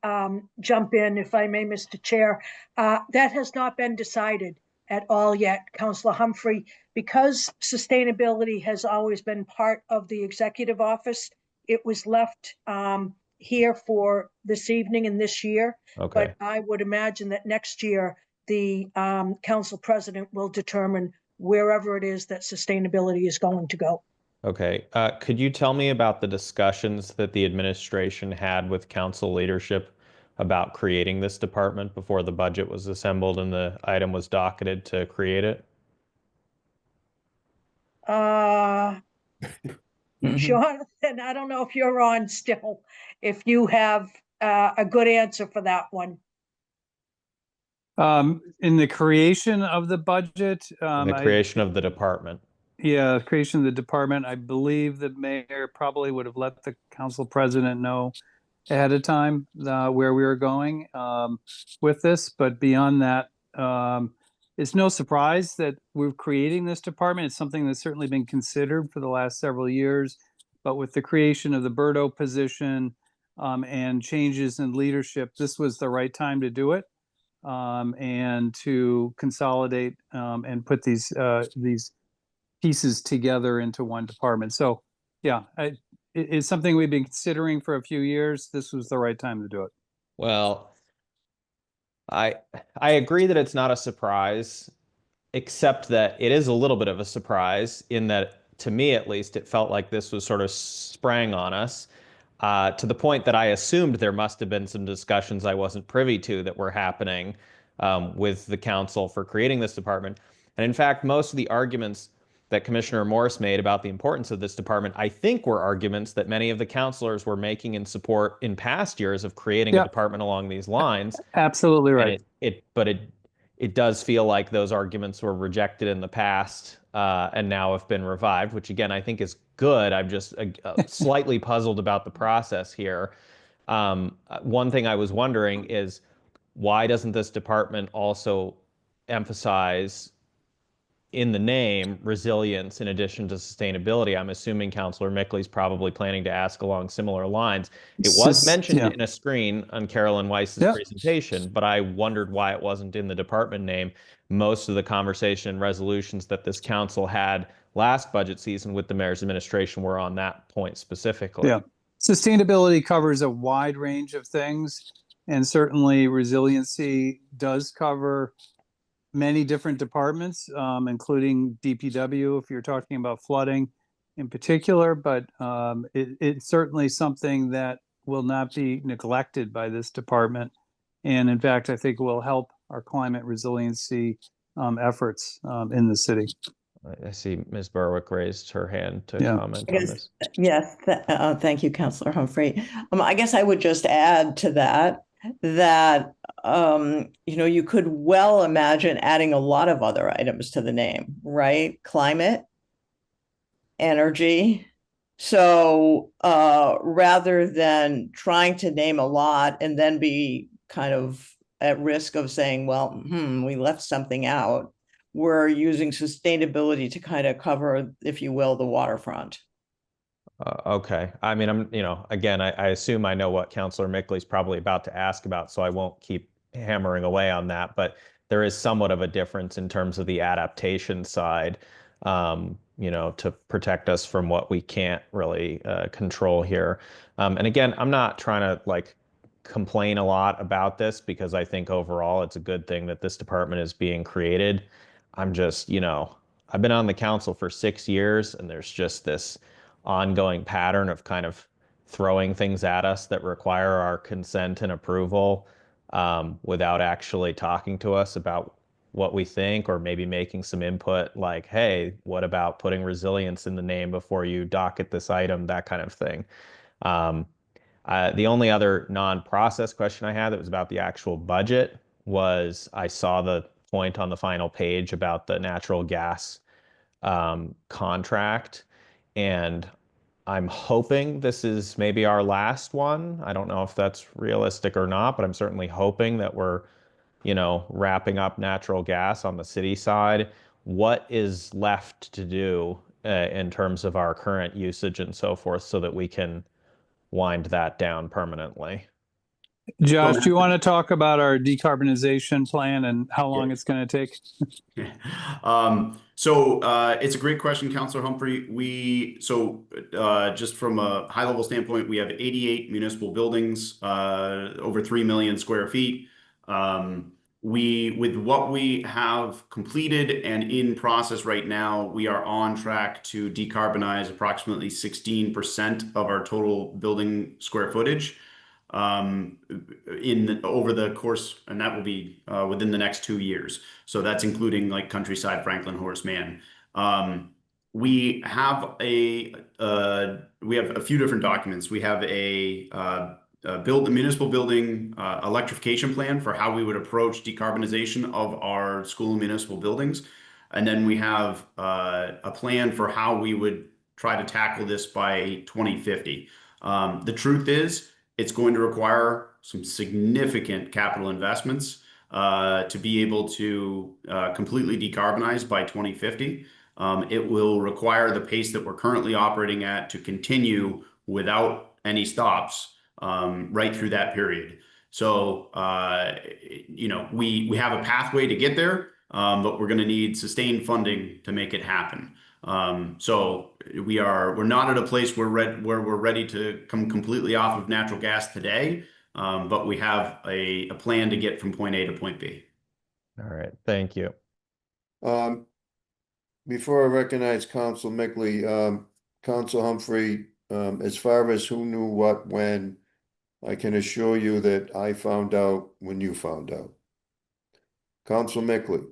jump in if I may, Mr. Chair. That has not been decided at all yet, Councillor Humphrey, because sustainability has always been part of the executive office. It was left here for this evening and this year. Okay. But I would imagine that next year the council president will determine wherever it is that sustainability is going to go. Okay. Could you tell me about the discussions that the administration had with council leadership about creating this department before the budget was assembled and the item was docketed to create it? Jonathan, I don't know if you're on still, if you have a good answer for that one. In the creation of the budget, The creation of the department. Yeah, creation of the department. I believe the mayor probably would have let the council president know ahead of time where we were going with this. But beyond that, it's no surprise that we're creating this department. It's something that's certainly been considered for the last several years. But with the creation of the Berto position and changes in leadership, this was the right time to do it and to consolidate and put these pieces together into one department. So yeah, is something we've been considering for a few years. This was the right time to do it. Well, I agree that it's not a surprise, except that it is a little bit of a surprise in that, to me at least, it felt like this was sort of sprang on us, to the point that I assumed there must have been some discussions I wasn't privy to that were happening with the council for creating this department. And in fact, most of the arguments that Commissioner Morse made about the importance of this department, I think were arguments that many of the councilors were making in support in past years of creating a department along these lines. Absolutely right. It does feel like those arguments were rejected in the past and now have been revived, which again, I think is good. I'm just slightly puzzled about the process here. One thing I was wondering is, why doesn't this department also emphasize in the name resilience in addition to sustainability? I'm assuming Councillor Mickley's probably planning to ask along similar lines. It was mentioned in a screen on Carolyn Weiss's presentation, but I wondered why it wasn't in the department name. Most of the conversation and resolutions that this council had last budget season with the mayor's administration were on that point specifically. Yeah, sustainability covers a wide range of things, and certainly resiliency does cover many different departments, including DPW, if you're talking about flooding in particular, but it's certainly something that will not be neglected by this department. And in fact, I think will help our climate resiliency efforts in the city. I see Ms. Berwick raised her hand to comment on this. Yes, thank you, Councillor Humphrey. I guess I would just add to that, you could well imagine adding a lot of other items to the name, right? Climate, energy. So rather than trying to name a lot and then be kind of at risk of saying, well, we left something out, we're using sustainability to kind of cover, if you will, the waterfront. Okay. I mean, again, I assume I know what Councillor Mickley's probably about to ask about, so I won't keep hammering away on that, but there is somewhat of a difference in terms of the adaptation side, to protect us from what we can't really control here. And again, I'm not trying to complain a lot about this, because I think overall it's a good thing that this department is being created. I'm just, I've been on the council for 6 years, and there's just this ongoing pattern of kind of throwing things at us that require our consent and approval without actually talking to us about what we think, or maybe making some input like, hey, what about putting resilience in the name before you docket this item, that kind of thing. The only other non-process question I had that was about the actual budget was, I saw the point on the final page about the natural gas contract, and I'm hoping this is maybe our last one. I don't know if that's realistic or not, but I'm certainly hoping that we're, wrapping up natural gas on the city side. What is left to do in terms of our current usage and so forth, so that we can wind that down permanently? Josh, do you want to talk about our decarbonization plan and how long it's going to take? So it's a great question, Councillor Humphrey. Just from a high level standpoint, we have 88 municipal buildings, over 3 million square feet. With what we have completed and in process right now, we are on track to decarbonize approximately 16% of our total building square footage over the course, and that will be within the next 2 years. So that's including like Countryside, Franklin, Horace Mann. We have a few different documents. We have a municipal building electrification plan for how we would approach decarbonization of our school and municipal buildings. And then we have a plan for how we would try to tackle this by 2050. The truth is, it's going to require some significant capital investments to be able to completely decarbonize by 2050. It will require the pace that we're currently operating at to continue without any stops right through that period. So, we have a pathway to get there, but we're going to need sustained funding to make it happen. So we're not at a place where we're ready to come completely off of natural gas today, but we have a plan to get from point A to point B. All right, thank you. Before I recognize Council Mickley, Council Humphrey, as far as who knew what when, I can assure you that I found out when you found out. Council Mickley.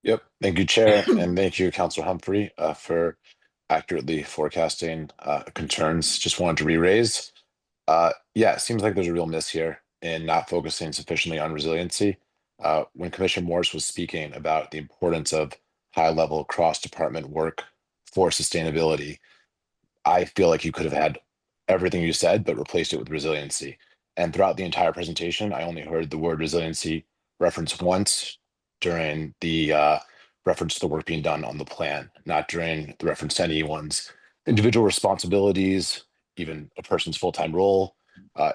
Yep. Thank you, Chair, and thank you, Councilor Humphrey, for accurately forecasting concerns. Just wanted to re-raise. Yeah, it seems like there's a real miss here in not focusing sufficiently on resiliency. When Commissioner Morris was speaking about the importance of high-level cross-department work for sustainability, I feel like you could have had everything you said, but replaced it with resiliency. And throughout the entire presentation, I only heard the word resiliency referenced once during the reference to the work being done on the plan, not during the reference to anyone's individual responsibilities, even a person's full-time role.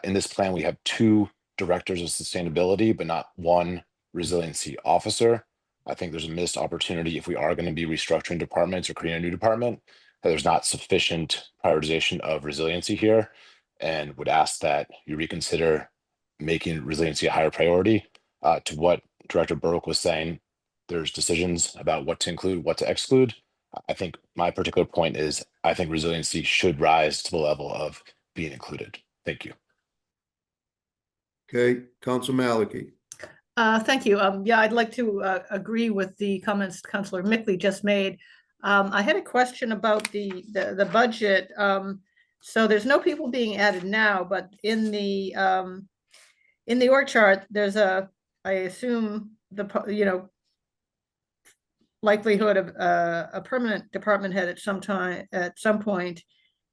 In this plan, we have 2 directors of sustainability, but not 1 resiliency officer. I think there's a missed opportunity if we are going to be restructuring departments or creating a new department, that there's not sufficient prioritization of resiliency here, and would ask that you reconsider making resiliency a higher priority. To what Director Burke was saying, there's decisions about what to include, what to exclude. I think my particular point is I think resiliency should rise to the level of being included. Thank you. Okay, Council Maliki. Thank you. Yeah, I'd like to agree with the comments Councilor Mickley just made. I had a question about the budget. So there's no people being added now, but in the org chart, there's I assume likelihood of a permanent department head at some point.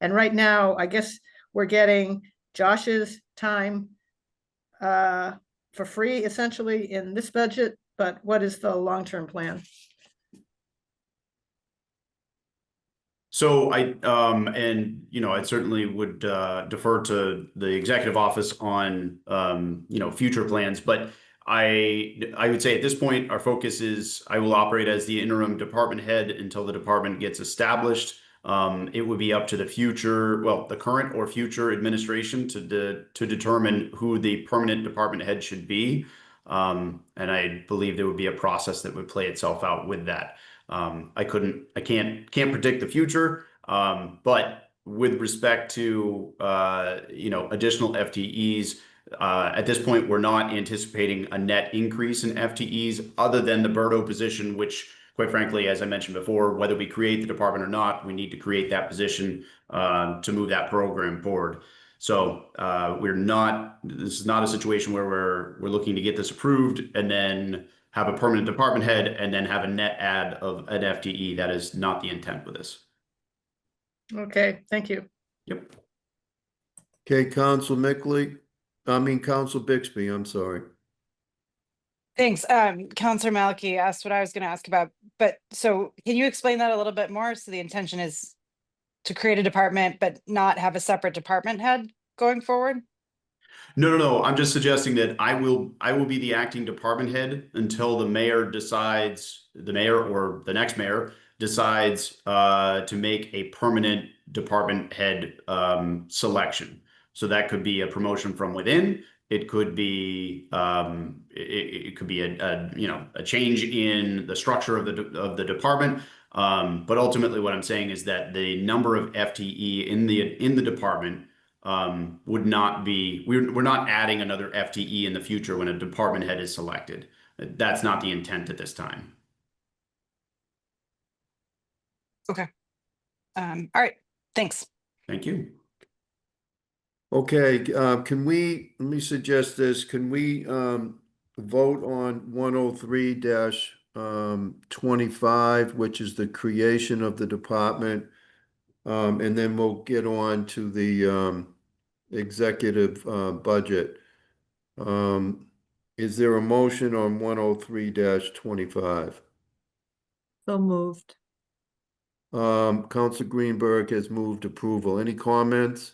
And right now, I guess we're getting Josh's time for free essentially in this budget, but what is the long-term plan? So I certainly would defer to the executive office on future plans, but I would say at this point our focus is I will operate as the interim department head until the department gets established. It would be up to the current or future administration to determine who the permanent department head should be, and I believe there would be a process that would play itself out with that. I can't predict the future, but with respect to additional FTEs, at this point we're not anticipating a net increase in FTEs other than the Berto position, which quite frankly, as I mentioned before, whether we create the department or not, we need to create that position to move that program forward. So this is not a situation where we're looking to get this approved and then have a permanent department head and then have a net add of an FTE. That is not the intent with this. Okay, thank you. Yep. Okay, Council Bixby, I'm sorry. Thanks. Counselor Maliki asked what I was going to ask about, but so can you explain that a little bit more? So the intention is to create a department, but not have a separate department head going forward? No. I'm just suggesting that I will be the acting department head until the mayor or the next mayor decides to make a permanent department head selection. So that could be a promotion from within. It could be a change in the structure of the department. But ultimately, what I'm saying is that the number of FTE in the department would not be. We're not adding another FTE in the future when a department head is selected. That's not the intent at this time. Okay. All right. Thanks. Thank you. Okay, let me suggest this, can we vote on 103-25, which is the creation of the department, and then we'll get on to the executive budget. Is there a motion on 103-25? So moved. Council Greenberg has moved approval. Any comments?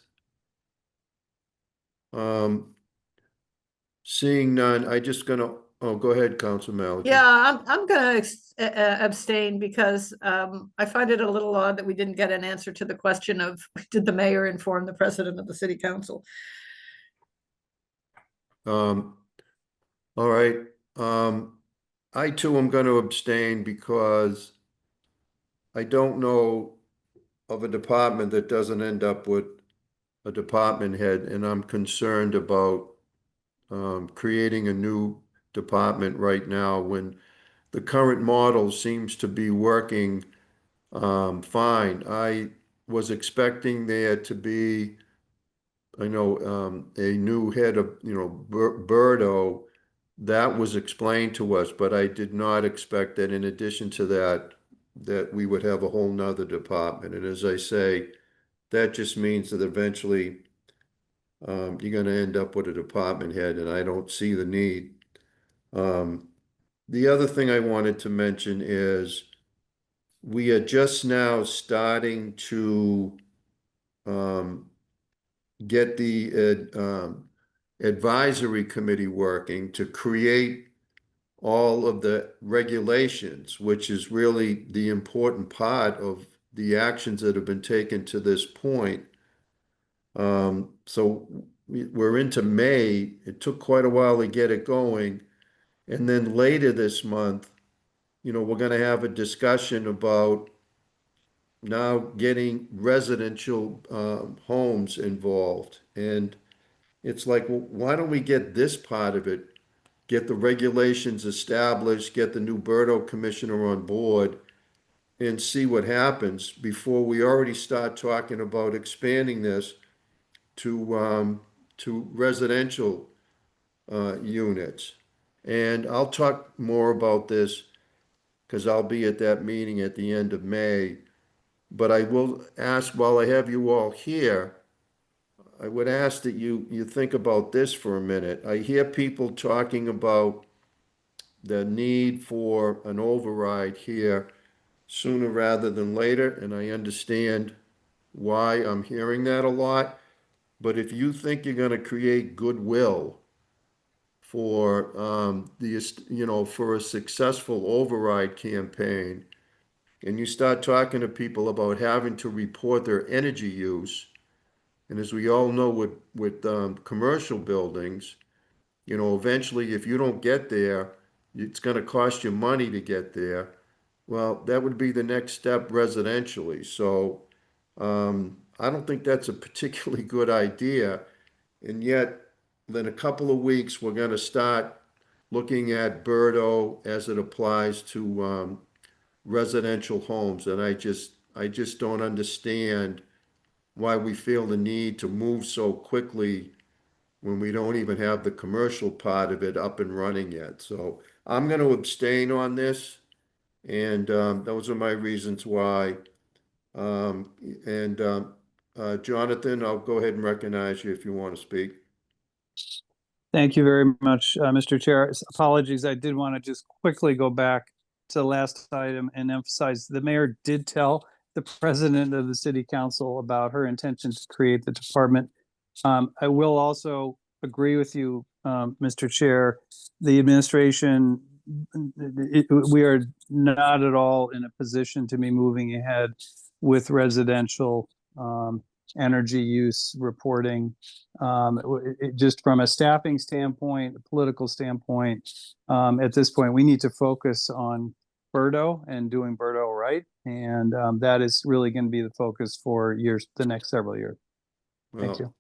Seeing none, I just gonna Oh, go ahead, Council Malachi. Yeah, I'm gonna abstain because I find it a little odd that we didn't get an answer to the question of, did the mayor inform the president of the city council? All right. I too am going to abstain because I don't know of a department that doesn't end up with a department head, and I'm concerned about creating a new department right now when the current model seems to be working fine. I was expecting there to be, I know, a new head of, Birdo. That was explained to us, but I did not expect that in addition to that, that we would have a whole nother department. And as I say, that just means that eventually you're going to end up with a department head, and I don't see the need. The other thing I wanted to mention is we are just now starting to get the advisory committee working to create all of the regulations, which is really the important part of the actions that have been taken to this point. So we're into May. It took quite a while to get it going. And then later this month, we're going to have a discussion about now getting residential homes involved. And it's like, well, why don't we get this part of it, get the regulations established, get the new Birdo commissioner on board, and see what happens before we already start talking about expanding this to residential units. And I'll talk more about this because I'll be at that meeting at the end of May. But I will ask, while I have you all here, I would ask that you think about this for a minute. I hear people talking about the need for an override here sooner rather than later, and I understand why I'm hearing that a lot. But if you think you're going to create goodwill for for a successful override campaign, and you start talking to people about having to report their energy use, and as we all know with commercial buildings, eventually if you don't get there, it's going to cost you money to get there. Well, that would be the next step residentially. So I don't think that's a particularly good idea. And yet, in a couple of weeks, we're going to start looking at Birdo as it applies to residential homes. And I just don't understand why we feel the need to move so quickly when we don't even have the commercial part of it up and running yet. So I'm going to abstain on this. And those are my reasons why. Jonathan, I'll go ahead and recognize you if you want to speak. Thank you very much, Mr. Chair. Apologies, I did want to just quickly go back to the last item and emphasize the mayor did tell the president of the city council about her intention to create the department. I will also agree with you, Mr. Chair. The administration, we are not at all in a position to be moving ahead with residential energy use reporting. Just from a staffing standpoint, a political standpoint, at this point, we need to focus on Birdo and doing Birdo right. And that is really going to be the focus for the next several years. Thank you.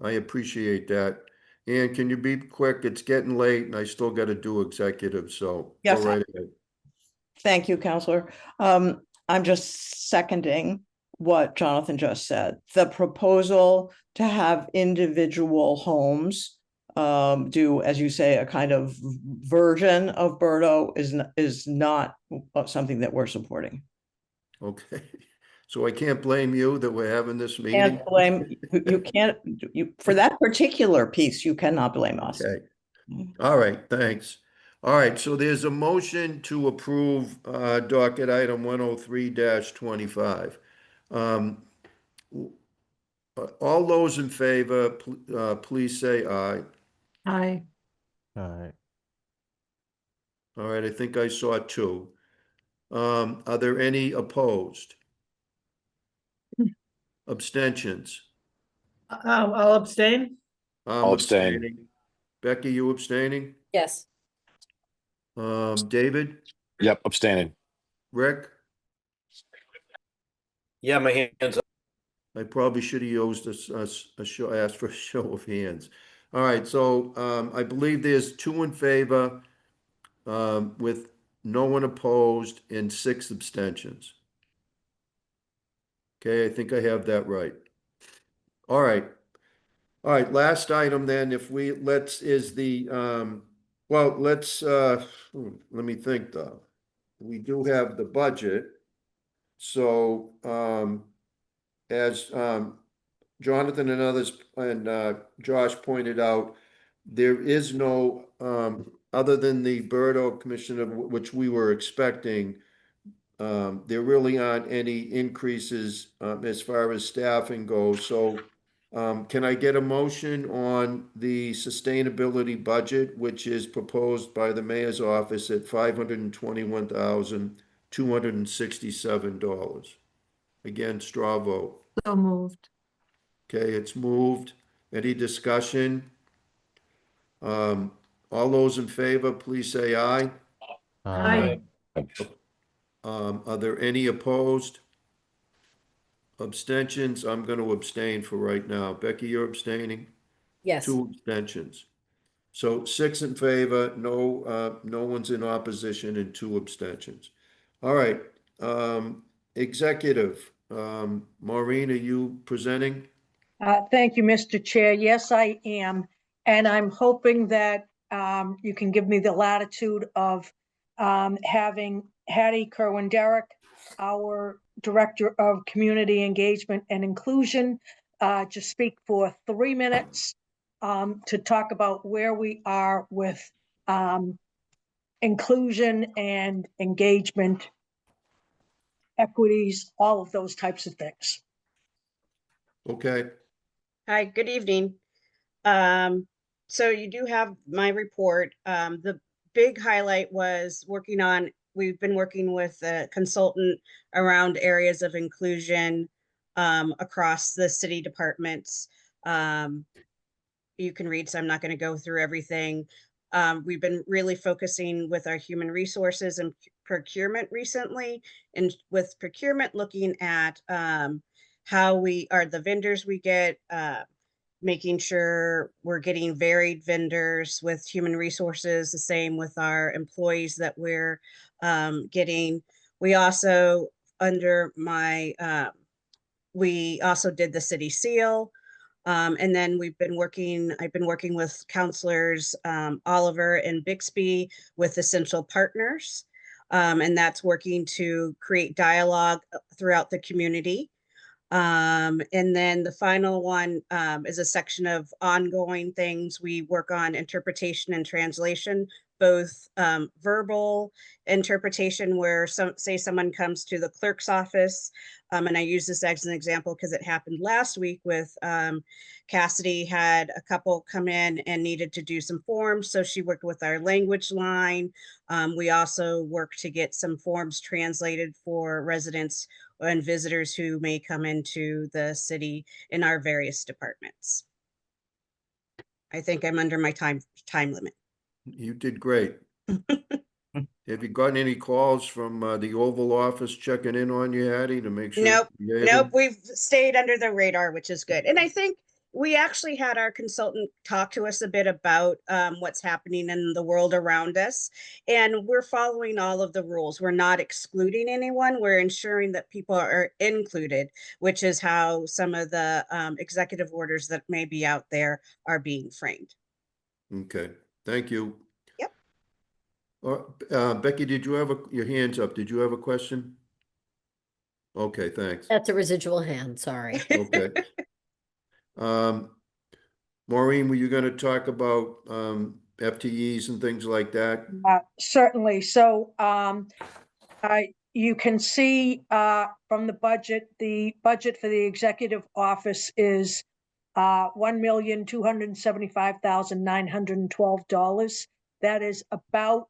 I appreciate that. And can you be quick? It's getting late and I still got to do executive, so Yes. go right ahead. Thank you, Counselor. I'm just seconding what Jonathan just said. The proposal to have individual homes do, as you say, a kind of version of Birdo is not something that we're supporting. Okay. So I can't blame you that we're having this meeting? Can't blame, you can't, for that particular piece, you cannot blame us. Okay. All right, thanks. All right, so there's a motion to approve docket item 103-25. All those in favor, please say aye. Aye. All right. All right, I think I saw two. Are there any opposed? Abstentions? I'll abstain. I'm I'll abstain. abstaining. Becky, you abstaining? Yes. David, Yep, abstaining. Rick? Yeah, my hands up. I probably should have used a show, asked for a show of hands. All right, so I believe there's 2 in favor, with no one opposed and 6 abstentions. Okay, I think I have that right. All right. All right, last item then, if we, is the, well, let me think though. We do have the budget. So, as, Jonathan and others and, Josh pointed out, there is no, other than the Berto Commission of which we were expecting, there really aren't any increases, as far as staffing goes. So, can I get a motion on the sustainability budget, which is proposed by the mayor's office at $521,267? Again, straw vote. So moved. Okay, it's moved. Any discussion? All those in favor, please say aye. Aye. Are there any opposed? Abstentions? I'm going to abstain for right now. Becky, you're abstaining? Yes. 2 abstentions. So 6 in favor, no one's in opposition, and 2 abstentions. All right, executive, Maureen, are you presenting? Thank you, Mr. Chair. Yes, I am. And I'm hoping that you can give me the latitude of having Hattie Kerwin-Derrick, our Director of Community Engagement and Inclusion, to speak for 3 minutes to talk about where we are with inclusion and engagement, equities, all of those types of things. Okay. Hi, good evening. So you do have my report. The big highlight was we've been working with a consultant around areas of inclusion across the city departments. You can read, so I'm not going to go through everything. We've been really focusing with our human resources and procurement recently, and with procurement looking at how the vendors we get, making sure we're getting varied vendors. With human resources, the same with our employees that we're getting. We also, we also did the city seal. And then I've been working with counselors Oliver and Bixby with Essential Partners. And that's working to create dialogue throughout the community. And then the final one is a section of ongoing things. We work on interpretation and translation, both verbal interpretation, where someone comes to the clerk's office, and I use this as an example because it happened last week with Cassidy had a couple come in and needed to do some forms, so she worked with our language line. We also work to get some forms translated for residents and visitors who may come into the city in our various departments. I think I'm under my time limit. You did great. Have you gotten any calls from the Oval Office checking in on you, Hattie, to make sure? Nope. We've stayed under the radar, which is good. And I think we actually had our consultant talk to us a bit about what's happening in the world around us. And we're following all of the rules. We're not excluding anyone. We're ensuring that people are included, which is how some of the executive orders that may be out there are being framed. Okay, thank you. Yep. Becky, did you have your hands up? Did you have a question? Okay, thanks. That's a residual hand, sorry. Okay. Maureen, were you going to talk about FTEs and things like that? Certainly. So you can see from the budget for the executive office is $1,275,912. That is about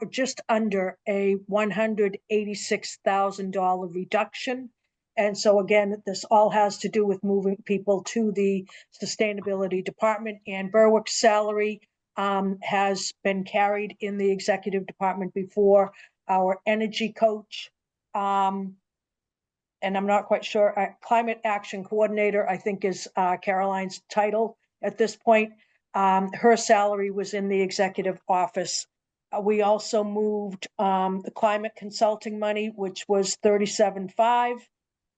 just under a $186,000 reduction. And so again, this all has to do with moving people to the Sustainability Department. And Berwick's salary has been carried in the Executive Department before. Our energy coach, and I'm not quite sure, Climate Action Coordinator, I think is Caroline's title at this point. Her salary was in the Executive Office. We also moved the climate consulting money, which was $37,500,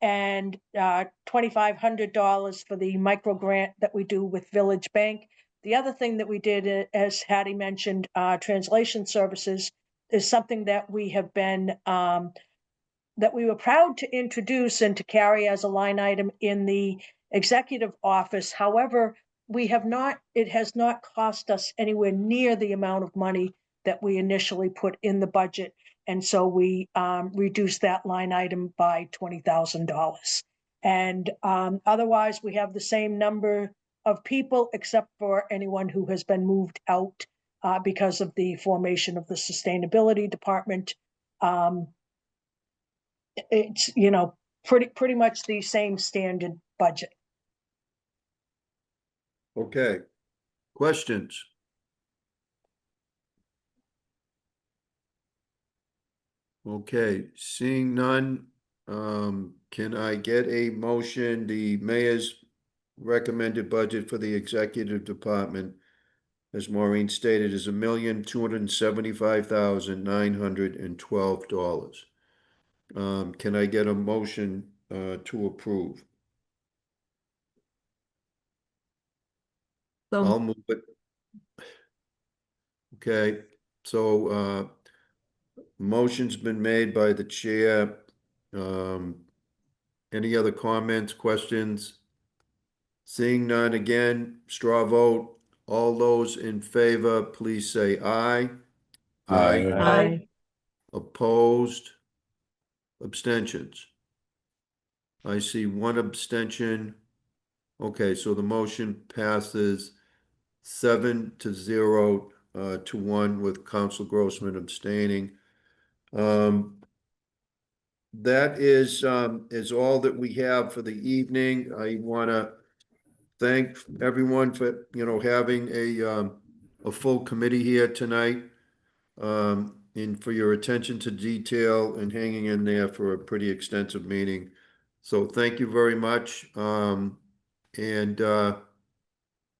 and $2,500 for the micro grant that we do with Village Bank. The other thing that we did, as Hattie mentioned, translation services, is something that we have been, that we were proud to introduce and to carry as a line item in the Executive Office. However, it has not cost us anywhere near the amount of money that we initially put in the budget. And so we reduced that line item by $20,000. And otherwise, we have the same number of people, except for anyone who has been moved out because of the formation of the Sustainability Department. It's, pretty much the same standard budget. Okay. Questions? Okay, seeing none, can I get a motion? The mayor's recommended budget for the executive department, as Maureen stated, is $1,275,912. Can I get a motion to approve? I'll move it. Okay, so motion's been made by the chair. Any other comments, questions? Seeing none, again, straw vote. All those in favor, please say aye. Aye. Aye. Opposed? Abstentions? I see one abstention. Okay, so the motion passes 7-0 to 1 with Council Grossman abstaining. That is all that we have for the evening. I want to thank everyone for having a full committee here tonight, and for your attention to detail and hanging in there for a pretty extensive meeting. So thank you very much, and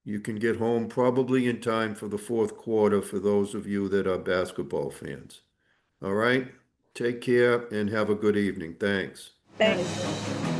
you can get home probably in time for the fourth quarter for those of you that are basketball fans. All right, take care and have a good evening. Thanks. Thanks.